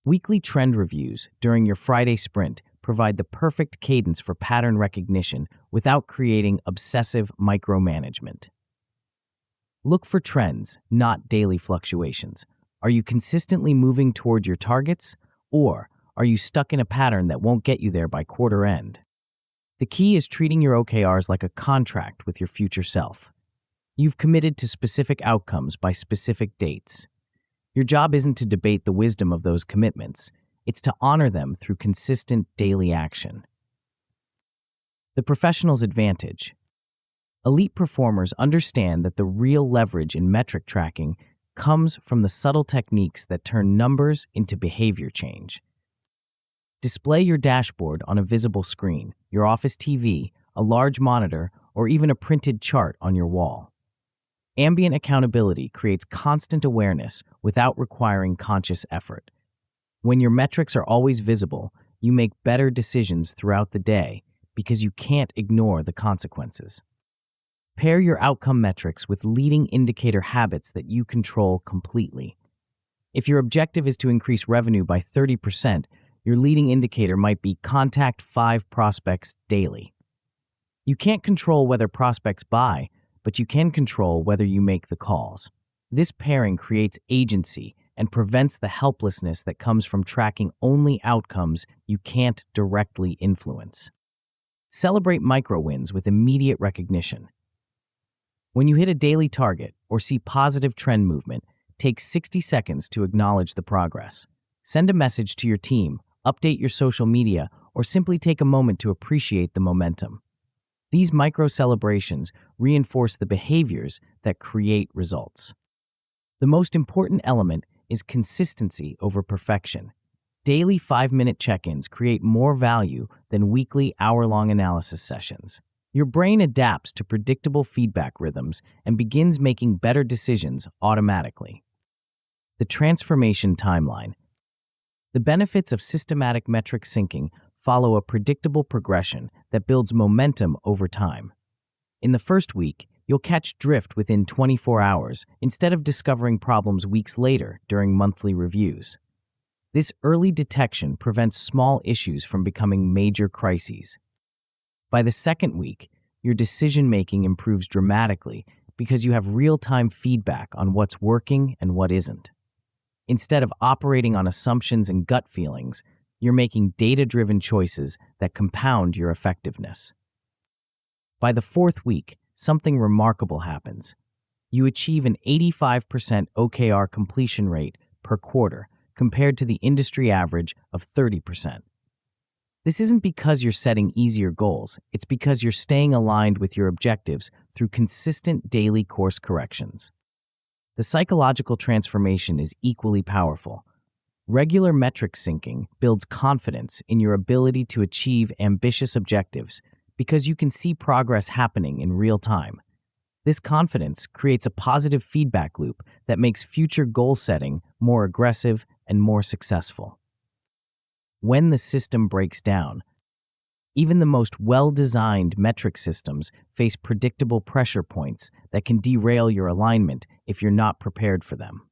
Weekly trend reviews during your Friday sprint provide the perfect cadence for pattern recognition without creating obsessive micromanagement. Look for trends, not daily fluctuations. Are you consistently moving toward your targets, or are you stuck in a pattern that won't get you there by quarter end? The key is treating your OKRs like a contract with your future self. You've committed to specific outcomes by specific dates. Your job isn't to debate the wisdom of those commitments. It's to honor them through consistent daily action. The professional's advantage. Elite performers understand that the real leverage in metric tracking comes from the subtle techniques that turn numbers into behavior change. Display your dashboard on a visible screen, your office TV, a large monitor, or even a printed chart on your wall. Ambient accountability creates constant awareness without requiring conscious effort. When your metrics are always visible, you make better decisions throughout the day because you can't ignore the consequences. Pair your outcome metrics with leading indicator habits that you control completely. If your objective is to increase revenue by 30%, your leading indicator might be contact 5 prospects daily. You can't control whether prospects buy, but you can control whether you make the calls. This pairing creates agency and prevents the helplessness that comes from tracking only outcomes you can't directly influence. Celebrate micro wins with immediate recognition. When you hit a daily target or see positive trend movement, take 60 seconds to acknowledge the progress. Send a message to your team, update your social media, or simply take a moment to appreciate the momentum. These micro celebrations reinforce the behaviors that create results. The most important element is consistency over perfection. Daily 5-minute check-ins create more value than weekly hour-long analysis sessions. Your brain adapts to predictable feedback rhythms and begins making better decisions automatically. The transformation timeline. The benefits of systematic metric syncing follow a predictable progression that builds momentum over time. In the first week, you'll catch drift within 24 hours instead of discovering problems weeks later during monthly reviews. This early detection prevents small issues from becoming major crises. By the second week, your decision-making improves dramatically because you have real-time feedback on what's working and what isn't. Instead of operating on assumptions and gut feelings, you're making data-driven choices that compound your effectiveness. By the fourth week, something remarkable happens. You achieve an 85% OKR completion rate per quarter compared to the industry average of 30%. This isn't because you're setting easier goals, it's because you're staying aligned with your objectives through consistent daily course corrections. The psychological transformation is equally powerful. Regular metric syncing builds confidence in your ability to achieve ambitious objectives because you can see progress happening in real time. This confidence creates a positive feedback loop that makes future goal setting more aggressive and more successful. When the system breaks down, even the most well-designed metric systems face predictable pressure points that can derail your alignment if you're not prepared for them.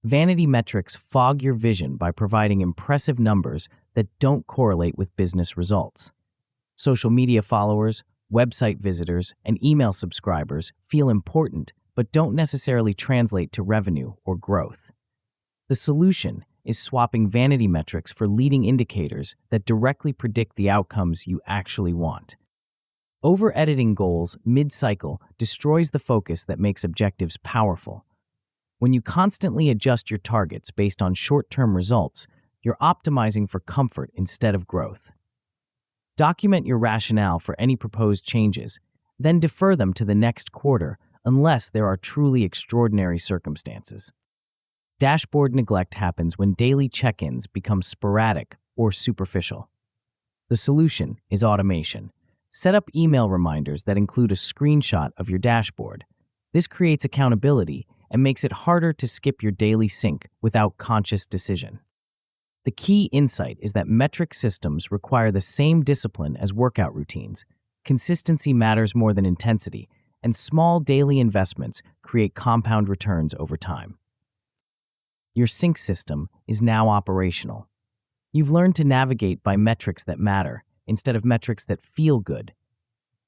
Vanity metrics fog your vision by providing impressive numbers that don't correlate with business results. Social media followers, website visitors, and email subscribers feel important but don't necessarily translate to revenue or growth. The solution is swapping vanity metrics for leading indicators that directly predict the outcomes you actually want. Over-editing goals mid-cycle destroys the focus that makes objectives powerful. When you constantly adjust your targets based on short-term results, you're optimizing for comfort instead of growth. Document your rationale for any proposed changes, then defer them to the next quarter unless there are truly extraordinary circumstances. Dashboard neglect happens when daily check-ins become sporadic or superficial. The solution is automation. Set up email reminders that include a screenshot of your dashboard. This creates accountability and makes it harder to skip your daily sync without conscious decision. The key insight is that metric systems require the same discipline as workout routines. Consistency matters more than intensity, and small daily investments create compound returns over time. Your sync system is now operational. You've learned to navigate by metrics that matter instead of metrics that feel good.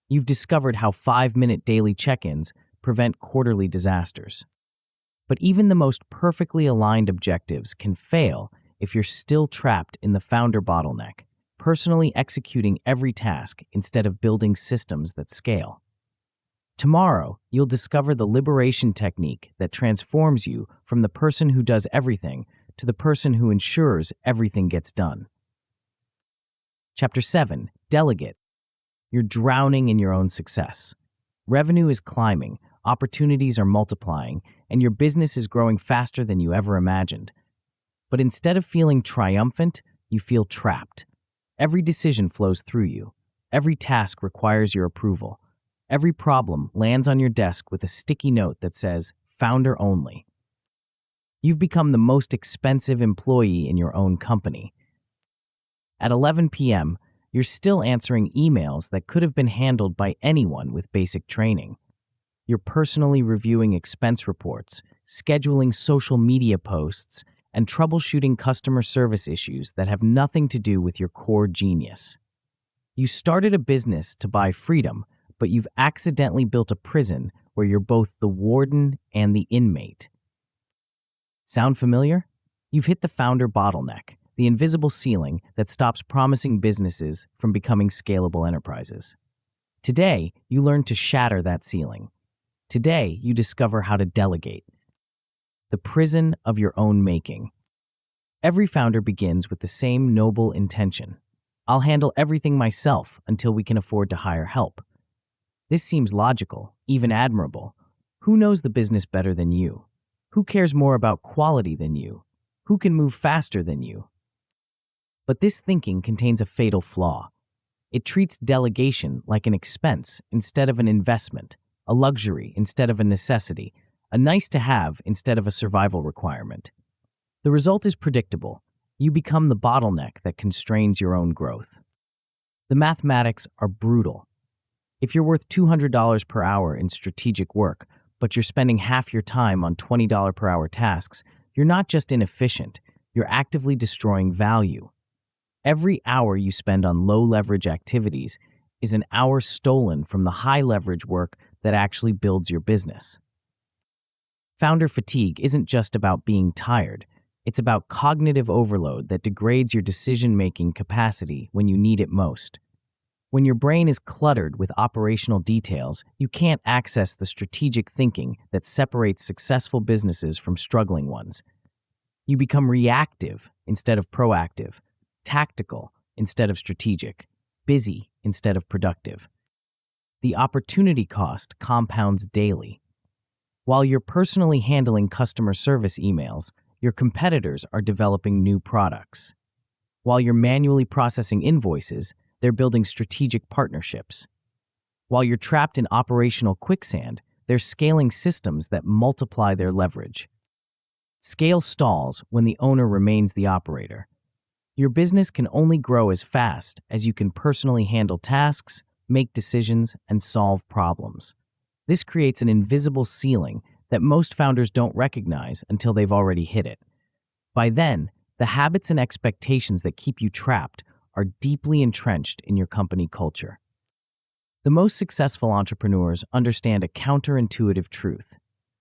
You've discovered how 5-minute daily check-ins prevent quarterly disasters. But even the most perfectly aligned objectives can fail if you're still trapped in the founder bottleneck, personally executing every task instead of building systems that scale. Tomorrow, you'll discover the liberation technique that transforms you from the person who does everything to the person who ensures everything gets done. Chapter 7, Delegate. You're drowning in your own success. Revenue is climbing, opportunities are multiplying, and your business is growing faster than you ever imagined. But instead of feeling triumphant, you feel trapped. Every decision flows through you. Every task requires your approval. Every problem lands on your desk with a sticky note that says, "Founder only." You've become the most expensive employee in your own company. At 11 p.m., you're still answering emails that could have been handled by anyone with basic training. You're personally reviewing expense reports, scheduling social media posts, and troubleshooting customer service issues that have nothing to do with your core genius. You started a business to buy freedom, but you've accidentally built a prison where you're both the warden and the inmate. Sound familiar? You've hit the founder bottleneck, the invisible ceiling that stops promising businesses from becoming scalable enterprises. Today, you learn to shatter that ceiling. Today, you discover how to delegate. The prison of your own making. Every founder begins with the same noble intention. I'll handle everything myself until we can afford to hire help. This seems logical, even admirable. Who knows the business better than you? Who cares more about quality than you? Who can move faster than you? But this thinking contains a fatal flaw. It treats delegation like an expense instead of an investment, a luxury instead of a necessity, a nice-to-have instead of a survival requirement. The result is predictable. You become the bottleneck that constrains your own growth. The mathematics are brutal. If you're worth $200 per hour in strategic work, but you're spending half your time on $20 per hour tasks, you're not just inefficient, you're actively destroying value. Every hour you spend on low-leverage activities is an hour stolen from the high-leverage work that actually builds your business. Founder fatigue isn't just about being tired. It's about cognitive overload that degrades your decision-making capacity when you need it most. When your brain is cluttered with operational details, you can't access the strategic thinking that separates successful businesses from struggling ones. You become reactive instead of proactive, tactical instead of strategic, busy instead of productive. The opportunity cost compounds daily. While you're personally handling customer service emails, your competitors are developing new products. While you're manually processing invoices, they're building strategic partnerships. While you're trapped in operational quicksand, they're scaling systems that multiply their leverage. Scale stalls when the owner remains the operator. Your business can only grow as fast as you can personally handle tasks, make decisions, and solve problems. This creates an invisible ceiling that most founders don't recognize until they've already hit it. By then, the habits and expectations that keep you trapped are deeply entrenched in your company culture. The most successful entrepreneurs understand a counterintuitive truth.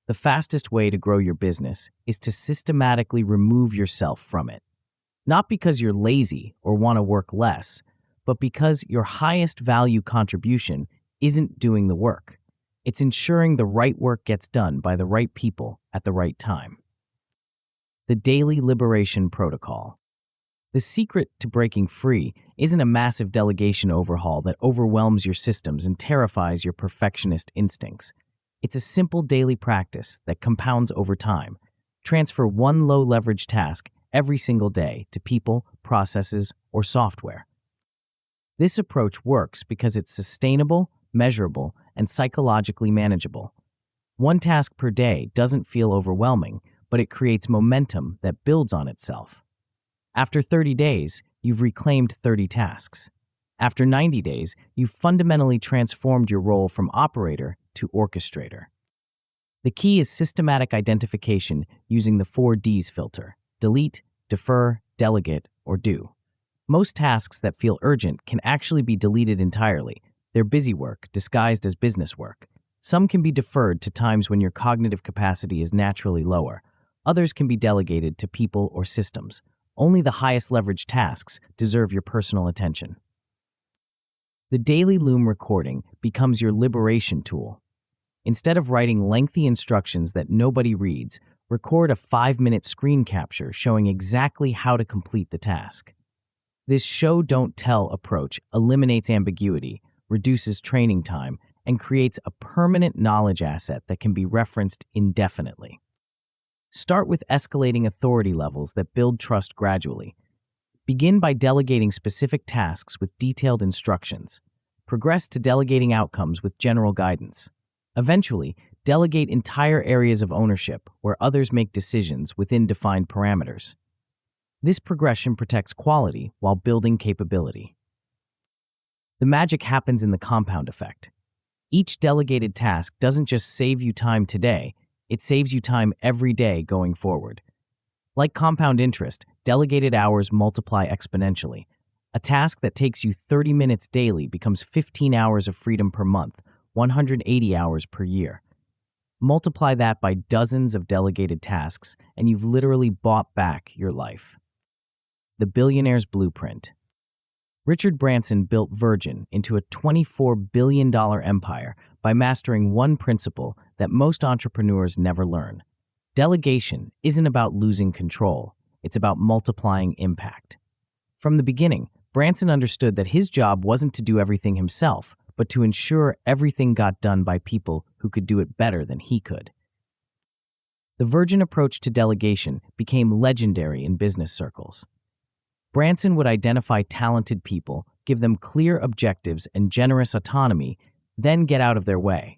The fastest way to grow your business is to systematically remove yourself from it. Not because you're lazy or want to work less, but because your highest value contribution isn't doing the work. It's ensuring the right work gets done by the right people at the right time. The Daily Liberation Protocol. The secret to breaking free isn't a massive delegation overhaul that overwhelms your systems and terrifies your perfectionist instincts. It's a simple daily practice that compounds over time. Transfer one low-leverage task every single day to people, processes, or software. This approach works because it's sustainable, measurable, and psychologically manageable. One task per day doesn't feel overwhelming, but it creates momentum that builds on itself. After 30 days, you've reclaimed 30 tasks. After 90 days, you've fundamentally transformed your role from operator to orchestrator. The key is systematic identification using the 4Ds filter: delete, defer, delegate, or do. Most tasks that feel urgent can actually be deleted entirely. They're busy work disguised as business work. Some can be deferred to times when your cognitive capacity is naturally lower. Others can be delegated to people or systems. Only the highest leverage tasks deserve your personal attention. The Daily Loom recording becomes your liberation tool. Instead of writing lengthy instructions that nobody reads, record a 5-minute screen capture showing exactly how to complete the task. This show-don't-tell approach eliminates ambiguity, reduces training time, and creates a permanent knowledge asset that can be referenced indefinitely. Start with escalating authority levels that build trust gradually. Begin by delegating specific tasks with detailed instructions. Progress to delegating outcomes with general guidance. Eventually, delegate entire areas of ownership where others make decisions within defined parameters. This progression protects quality while building capability. The magic happens in the compound effect. Each delegated task doesn't just save you time today, it saves you time every day going forward. Like compound interest, delegated hours multiply exponentially. A task that takes you 30 minutes daily becomes 15 hours of freedom per month, 180 hours per year. Multiply that by dozens of delegated tasks, and you've literally bought back your life. The Billionaire's Blueprint. Richard Branson built Virgin into a $24 billion empire by mastering one principle that most entrepreneurs never learn. Delegation isn't about losing control, it's about multiplying impact. From the beginning, Branson understood that his job wasn't to do everything himself, but to ensure everything got done by people who could do it better than he could. The Virgin approach to delegation became legendary in business circles. Branson would identify talented people, give them clear objectives and generous autonomy, then get out of their way.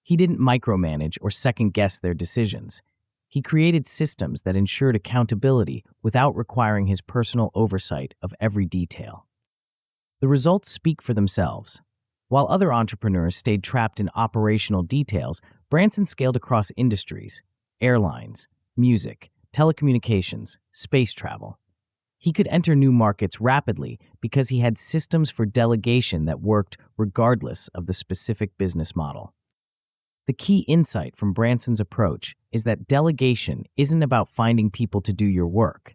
He didn't micromanage or second-guess their decisions. He created systems that ensured accountability without requiring his personal oversight of every detail. The results speak for themselves. While other entrepreneurs stayed trapped in operational details, Branson scaled across industries: airlines, music, telecommunications, space travel. He could enter new markets rapidly because he had systems for delegation that worked regardless of the specific business model. The key insight from Branson's approach is that delegation isn't about finding people to do your work.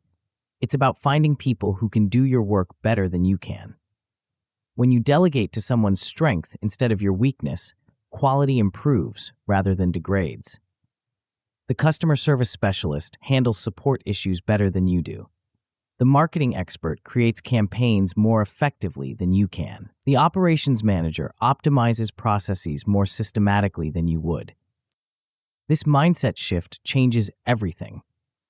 It's about finding people who can do your work better than you can. When you delegate to someone's strength instead of your weakness, quality improves rather than degrades. The customer service specialist handles support issues better than you do. The marketing expert creates campaigns more effectively than you can. The operations manager optimizes processes more systematically than you would. This mindset shift changes everything.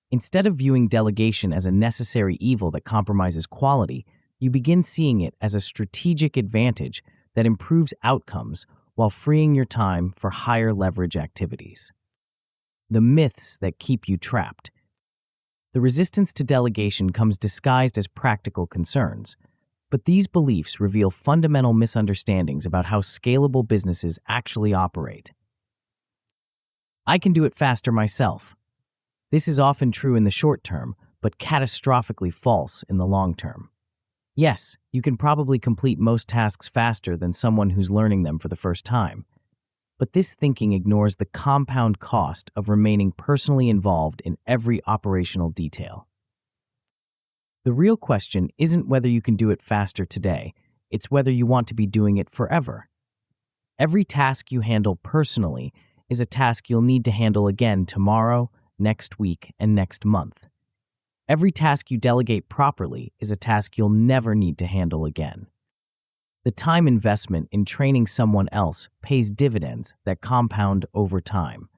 Instead of viewing delegation as a necessary evil that compromises quality, you begin seeing it as a strategic advantage that improves outcomes while freeing your time for higher leverage activities. The myths that keep you trapped. The resistance to delegation comes disguised as practical concerns, but these beliefs reveal fundamental misunderstandings about how scalable businesses actually operate. I can do it faster myself. This is often true in the short term, but catastrophically false in the long term. Yes, you can probably complete most tasks faster than someone who's learning them for the first time. But this thinking ignores the compound cost of remaining personally involved in every operational detail. The real question isn't whether you can do it faster today, it's whether you want to be doing it forever. Every task you handle personally is a task you'll need to handle again tomorrow, next week, and next month. Every task you delegate properly is a task you'll never need to handle again. The time investment in training someone else pays dividends that compound over time.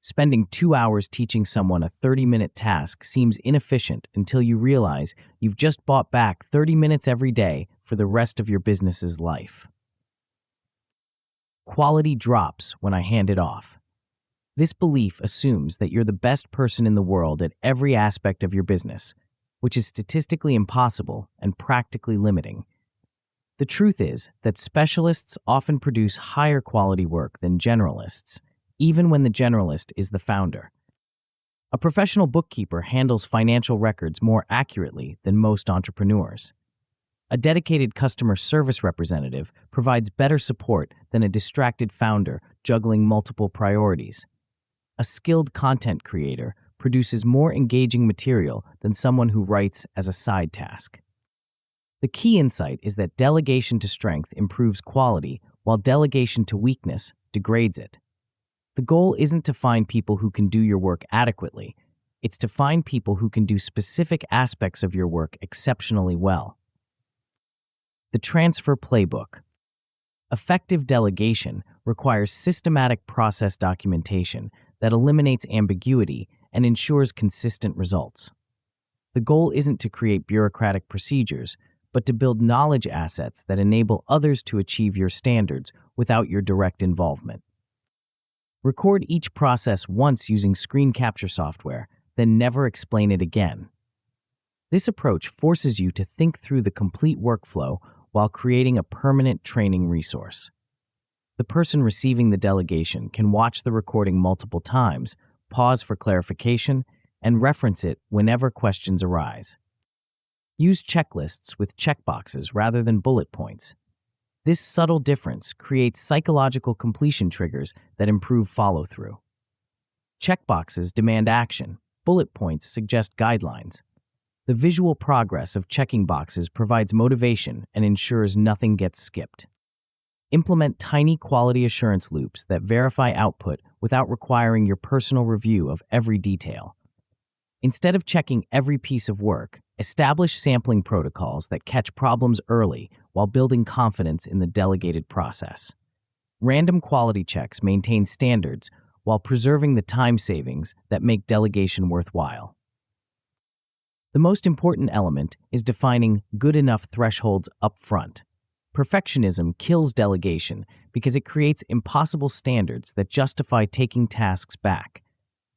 Spending 2 hours teaching someone a 30-minute task seems inefficient until you realize you've just bought back 30 minutes every day for the rest of your business's life. Quality drops when I hand it off. This belief assumes that you're the best person in the world at every aspect of your business, which is statistically impossible and practically limiting. The truth is that specialists often produce higher quality work than generalists, even when the generalist is the founder. A professional bookkeeper handles financial records more accurately than most entrepreneurs. A dedicated customer service representative provides better support than a distracted founder juggling multiple priorities. A skilled content creator produces more engaging material than someone who writes as a side task. The key insight is that delegation to strength improves quality, while delegation to weakness degrades it. The goal isn't to find people who can do your work adequately. It's to find people who can do specific aspects of your work exceptionally well. The transfer playbook. Effective delegation requires systematic process documentation that eliminates ambiguity and ensures consistent results. The goal isn't to create bureaucratic procedures, but to build knowledge assets that enable others to achieve your standards without your direct involvement. Record each process once using screen capture software, then never explain it again. This approach forces you to think through the complete workflow while creating a permanent training resource. The person receiving the delegation can watch the recording multiple times, pause for clarification, and reference it whenever questions arise. Use checklists with checkboxes rather than bullet points. This subtle difference creates psychological completion triggers that improve follow-through. Checkboxes demand action. Bullet points suggest guidelines. The visual progress of checking boxes provides motivation and ensures nothing gets skipped. Implement tiny quality assurance loops that verify output without requiring your personal review of every detail. Instead of checking every piece of work, establish sampling protocols that catch problems early while building confidence in the delegated process. Random quality checks maintain standards while preserving the time savings that make delegation worthwhile. The most important element is defining good enough thresholds up front. Perfectionism kills delegation because it creates impossible standards that justify taking tasks back.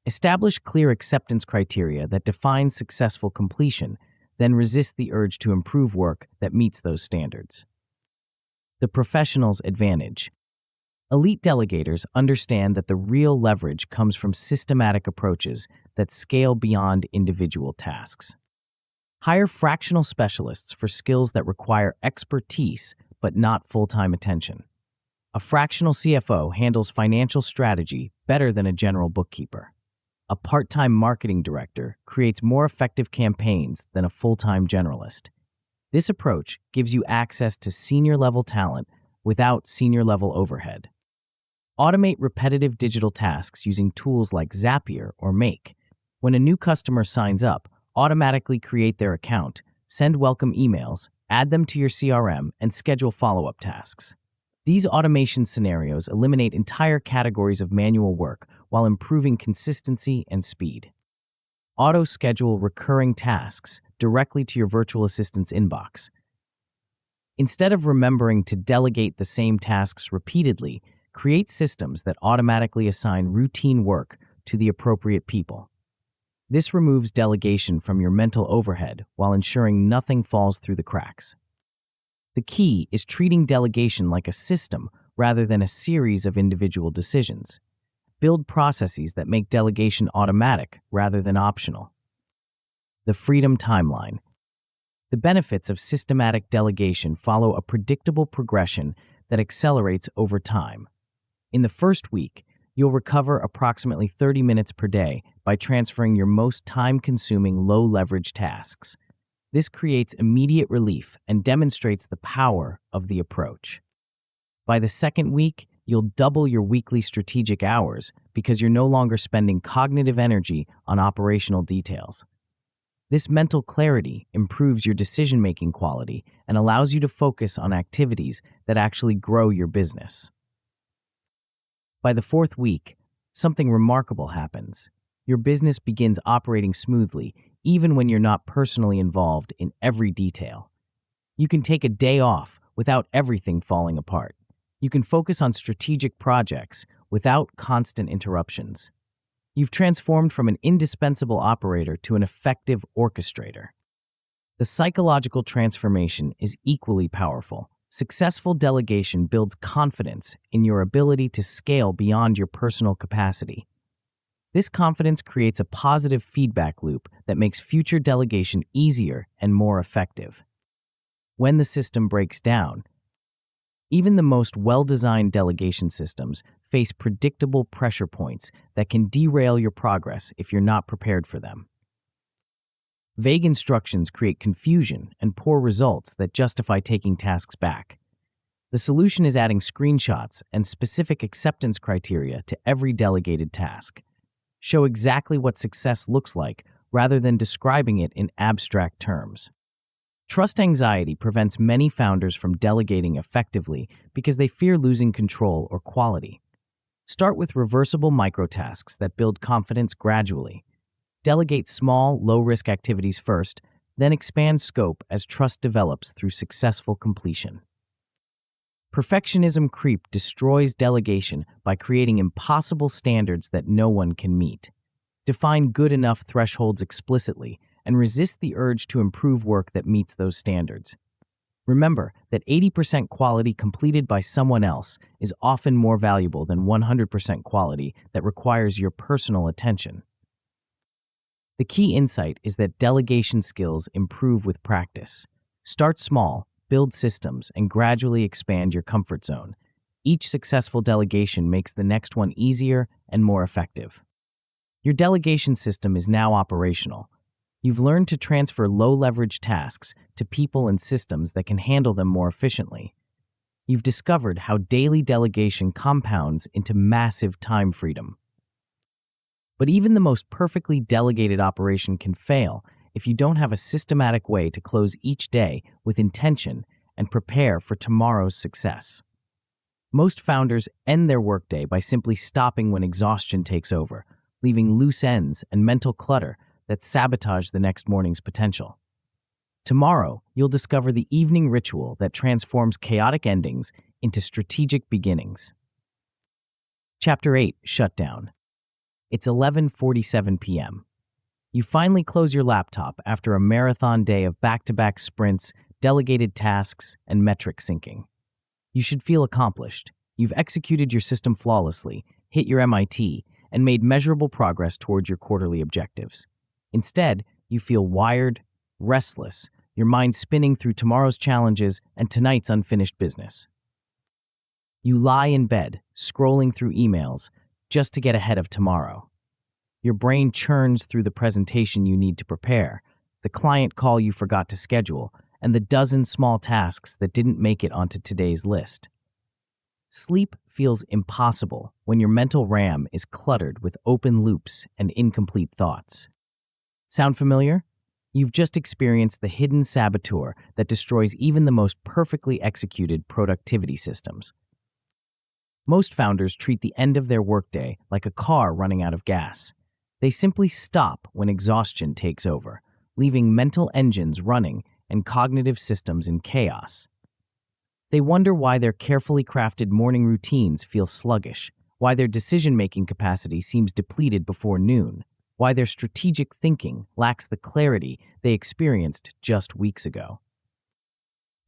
Establish clear acceptance criteria that define successful completion, then resist the urge to improve work that meets those standards. The professional's advantage. Elite delegators understand that the real leverage comes from systematic approaches that scale beyond individual tasks. Hire fractional specialists for skills that require expertise but not full-time attention. A fractional CFO handles financial strategy better than a general bookkeeper. A part-time marketing director creates more effective campaigns than a full-time generalist. This approach gives you access to senior-level talent without senior-level overhead. Automate repetitive digital tasks using tools like Zapier or Make. When a new customer signs up, automatically create their account, send welcome emails, add them to your CRM, and schedule follow-up tasks. These automation scenarios eliminate entire categories of manual work while improving consistency and speed. Auto-schedule recurring tasks directly to your virtual assistant's inbox. Instead of remembering to delegate the same tasks repeatedly, create systems that automatically assign routine work to the appropriate people. This removes delegation from your mental overhead while ensuring nothing falls through the cracks. The key is treating delegation like a system rather than a series of individual decisions. Build processes that make delegation automatic rather than optional. The freedom timeline. The benefits of systematic delegation follow a predictable progression that accelerates over time. In the first week, you'll recover approximately 30 minutes per day by transferring your most time-consuming, low-leverage tasks. This creates immediate relief and demonstrates the power of the approach. By the second week, you'll double your weekly strategic hours because you're no longer spending cognitive energy on operational details. This mental clarity improves your decision-making quality and allows you to focus on activities that actually grow your business. By the fourth week, something remarkable happens. Your business begins operating smoothly, even when you're not personally involved in every detail. You can take a day off without everything falling apart. You can focus on strategic projects without constant interruptions. You've transformed from an indispensable operator to an effective orchestrator. The psychological transformation is equally powerful. Successful delegation builds confidence in your ability to scale beyond your personal capacity. This confidence creates a positive feedback loop that makes future delegation easier and more effective. When the system breaks down, even the most well-designed delegation systems face predictable pressure points that can derail your progress if you're not prepared for them. Vague instructions create confusion and poor results that justify taking tasks back. The solution is adding screenshots and specific acceptance criteria to every delegated task. Show exactly what success looks like rather than describing it in abstract terms. Trust anxiety prevents many founders from delegating effectively because they fear losing control or quality. Start with reversible microtasks that build confidence gradually. Delegate small, low-risk activities first, then expand scope as trust develops through successful completion. Perfectionism creep destroys delegation by creating impossible standards that no one can meet. Define good enough thresholds explicitly and resist the urge to improve work that meets those standards. Remember that 80% quality completed by someone else is often more valuable than 100% quality that requires your personal attention. The key insight is that delegation skills improve with practice. Start small, build systems, and gradually expand your comfort zone. Each successful delegation makes the next one easier and more effective. Your delegation system is now operational. You've learned to transfer low-leverage tasks to people and systems that can handle them more efficiently. You've discovered how daily delegation compounds into massive time freedom. But even the most perfectly delegated operation can fail if you don't have a systematic way to close each day with intention and prepare for tomorrow's success. Most founders end their workday by simply stopping when exhaustion takes over, leaving loose ends and mental clutter that sabotage the next morning's potential. Tomorrow, you'll discover the evening ritual that transforms chaotic endings into strategic beginnings. Chapter 8, Shutdown. It's 11:47 p.m. You finally close your laptop after a marathon day of back-to-back sprints, delegated tasks, and metric syncing. You should feel accomplished. You've executed your system flawlessly, hit your MIT, and made measurable progress toward your quarterly objectives. Instead, you feel wired, restless, your mind spinning through tomorrow's challenges and tonight's unfinished business. You lie in bed, scrolling through emails, just to get ahead of tomorrow. Your brain churns through the presentation you need to prepare, the client call you forgot to schedule, and the dozen small tasks that didn't make it onto today's list. Sleep feels impossible when your mental RAM is cluttered with open loops and incomplete thoughts. Sound familiar? You've just experienced the hidden saboteur that destroys even the most perfectly executed productivity systems. Most founders treat the end of their workday like a car running out of gas. They simply stop when exhaustion takes over, leaving mental engines running and cognitive systems in chaos. They wonder why their carefully crafted morning routines feel sluggish, why their decision-making capacity seems depleted before noon, why their strategic thinking lacks the clarity they experienced just weeks ago.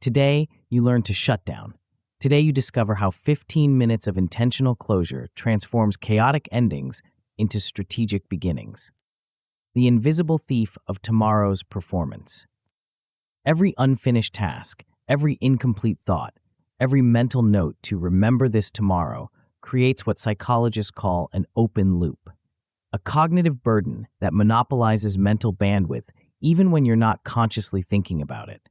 Today, you learn to shut down. Today, you discover how 15 minutes of intentional closure transforms chaotic endings into strategic beginnings. The invisible thief of tomorrow's performance. Every unfinished task, every incomplete thought, every mental note to remember this tomorrow creates what psychologists call an open loop. A cognitive burden that monopolizes mental bandwidth even when you're not consciously thinking about it.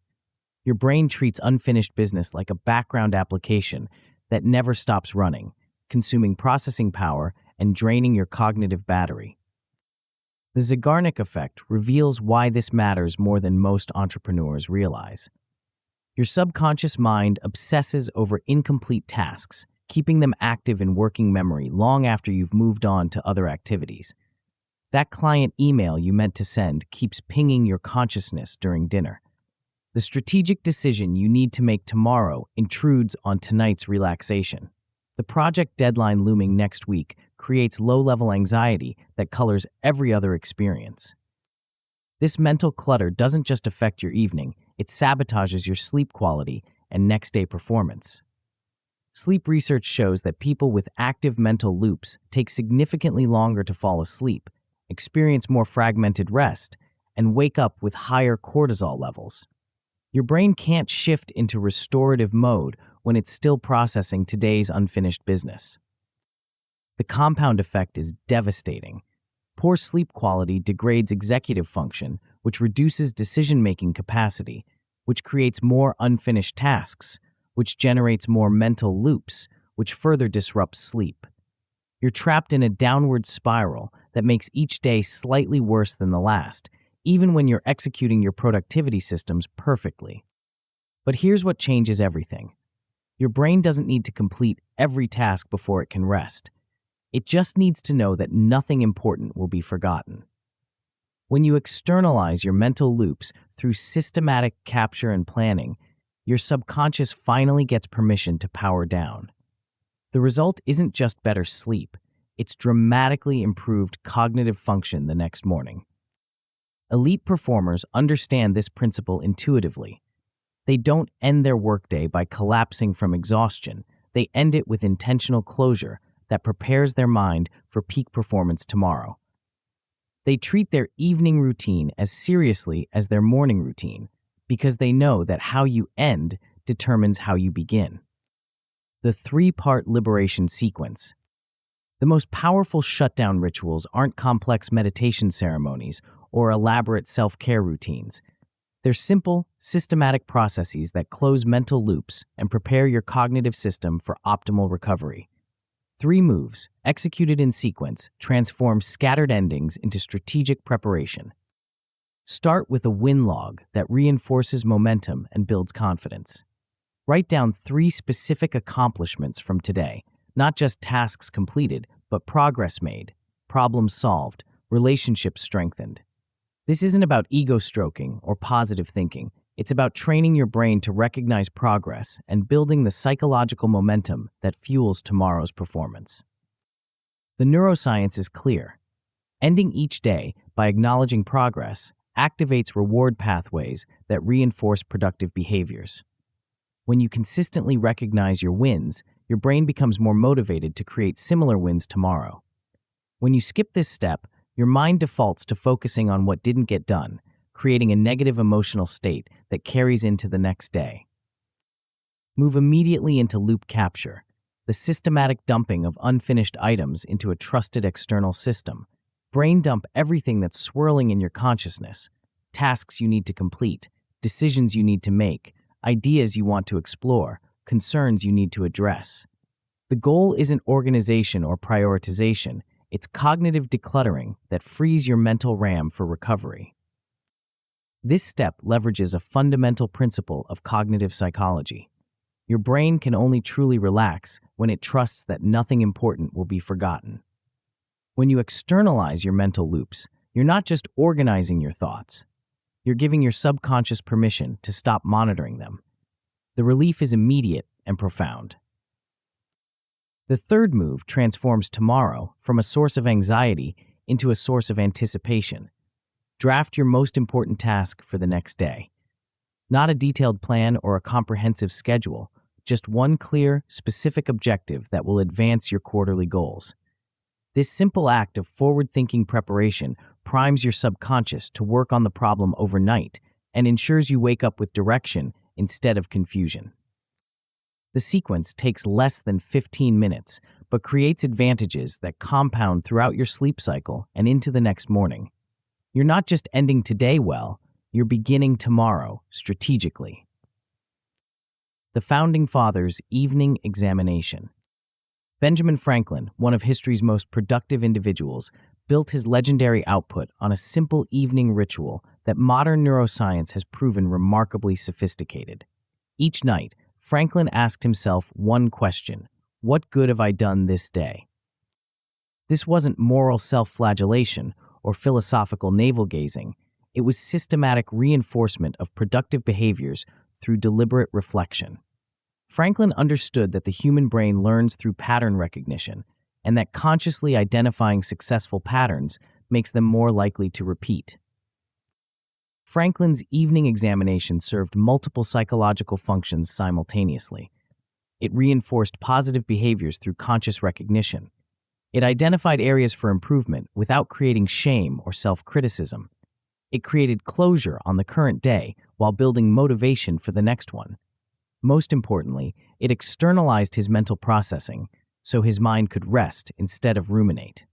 Your brain treats unfinished business like a background application that never stops running, consuming processing power and draining your cognitive battery. The Zeigarnik effect reveals why this matters more than most entrepreneurs realize. Your subconscious mind obsesses over incomplete tasks, keeping them active in working memory long after you've moved on to other activities. That client email you meant to send keeps pinging your consciousness during dinner. The strategic decision you need to make tomorrow intrudes on tonight's relaxation. The project deadline looming next week creates low-level anxiety that colors every other experience. This mental clutter doesn't just affect your evening, it sabotages your sleep quality and next-day performance. Sleep research shows that people with active mental loops take significantly longer to fall asleep, experience more fragmented rest, and wake up with higher cortisol levels. Your brain can't shift into restorative mode when it's still processing today's unfinished business. The compound effect is devastating. Poor sleep quality degrades executive function, which reduces decision-making capacity, which creates more unfinished tasks, which generates more mental loops, which further disrupts sleep. You're trapped in a downward spiral that makes each day slightly worse than the last, even when you're executing your productivity systems perfectly. But here's what changes everything. Your brain doesn't need to complete every task before it can rest. It just needs to know that nothing important will be forgotten. When you externalize your mental loops through systematic capture and planning, your subconscious finally gets permission to power down. The result isn't just better sleep, it's dramatically improved cognitive function the next morning. Elite performers understand this principle intuitively. They don't end their workday by collapsing from exhaustion. They end it with intentional closure that prepares their mind for peak performance tomorrow. They treat their evening routine as seriously as their morning routine because they know that how you end determines how you begin. The three-part liberation sequence. The most powerful shutdown rituals aren't complex meditation ceremonies or elaborate self-care routines. They're simple, systematic processes that close mental loops and prepare your cognitive system for optimal recovery. 3 moves, executed in sequence, transform scattered endings into strategic preparation. Start with a win log that reinforces momentum and builds confidence. Write down 3 specific accomplishments from today, not just tasks completed, but progress made, problems solved, relationships strengthened. This isn't about ego stroking or positive thinking. It's about training your brain to recognize progress and building the psychological momentum that fuels tomorrow's performance. The neuroscience is clear. Ending each day by acknowledging progress activates reward pathways that reinforce productive behaviors. When you consistently recognize your wins, your brain becomes more motivated to create similar wins tomorrow. When you skip this step, your mind defaults to focusing on what didn't get done, creating a negative emotional state that carries into the next day. Move immediately into loop capture, the systematic dumping of unfinished items into a trusted external system. Brain dump everything that's swirling in your consciousness, tasks you need to complete, decisions you need to make, ideas you want to explore, concerns you need to address. The goal isn't organization or prioritization, it's cognitive decluttering that frees your mental RAM for recovery. This step leverages a fundamental principle of cognitive psychology. Your brain can only truly relax when it trusts that nothing important will be forgotten. When you externalize your mental loops, you're not just organizing your thoughts. You're giving your subconscious permission to stop monitoring them. The relief is immediate and profound. The third move transforms tomorrow from a source of anxiety into a source of anticipation. Draft your most important task for the next day. Not a detailed plan or a comprehensive schedule, just one clear, specific objective that will advance your quarterly goals. This simple act of forward-thinking preparation primes your subconscious to work on the problem overnight and ensures you wake up with direction instead of confusion. The sequence takes less than 15 minutes, but creates advantages that compound throughout your sleep cycle and into the next morning. You're not just ending today well, you're beginning tomorrow strategically. The Founding Fathers' Evening Examination. Benjamin Franklin, one of history's most productive individuals, built his legendary output on a simple evening ritual that modern neuroscience has proven remarkably sophisticated. Each night, Franklin asked himself one question: what good have I done this day? This wasn't moral self-flagellation or philosophical navel-gazing. It was systematic reinforcement of productive behaviors through deliberate reflection. Franklin understood that the human brain learns through pattern recognition, and that consciously identifying successful patterns makes them more likely to repeat. Franklin's evening examination served multiple psychological functions simultaneously. It reinforced positive behaviors through conscious recognition. It identified areas for improvement without creating shame or self-criticism. It created closure on the current day while building motivation for the next one. Most importantly, it externalized his mental processing so his mind could rest instead of ruminate.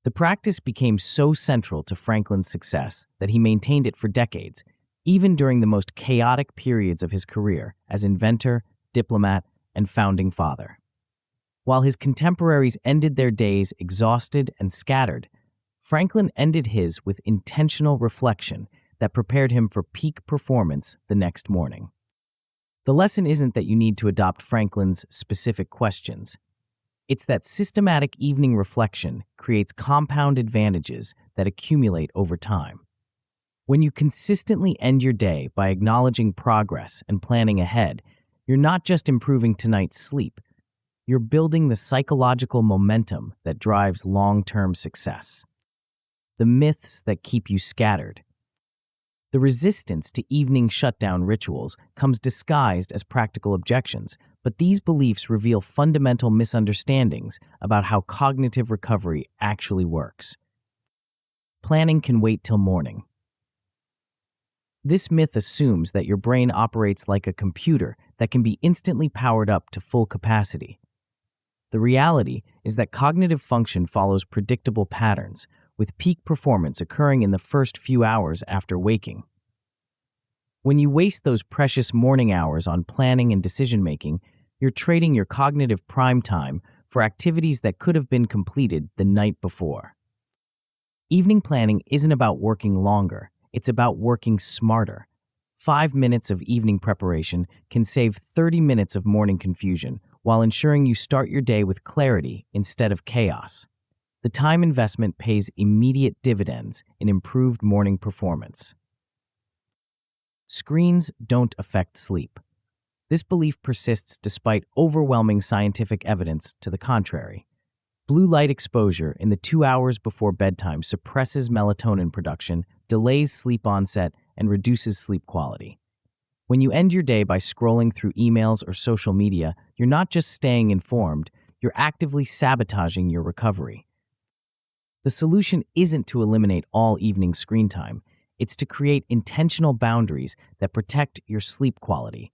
The practice became so central to Franklin's success that he maintained it for decades, even during the most chaotic periods of his career as inventor, diplomat, and founding father. While his contemporaries ended their days exhausted and scattered, Franklin ended his with intentional reflection that prepared him for peak performance the next morning. The lesson isn't that you need to adopt Franklin's specific questions. It's that systematic evening reflection creates compound advantages that accumulate over time. When you consistently end your day by acknowledging progress and planning ahead, you're not just improving tonight's sleep, you're building the psychological momentum that drives long-term success. The myths that keep you scattered. The resistance to evening shutdown rituals comes disguised as practical objections, but these beliefs reveal fundamental misunderstandings about how cognitive recovery actually works. Planning can wait till morning. This myth assumes that your brain operates like a computer that can be instantly powered up to full capacity. The reality is that cognitive function follows predictable patterns, with peak performance occurring in the first few hours after waking. When you waste those precious morning hours on planning and decision-making, you're trading your cognitive prime time for activities that could have been completed the night before. Evening planning isn't about working longer, it's about working smarter. 5 minutes of evening preparation can save 30 minutes of morning confusion while ensuring you start your day with clarity instead of chaos. The time investment pays immediate dividends in improved morning performance. Screens don't affect sleep. This belief persists despite overwhelming scientific evidence to the contrary. Blue light exposure in the 2 hours before bedtime suppresses melatonin production, delays sleep onset, and reduces sleep quality. When you end your day by scrolling through emails or social media, you're not just staying informed, you're actively sabotaging your recovery. The solution isn't to eliminate all evening screen time. It's to create intentional boundaries that protect your sleep quality.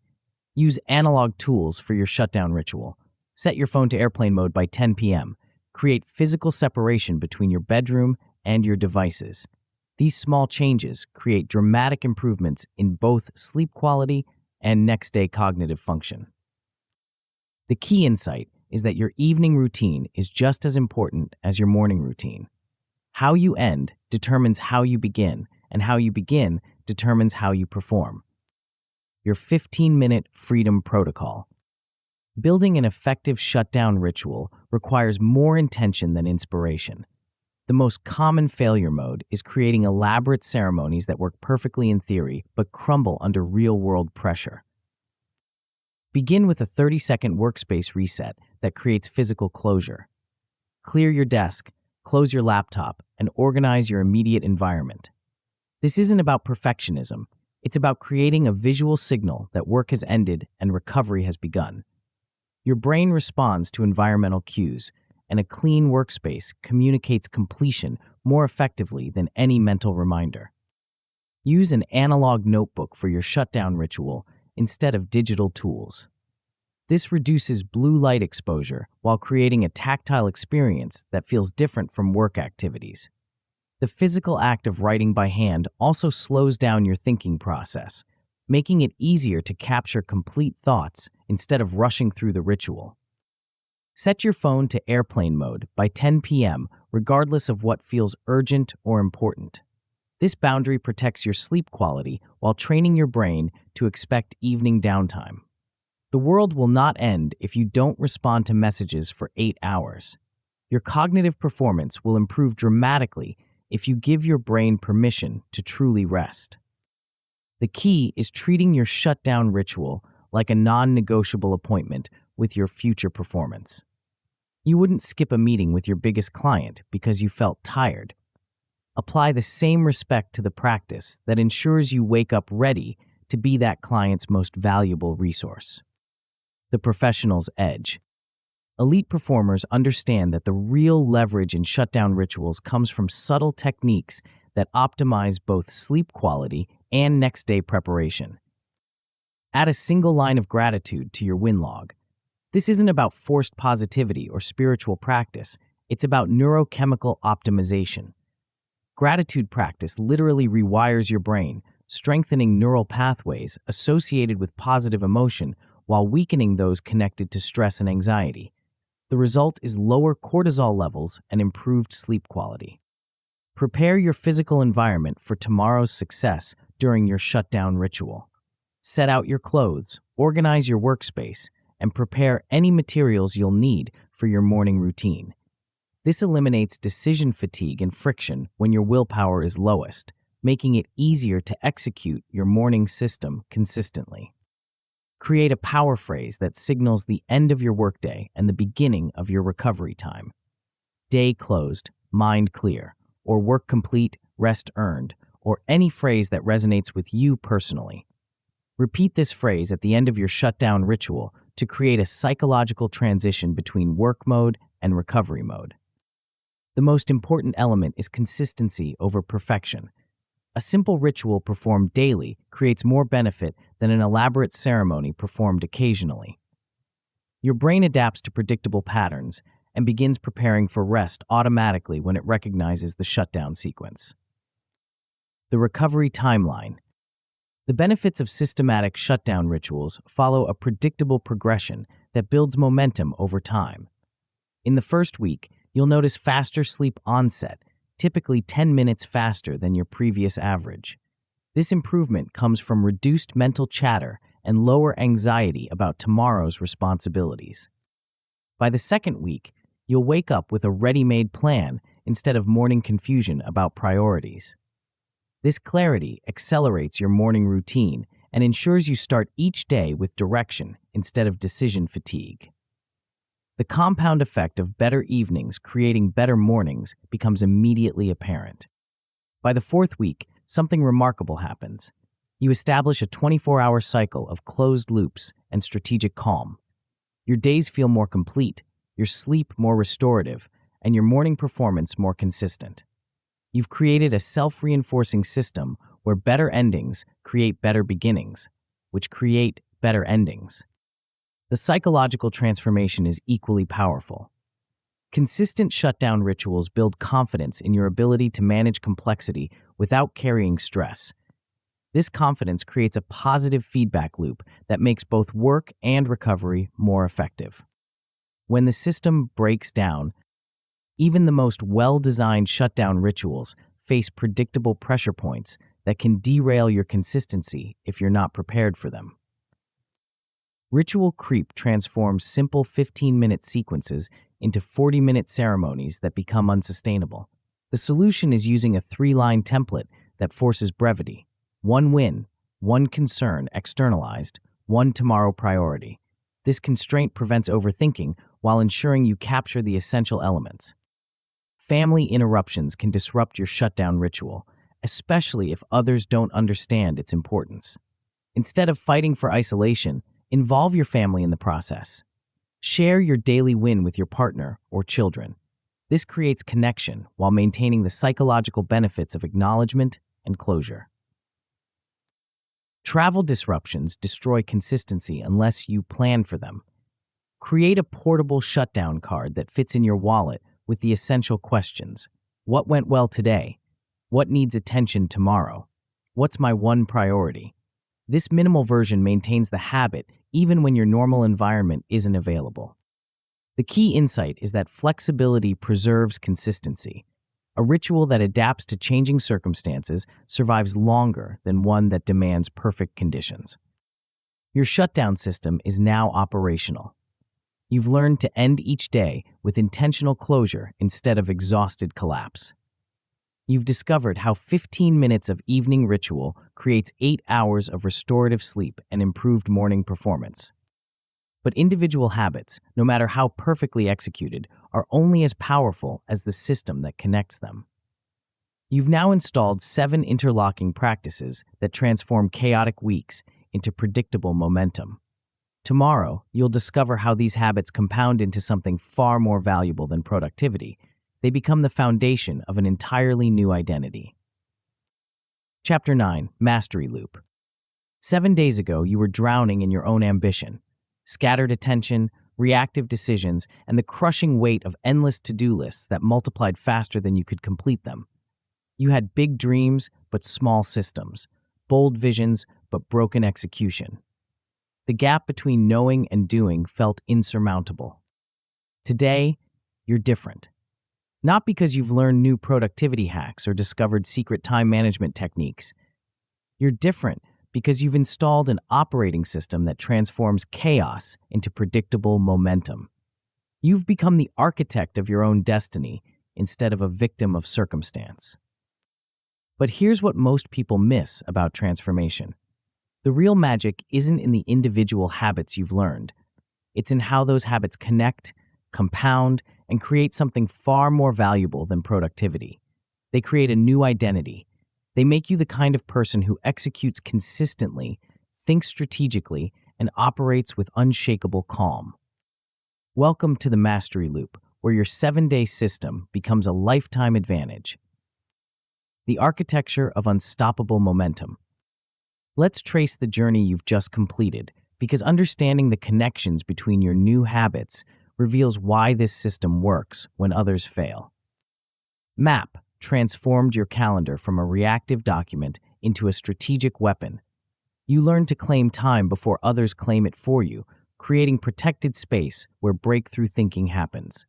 Use analog tools for your shutdown ritual. Set your phone to airplane mode by 10 p.m. Create physical separation between your bedroom and your devices. These small changes create dramatic improvements in both sleep quality and next-day cognitive function. The key insight is that your evening routine is just as important as your morning routine. How you end determines how you begin, and how you begin determines how you perform. Your 15-minute freedom protocol. Building an effective shutdown ritual requires more intention than inspiration. The most common failure mode is creating elaborate ceremonies that work perfectly in theory but crumble under real-world pressure. Begin with a 30-second workspace reset that creates physical closure. Clear your desk, close your laptop, and organize your immediate environment. This isn't about perfectionism. It's about creating a visual signal that work has ended and recovery has begun. Your brain responds to environmental cues, and a clean workspace communicates completion more effectively than any mental reminder. Use an analog notebook for your shutdown ritual instead of digital tools. This reduces blue light exposure while creating a tactile experience that feels different from work activities. The physical act of writing by hand also slows down your thinking process, making it easier to capture complete thoughts instead of rushing through the ritual. Set your phone to airplane mode by 10 p.m. regardless of what feels urgent or important. This boundary protects your sleep quality while training your brain to expect evening downtime. The world will not end if you don't respond to messages for 8 hours. Your cognitive performance will improve dramatically if you give your brain permission to truly rest. The key is treating your shutdown ritual like a non-negotiable appointment with your future performance. You wouldn't skip a meeting with your biggest client because you felt tired. Apply the same respect to the practice that ensures you wake up ready to be that client's most valuable resource. The professional's edge. Elite performers understand that the real leverage in shutdown rituals comes from subtle techniques that optimize both sleep quality and next-day preparation. Add a single line of gratitude to your win log. This isn't about forced positivity or spiritual practice. It's about neurochemical optimization. Gratitude practice literally rewires your brain, strengthening neural pathways associated with positive emotion while weakening those connected to stress and anxiety. The result is lower cortisol levels and improved sleep quality. Prepare your physical environment for tomorrow's success during your shutdown ritual. Set out your clothes, organize your workspace, and prepare any materials you'll need for your morning routine. This eliminates decision fatigue and friction when your willpower is lowest, making it easier to execute your morning system consistently. Create a power phrase that signals the end of your workday and the beginning of your recovery time. Day closed, mind clear, or work complete, rest earned, or any phrase that resonates with you personally. Repeat this phrase at the end of your shutdown ritual to create a psychological transition between work mode and recovery mode. The most important element is consistency over perfection. A simple ritual performed daily creates more benefit than an elaborate ceremony performed occasionally. Your brain adapts to predictable patterns and begins preparing for rest automatically when it recognizes the shutdown sequence. The recovery timeline. The benefits of systematic shutdown rituals follow a predictable progression that builds momentum over time. In the first week, you'll notice faster sleep onset, typically 10 minutes faster than your previous average. This improvement comes from reduced mental chatter and lower anxiety about tomorrow's responsibilities. By the second week, you'll wake up with a ready-made plan instead of morning confusion about priorities. This clarity accelerates your morning routine and ensures you start each day with direction instead of decision fatigue. The compound effect of better evenings creating better mornings becomes immediately apparent. By the fourth week, something remarkable happens. You establish a 24-hour cycle of closed loops and strategic calm. Your days feel more complete, your sleep more restorative, and your morning performance more consistent. You've created a self-reinforcing system where better endings create better beginnings, which create better endings. The psychological transformation is equally powerful. Consistent shutdown rituals build confidence in your ability to manage complexity without carrying stress. This confidence creates a positive feedback loop that makes both work and recovery more effective. When the system breaks down, even the most well-designed shutdown rituals face predictable pressure points that can derail your consistency if you're not prepared for them. Ritual creep transforms simple 15-minute sequences into 40-minute ceremonies that become unsustainable. The solution is using a 3-line template that forces brevity. 1 win, 1 concern externalized, 1 tomorrow priority. This constraint prevents overthinking while ensuring you capture the essential elements. Family interruptions can disrupt your shutdown ritual, especially if others don't understand its importance. Instead of fighting for isolation, involve your family in the process. Share your daily win with your partner or children. This creates connection while maintaining the psychological benefits of acknowledgement and closure. Travel disruptions destroy consistency unless you plan for them. Create a portable shutdown card that fits in your wallet with the essential questions. What went well today? What needs attention tomorrow? What's my one priority? This minimal version maintains the habit even when your normal environment isn't available. The key insight is that flexibility preserves consistency. A ritual that adapts to changing circumstances survives longer than one that demands perfect conditions. Your shutdown system is now operational. You've learned to end each day with intentional closure instead of exhausted collapse. You've discovered how 15 minutes of evening ritual creates 8 hours of restorative sleep and improved morning performance. But individual habits, no matter how perfectly executed, are only as powerful as the system that connects them. You've now installed 7 interlocking practices that transform chaotic weeks into predictable momentum. Tomorrow, you'll discover how these habits compound into something far more valuable than productivity. They become the foundation of an entirely new identity. Chapter 9, Mastery Loop. 7 days ago, you were drowning in your own ambition. Scattered attention, reactive decisions, and the crushing weight of endless to-do lists that multiplied faster than you could complete them. You had big dreams, but small systems, bold visions, but broken execution. The gap between knowing and doing felt insurmountable. Today, you're different. Not because you've learned new productivity hacks or discovered secret time management techniques. You're different because you've installed an operating system that transforms chaos into predictable momentum. You've become the architect of your own destiny instead of a victim of circumstance. But here's what most people miss about transformation. The real magic isn't in the individual habits you've learned. It's in how those habits connect, compound, and create something far more valuable than productivity. They create a new identity. They make you the kind of person who executes consistently, thinks strategically, and operates with unshakable calm. Welcome to the Mastery Loop, where your 7-day system becomes a lifetime advantage. The architecture of unstoppable momentum. Let's trace the journey you've just completed, because understanding the connections between your new habits reveals why this system works when others fail. Map transformed your calendar from a reactive document into a strategic weapon. You learn to claim time before others claim it for you, creating protected space where breakthrough thinking happens.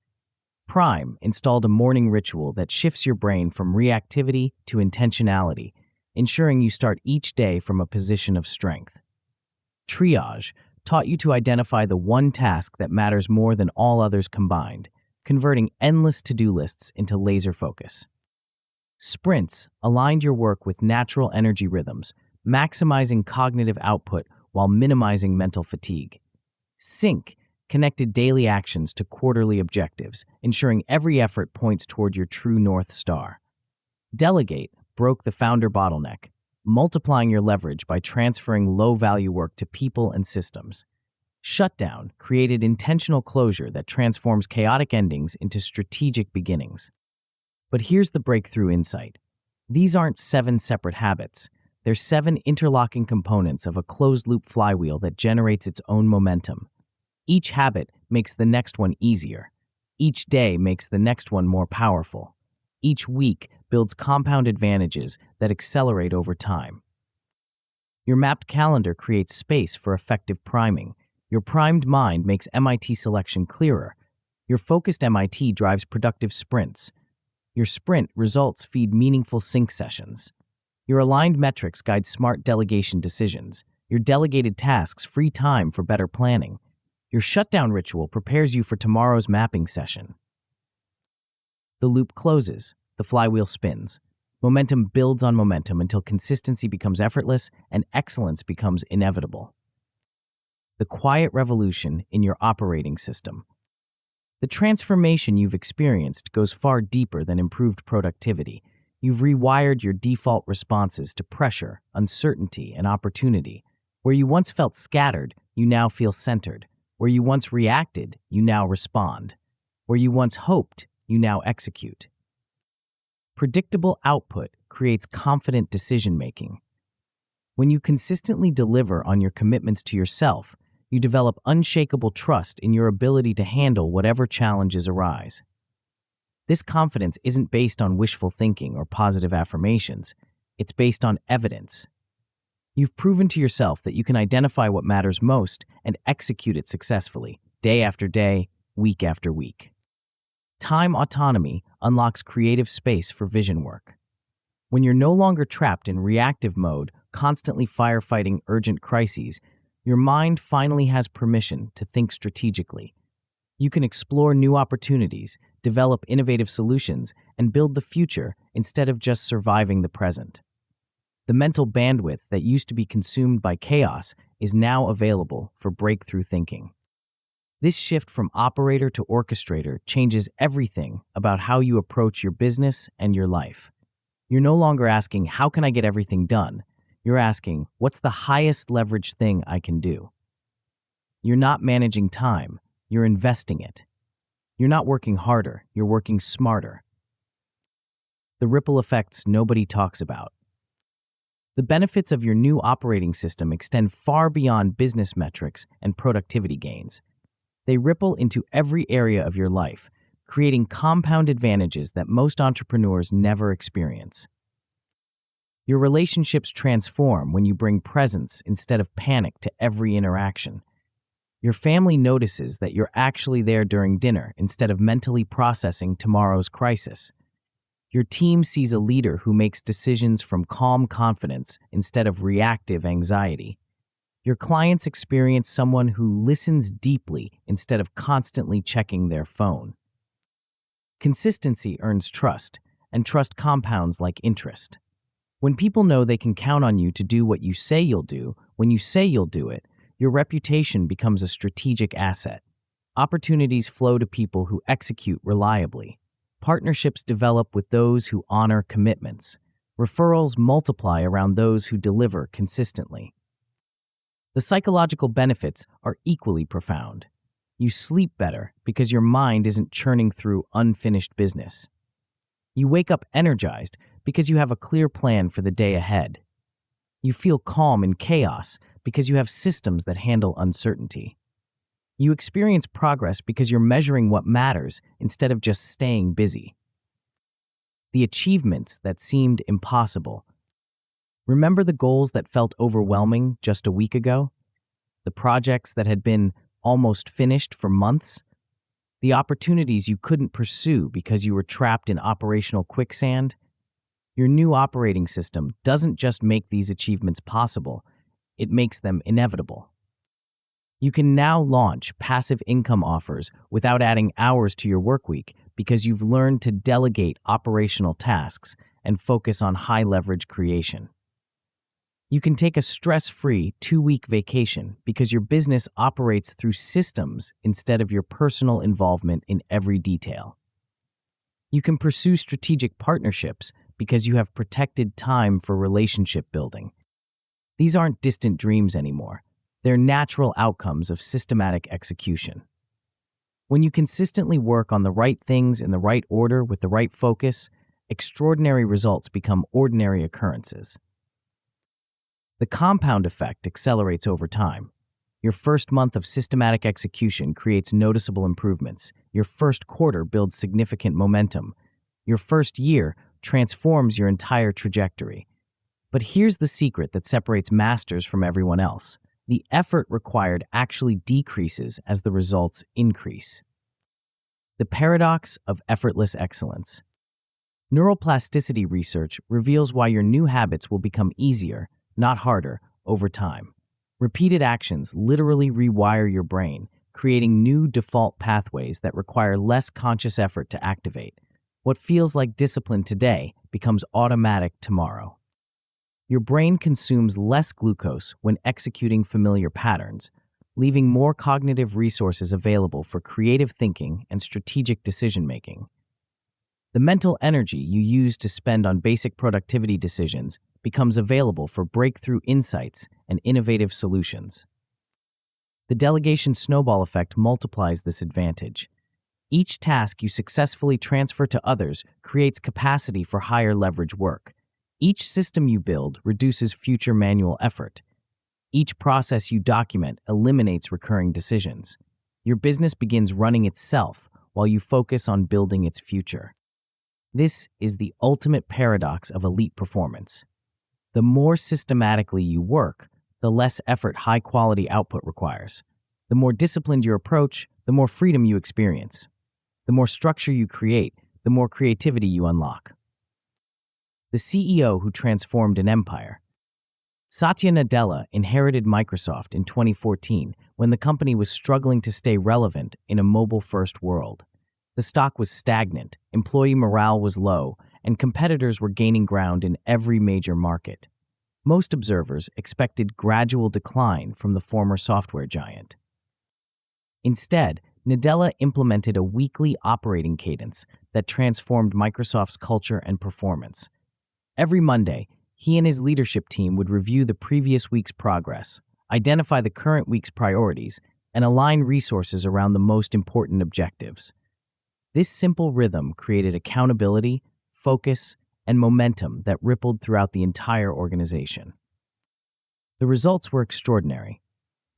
Prime installed a morning ritual that shifts your brain from reactivity to intentionality, ensuring you start each day from a position of strength. Triage taught you to identify the one task that matters more than all others combined, converting endless to-do lists into laser focus. Sprints aligned your work with natural energy rhythms, maximizing cognitive output while minimizing mental fatigue. Sync connected daily actions to quarterly objectives, ensuring every effort points toward your true North Star. Delegate broke the founder bottleneck, multiplying your leverage by transferring low-value work to people and systems. Shutdown created intentional closure that transforms chaotic endings into strategic beginnings. But here's the breakthrough insight. These aren't 7 separate habits. They're 7 interlocking components of a closed-loop flywheel that generates its own momentum. Each habit makes the next one easier. Each day makes the next one more powerful. Each week builds compound advantages that accelerate over time. Your mapped calendar creates space for effective priming. Your primed mind makes MIT selection clearer. Your focused MIT drives productive sprints. Your sprint results feed meaningful sync sessions. Your aligned metrics guide smart delegation decisions. Your delegated tasks free time for better planning. Your shutdown ritual prepares you for tomorrow's mapping session. The loop closes. The flywheel spins. Momentum builds on momentum until consistency becomes effortless and excellence becomes inevitable. The quiet revolution in your operating system. The transformation you've experienced goes far deeper than improved productivity. You've rewired your default responses to pressure, uncertainty, and opportunity. Where you once felt scattered, you now feel centered. Where you once reacted, you now respond. Where you once hoped, you now execute. Predictable output creates confident decision-making. When you consistently deliver on your commitments to yourself, you develop unshakable trust in your ability to handle whatever challenges arise. This confidence isn't based on wishful thinking or positive affirmations. It's based on evidence. You've proven to yourself that you can identify what matters most and execute it successfully, day after day, week after week. Time autonomy unlocks creative space for vision work. When you're no longer trapped in reactive mode, constantly firefighting urgent crises, your mind finally has permission to think strategically. You can explore new opportunities, develop innovative solutions, and build the future instead of just surviving the present. The mental bandwidth that used to be consumed by chaos is now available for breakthrough thinking. This shift from operator to orchestrator changes everything about how you approach your business and your life. You're no longer asking, how can I get everything done? You're asking, what's the highest leverage thing I can do? You're not managing time, you're investing it. You're not working harder, you're working smarter. The ripple effects nobody talks about. The benefits of your new operating system extend far beyond business metrics and productivity gains. They ripple into every area of your life, creating compound advantages that most entrepreneurs never experience. Your relationships transform when you bring presence instead of panic to every interaction. Your family notices that you're actually there during dinner instead of mentally processing tomorrow's crisis. Your team sees a leader who makes decisions from calm confidence instead of reactive anxiety. Your clients experience someone who listens deeply instead of constantly checking their phone. Consistency earns trust, and trust compounds like interest. When people know they can count on you to do what you say you'll do, when you say you'll do it, your reputation becomes a strategic asset. Opportunities flow to people who execute reliably. Partnerships develop with those who honor commitments. Referrals multiply around those who deliver consistently. The psychological benefits are equally profound. You sleep better because your mind isn't churning through unfinished business. You wake up energized because you have a clear plan for the day ahead. You feel calm in chaos because you have systems that handle uncertainty. You experience progress because you're measuring what matters instead of just staying busy. The achievements that seemed impossible. Remember the goals that felt overwhelming just a week ago? The projects that had been almost finished for months? The opportunities you couldn't pursue because you were trapped in operational quicksand? Your new operating system doesn't just make these achievements possible, it makes them inevitable. You can now launch passive income offers without adding hours to your work week because you've learned to delegate operational tasks and focus on high-leverage creation. You can take a stress-free 2-week vacation because your business operates through systems instead of your personal involvement in every detail. You can pursue strategic partnerships because you have protected time for relationship building. These aren't distant dreams anymore. They're natural outcomes of systematic execution. When you consistently work on the right things in the right order with the right focus, extraordinary results become ordinary occurrences. The compound effect accelerates over time. Your first month of systematic execution creates noticeable improvements. Your first quarter builds significant momentum. Your first year transforms your entire trajectory. But here's the secret that separates masters from everyone else. The effort required actually decreases as the results increase. The paradox of effortless excellence. Neuroplasticity research reveals why your new habits will become easier, not harder, over time. Repeated actions literally rewire your brain, creating new default pathways that require less conscious effort to activate. What feels like discipline today becomes automatic tomorrow. Your brain consumes less glucose when executing familiar patterns, leaving more cognitive resources available for creative thinking and strategic decision-making. The mental energy you use to spend on basic productivity decisions becomes available for breakthrough insights and innovative solutions. The delegation snowball effect multiplies this advantage. Each task you successfully transfer to others creates capacity for higher leverage work. Each system you build reduces future manual effort. Each process you document eliminates recurring decisions. Your business begins running itself while you focus on building its future. This is the ultimate paradox of elite performance. The more systematically you work, the less effort high-quality output requires. The more disciplined your approach, the more freedom you experience. The more structure you create, the more creativity you unlock. The CEO who transformed an empire. Satya Nadella inherited Microsoft in 2014 when the company was struggling to stay relevant in a mobile-first world. The stock was stagnant, employee morale was low, and competitors were gaining ground in every major market. Most observers expected gradual decline from the former software giant. Instead, Nadella implemented a weekly operating cadence that transformed Microsoft's culture and performance. Every Monday, he and his leadership team would review the previous week's progress, identify the current week's priorities, and align resources around the most important objectives. This simple rhythm created accountability, focus, and momentum that rippled throughout the entire organization. The results were extraordinary.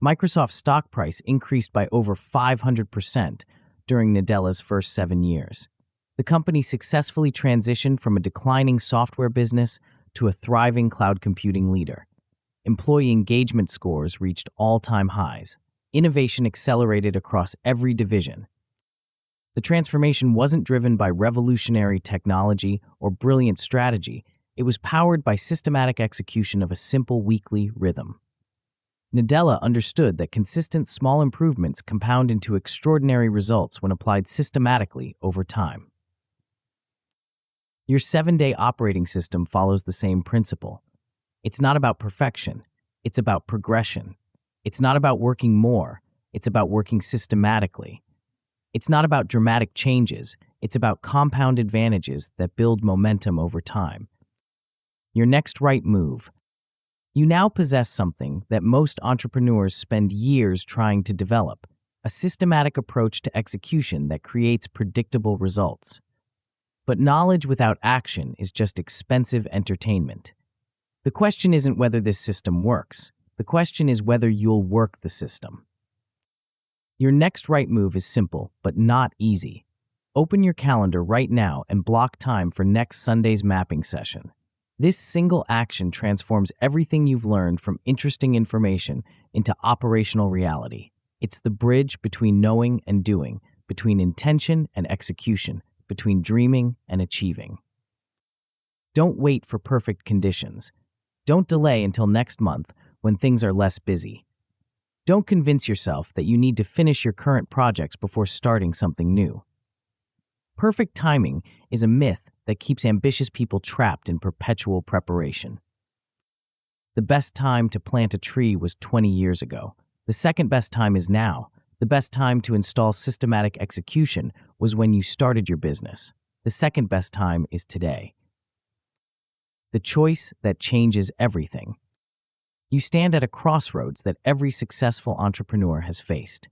Microsoft's stock price increased by over 500% during Nadella's first 7 years. The company successfully transitioned from a declining software business to a thriving cloud computing leader. Employee engagement scores reached all-time highs. Innovation accelerated across every division. The transformation wasn't driven by revolutionary technology or brilliant strategy. It was powered by systematic execution of a simple weekly rhythm. Nadella understood that consistent small improvements compound into extraordinary results when applied systematically over time. Your 7-day operating system follows the same principle. It's not about perfection, it's about progression. It's not about working more, it's about working systematically. It's not about dramatic changes, it's about compound advantages that build momentum over time. Your next right move. You now possess something that most entrepreneurs spend years trying to develop, a systematic approach to execution that creates predictable results. But knowledge without action is just expensive entertainment. The question isn't whether this system works. The question is whether you'll work the system. Your next right move is simple, but not easy. Open your calendar right now and block time for next Sunday's mapping session. This single action transforms everything you've learned from interesting information into operational reality. It's the bridge between knowing and doing, between intention and execution, between dreaming and achieving. Don't wait for perfect conditions. Don't delay until next month when things are less busy. Don't convince yourself that you need to finish your current projects before starting something new. Perfect timing is a myth that keeps ambitious people trapped in perpetual preparation. The best time to plant a tree was 20 years ago. The second best time is now. The best time to install systematic execution was when you started your business. The second best time is today. The choice that changes everything. You stand at a crossroads that every successful entrepreneur has faced.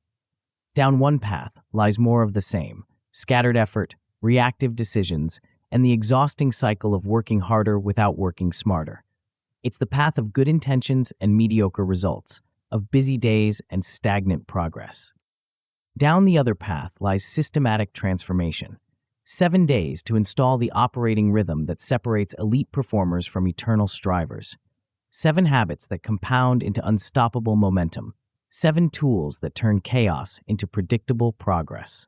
Down one path lies more of the same: scattered effort, reactive decisions, and the exhausting cycle of working harder without working smarter. It's the path of good intentions and mediocre results, of busy days and stagnant progress. Down the other path lies systematic transformation. 7 days to install the operating rhythm that separates elite performers from eternal strivers. 7 habits that compound into unstoppable momentum. 7 tools that turn chaos into predictable progress.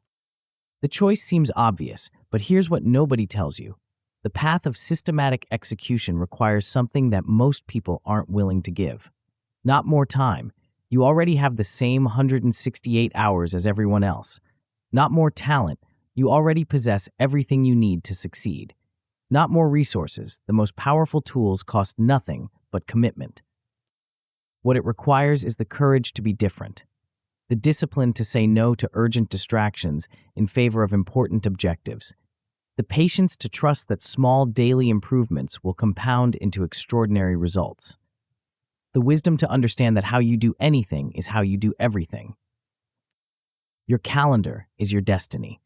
The choice seems obvious, but here's what nobody tells you. The path of systematic execution requires something that most people aren't willing to give. Not more time. You already have the same 168 hours as everyone else. Not more talent. You already possess everything you need to succeed. Not more resources. The most powerful tools cost nothing but commitment. What it requires is the courage to be different, the discipline to say no to urgent distractions in favor of important objectives, the patience to trust that small daily improvements will compound into extraordinary results, the wisdom to understand that how you do anything is how you do everything. Your calendar is your destiny.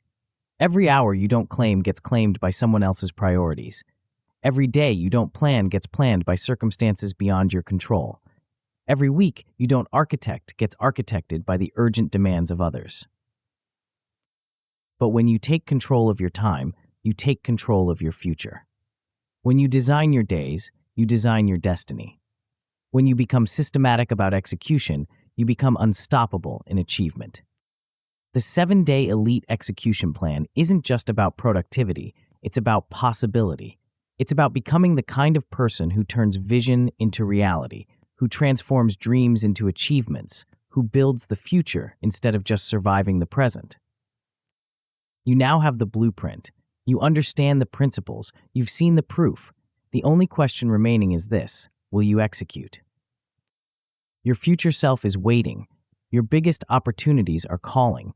Every hour you don't claim gets claimed by someone else's priorities. Every day you don't plan gets planned by circumstances beyond your control. Every week you don't architect gets architected by the urgent demands of others. But when you take control of your time, you take control of your future. When you design your days, you design your destiny. When you become systematic about execution, you become unstoppable in achievement. The 7-day elite execution plan isn't just about productivity, it's about possibility. It's about becoming the kind of person who turns vision into reality, who transforms dreams into achievements, who builds the future instead of just surviving the present. You now have the blueprint. You understand the principles. You've seen the proof. The only question remaining is this: will you execute? Your future self is waiting. Your biggest opportunities are calling.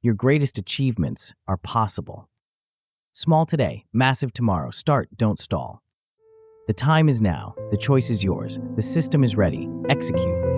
Your greatest achievements are possible. Small today, massive tomorrow. Start, don't stall. The time is now. The choice is yours. The system is ready. Execute.